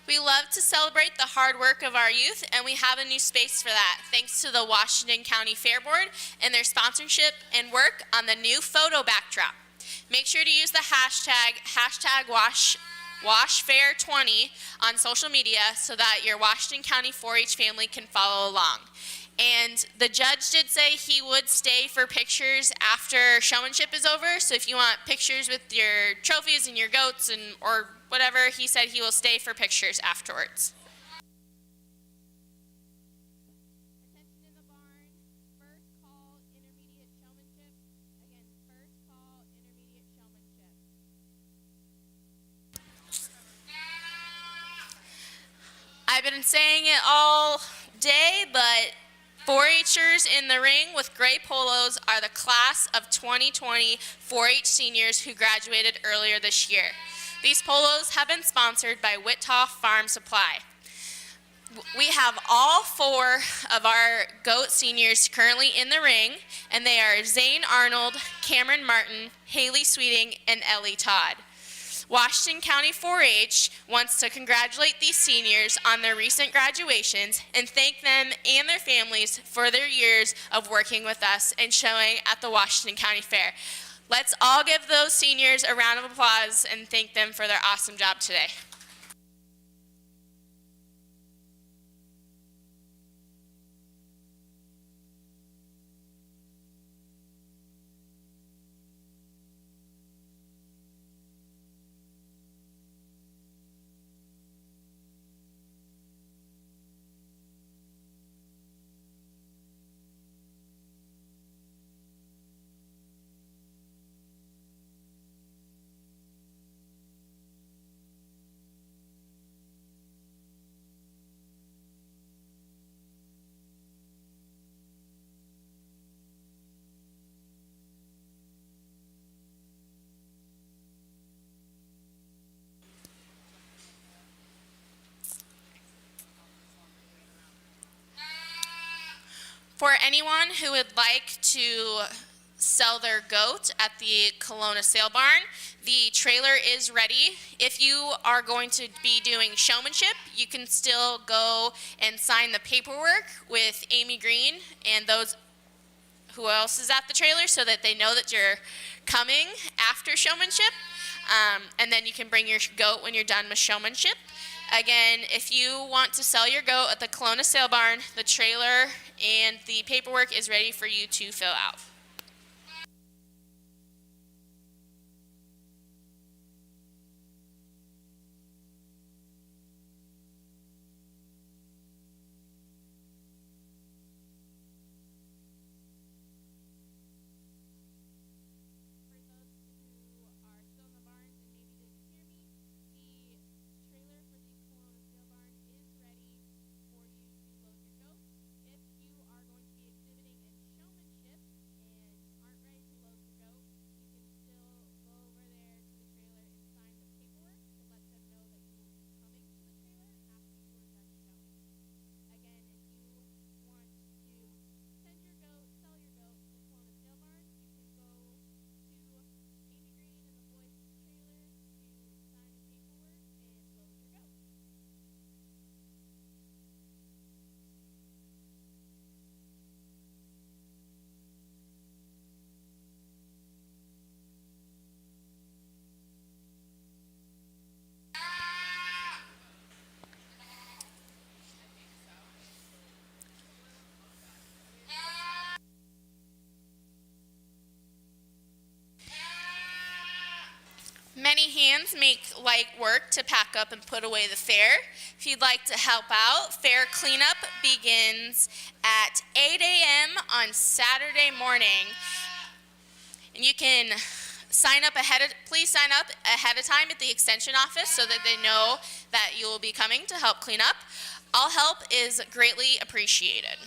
We love to celebrate the hard work of our youth, and we have a new space for that, thanks to the Washington County Fair Board and their sponsorship and work on the new photo backdrop. Make sure to use the hashtag WashFair20 on social media so that your Washington County 4-H family can follow along. And the judge did say he would stay for pictures after showmanship is over, so if you want pictures with your trophies and your goats and or whatever, he said he will stay for pictures afterwards. Attention in the barn, first call, intermediate showmanship. Again, first call, intermediate showmanship. I've been saying it all day, but 4-H'ers in the ring with gray polos are the class of 2020 4-H seniors who graduated earlier this year. These polos have been sponsored by Wittoff Farm Supply. We have all 4 of our GOAT seniors currently in the ring, and they are Zane Arnold, Cameron Martin, Haley Sweeting, and Ellie Todd. Washington County 4-H wants to congratulate these seniors on their recent graduations and thank them and their families for their years of working with us and showing at the Washington County Fair. Let's all give those seniors a round of applause and thank them for their awesome job today. For anyone who would like to sell their goat at the Kelowna Sale Barn, the trailer is ready. If you are going to be doing showmanship, you can still go and sign the paperwork with Amy Green and those who else is at the trailer so that they know that you're coming after showmanship. And then you can bring your goat when you're done with showmanship. Again, if you want to sell your goat at the Kelowna Sale Barn, the trailer and the paperwork is ready for you to fill out. For those who are still in the barns and maybe didn't hear me, Many hands make light work to pack up and put away the fair. If you'd like to help out, fair cleanup begins at 8 a.m. on Saturday morning. And you can please sign up ahead of time at the extension office so that they know that you will be coming to help clean up. All help is greatly appreciated.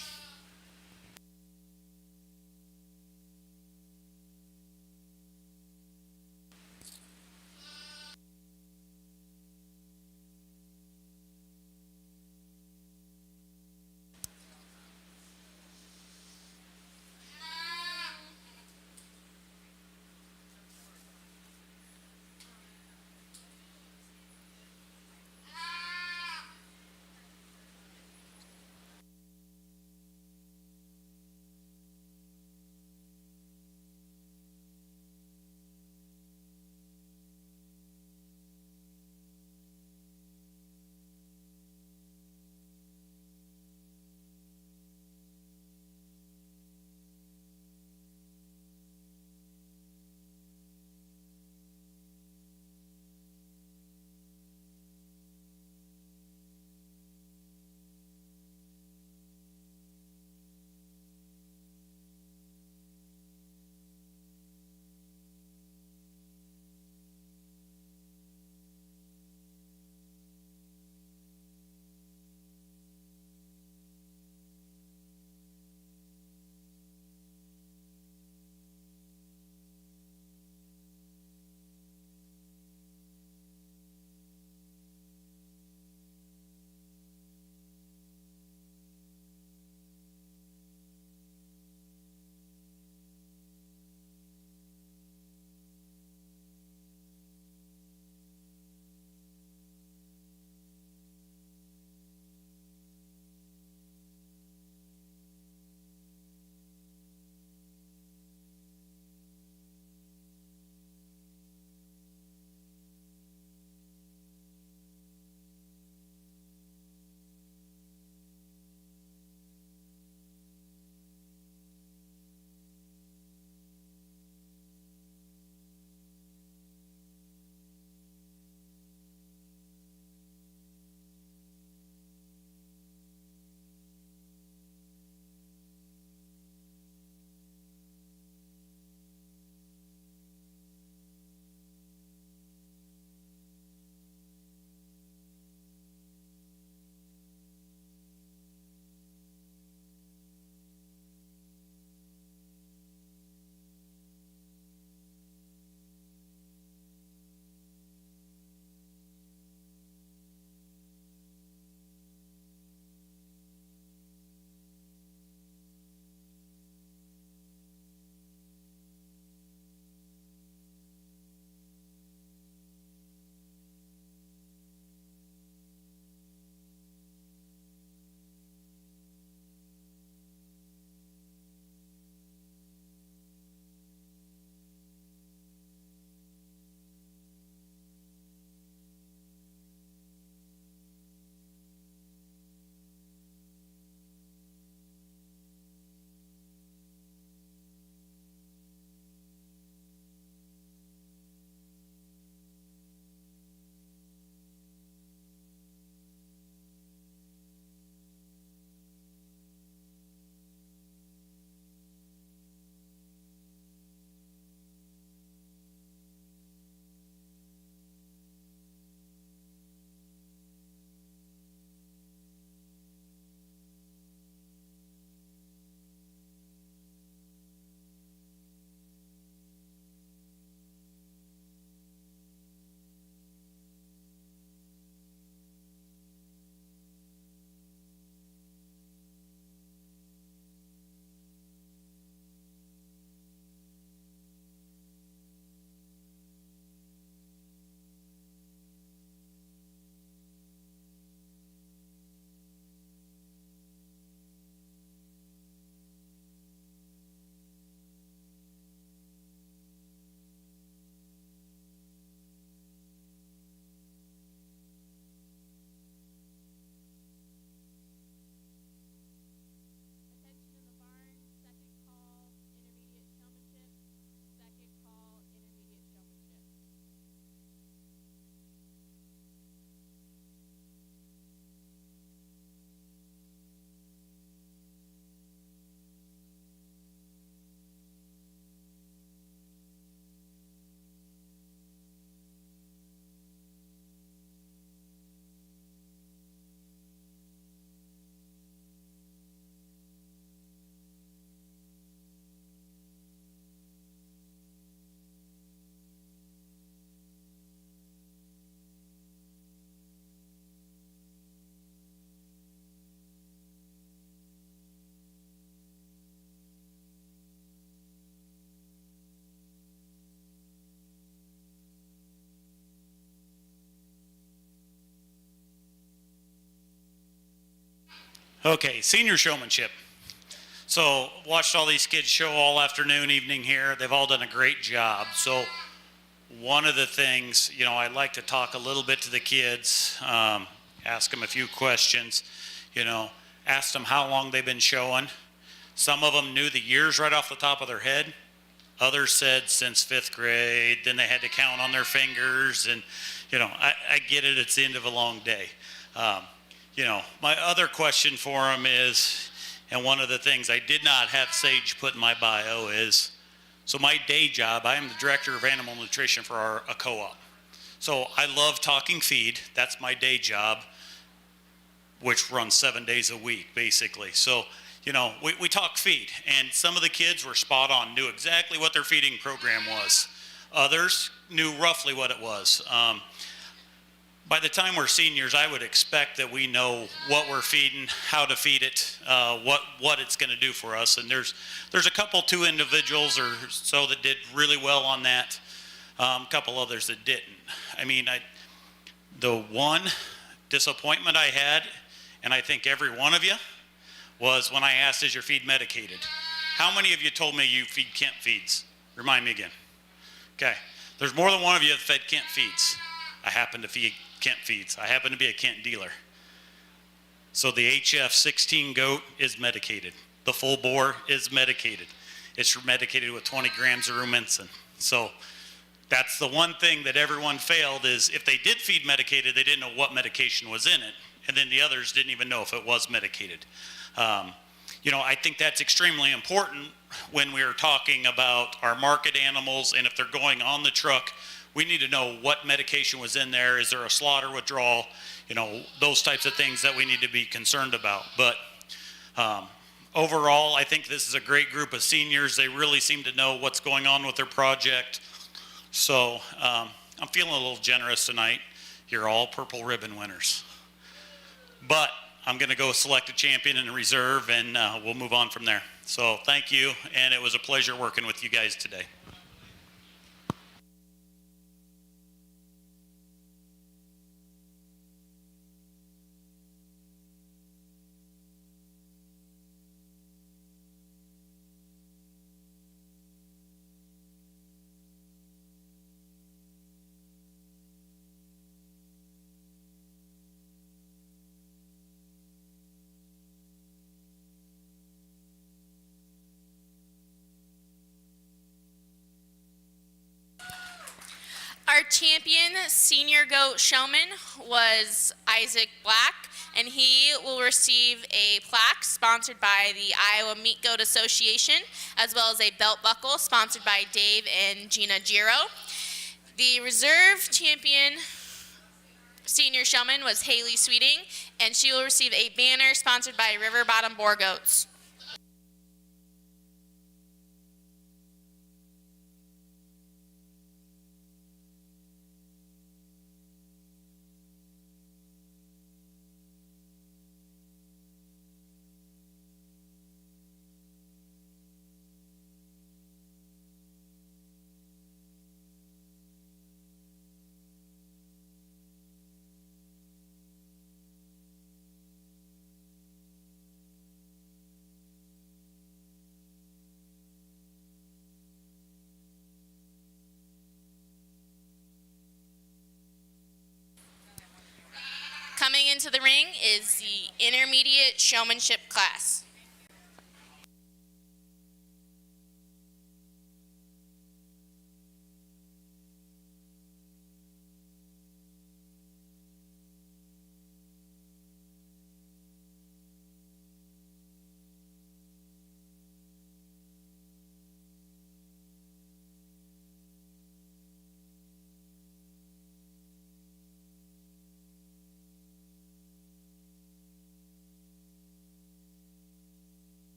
Okay, senior showmanship. So watched all these kids show all afternoon, evening here. They've all done a great job. So one of the things, I like to talk a little bit to the kids, ask them a few questions, ask them how long they've been showing. Some of them knew the years right off the top of their head. Others said since 5th grade, then they had to count on their fingers. And, I get it, it's the end of a long day. My other question for them is, and one of the things I did not have Sage put in my bio is, so my day job, I am the director of animal nutrition for a co-op. So I love talking feed. That's my day job, which runs 7 days a week, basically. So, we talk feed, and some of the kids were spot on, knew exactly what their feeding program was. Others knew roughly what it was. By the time we're seniors, I would expect that we know what we're feeding, how to feed it, what it's going to do for us. And there's a two individuals or so that did really well on that. A couple others that didn't. The one disappointment I had, and I think every one of you, was when I asked, is your feed medicated? How many of you told me you feed Kent feeds? Remind me again. Okay. There's more than one of you that fed Kent feeds. I happen to feed Kent feeds. I happen to be a Kent dealer. So the HF16 goat is medicated. The full bore is medicated. It's medicated with 20 grams of rumensin. So that's the one thing that everyone failed is if they did feed medicated, they didn't know what medication was in it. And then the others didn't even know if it was medicated. I think that's extremely important when we're talking about our market animals, and if they're going on the truck, we need to know what medication was in there. Is there a slaughter withdrawal? Those types of things that we need to be concerned about. But overall, I think this is a great group of seniors. They really seem to know what's going on with their project. So I'm feeling a little generous tonight. You're all purple ribbon winners. But I'm going to go select a champion in the reserve, and we'll move on from there. So thank you, and it was a pleasure working with you guys today. Our champion senior goat showman was Isaac Black, and he will receive a plaque sponsored by the Iowa Meat Goat Association, as well as a belt buckle sponsored by Dave and Gina Giro. The reserve champion senior showman was Haley Sweeting, and she will receive a banner sponsored by River Bottom Boar Goats. Coming into the ring is the intermediate showmanship class.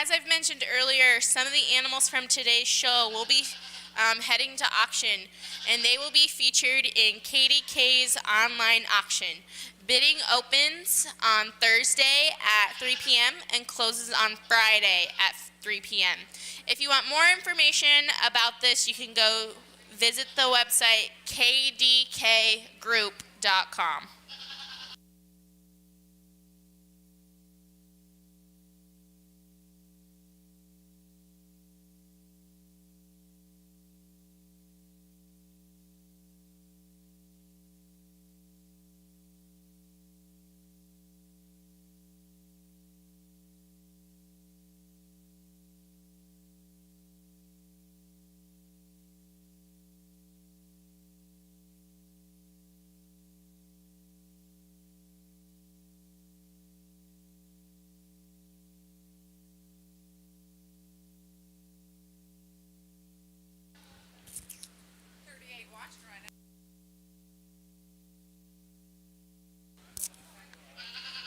as I've mentioned earlier, some of the animals from today's show will be heading to auction, and they will be featured in KDK's online auction. Bidding opens on Thursday at 3 p.m. and closes on Friday at 3 p.m. If you want more information about this, you can go visit the website kdkgroup.com.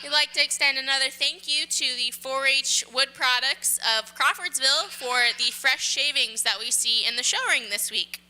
We'd like to extend another thank you to the 4-H Wood Products of Crawfordsville for the fresh shavings that we see in the show ring this week.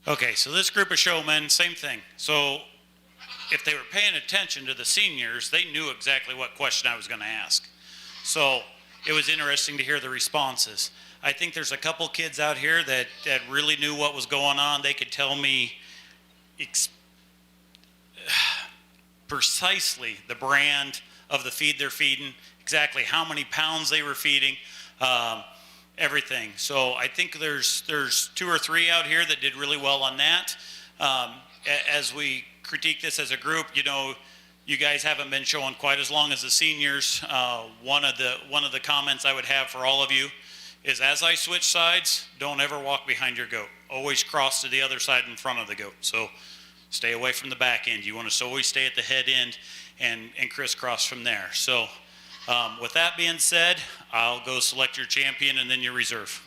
Okay, so this group of showmen, same thing. So if they were paying attention to the seniors, they knew exactly what question I was going to ask. So it was interesting to hear the responses. I think there's a couple kids out here that really knew what was going on. They could tell me precisely the brand of the feed they're feeding, exactly how many pounds they were feeding, everything. So I think there's 2 or 3 out here that did really well on that. As we critique this as a group, you know, you guys haven't been showing quite as long as the seniors. One of the comments I would have for all of you is, as I switch sides, don't ever walk behind your goat. Always cross to the other side in front of the goat. So stay away from the back end. You want to always stay at the head end and crisscross from there. So with that being said, I'll go select your champion and then your reserve.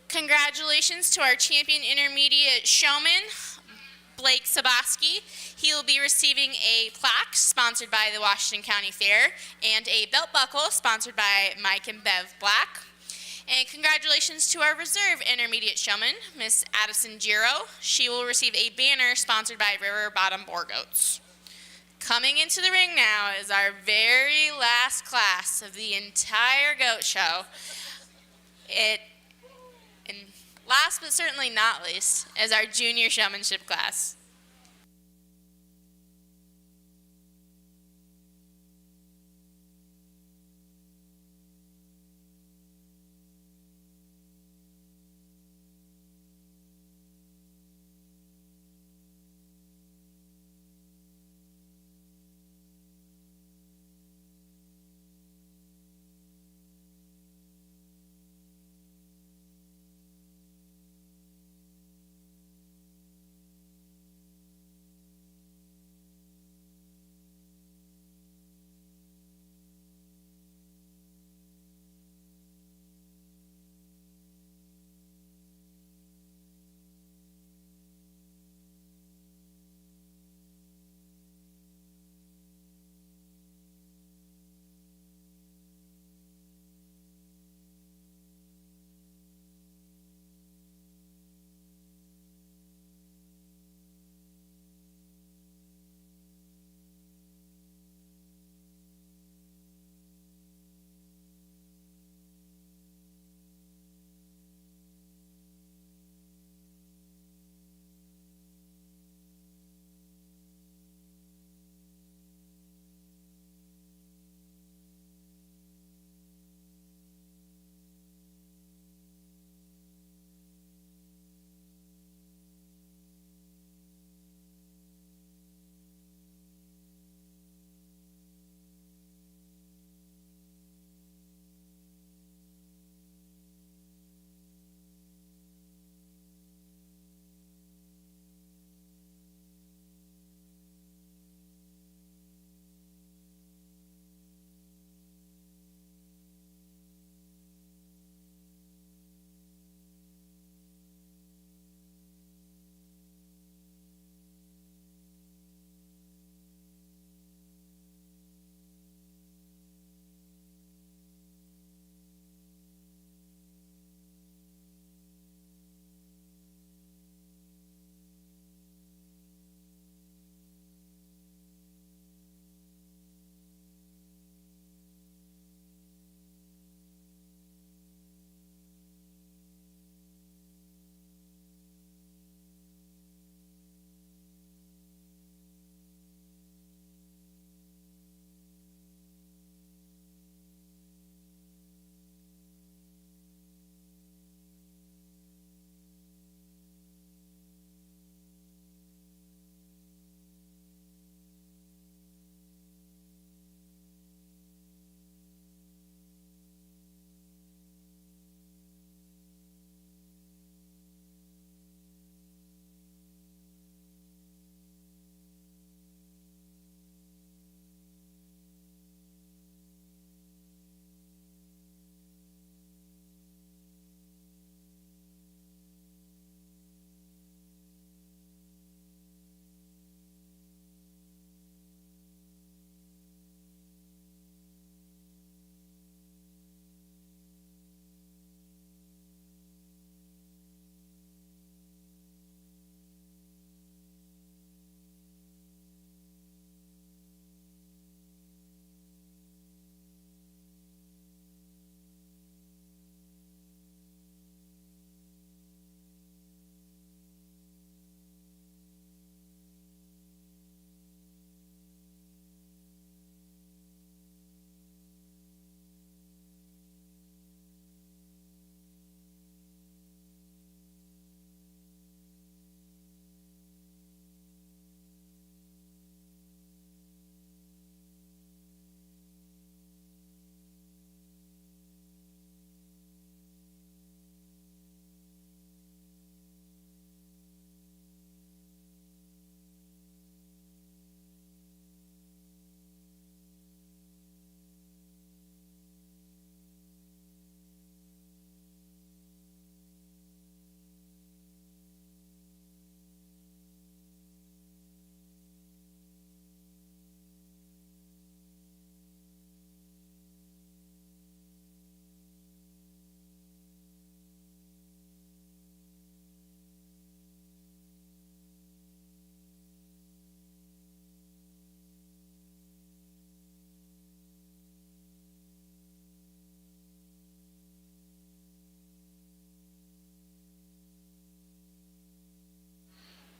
Congratulations to our champion intermediate showman, Blake Saboski. He will be receiving a plaque sponsored by the Washington County Fair and a belt buckle sponsored by Mike and Bev Black. And congratulations to our reserve intermediate showman, Miss Addison Giro. She will receive a banner sponsored by River Bottom Boar Goats. Coming into the ring now is our very last class of the entire goat show. And last but certainly not least is our junior showmanship class.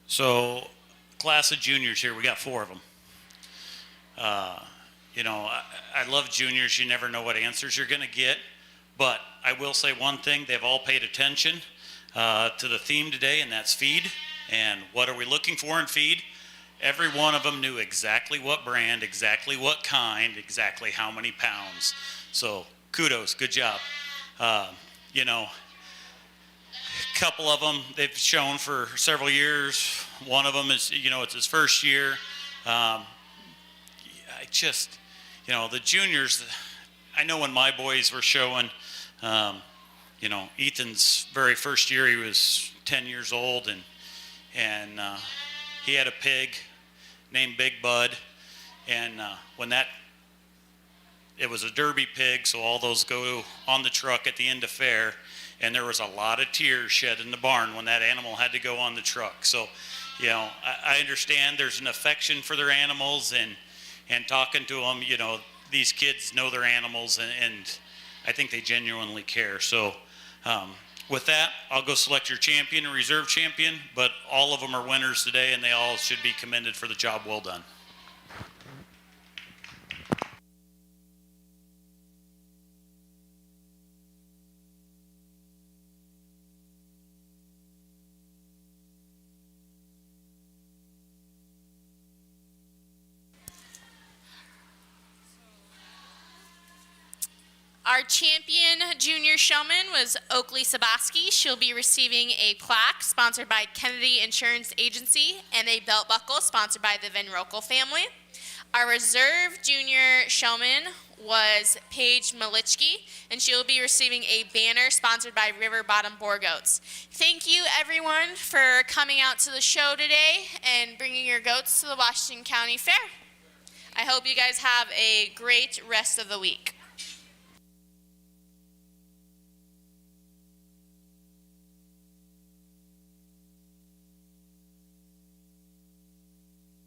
So, class of juniors here, we got 4 of them. I love juniors. You never know what answers you're going to get. But I will say one thing, they've all paid attention to the theme today, and that's feed. And what are we looking for in feed? Every one of them knew exactly what brand, exactly what kind, exactly how many pounds. So kudos, good job. A couple of them they've shown for several years. One of them is, it's his first year. The juniors, I know when my boys were showing, Ethan's very first year, he was 10 years old, and he had a pig named Big Bud, and it was a Derby pig, so all those go on the truck at the end of fair, and there was a lot of tears shed in the barn when that animal had to go on the truck. So, I understand there's an affection for their animals, and talking to them, these kids know their animals, and I think they genuinely care. So with that, I'll go select your champion and reserve champion, but all of them are winners today, and they all should be commended for the job well done. Our champion junior showman was Oakley Sabaski. She'll be receiving a plaque sponsored by Kennedy Insurance Agency and a belt buckle sponsored by the Van Rokel family. Our reserve junior showman was Paige Malichki, and she will be receiving a banner sponsored by River Bottom Boar Goats. Thank you, everyone, for coming out to the show today and bringing your goats to the Washington County Fair. I hope you guys have a great rest of the week.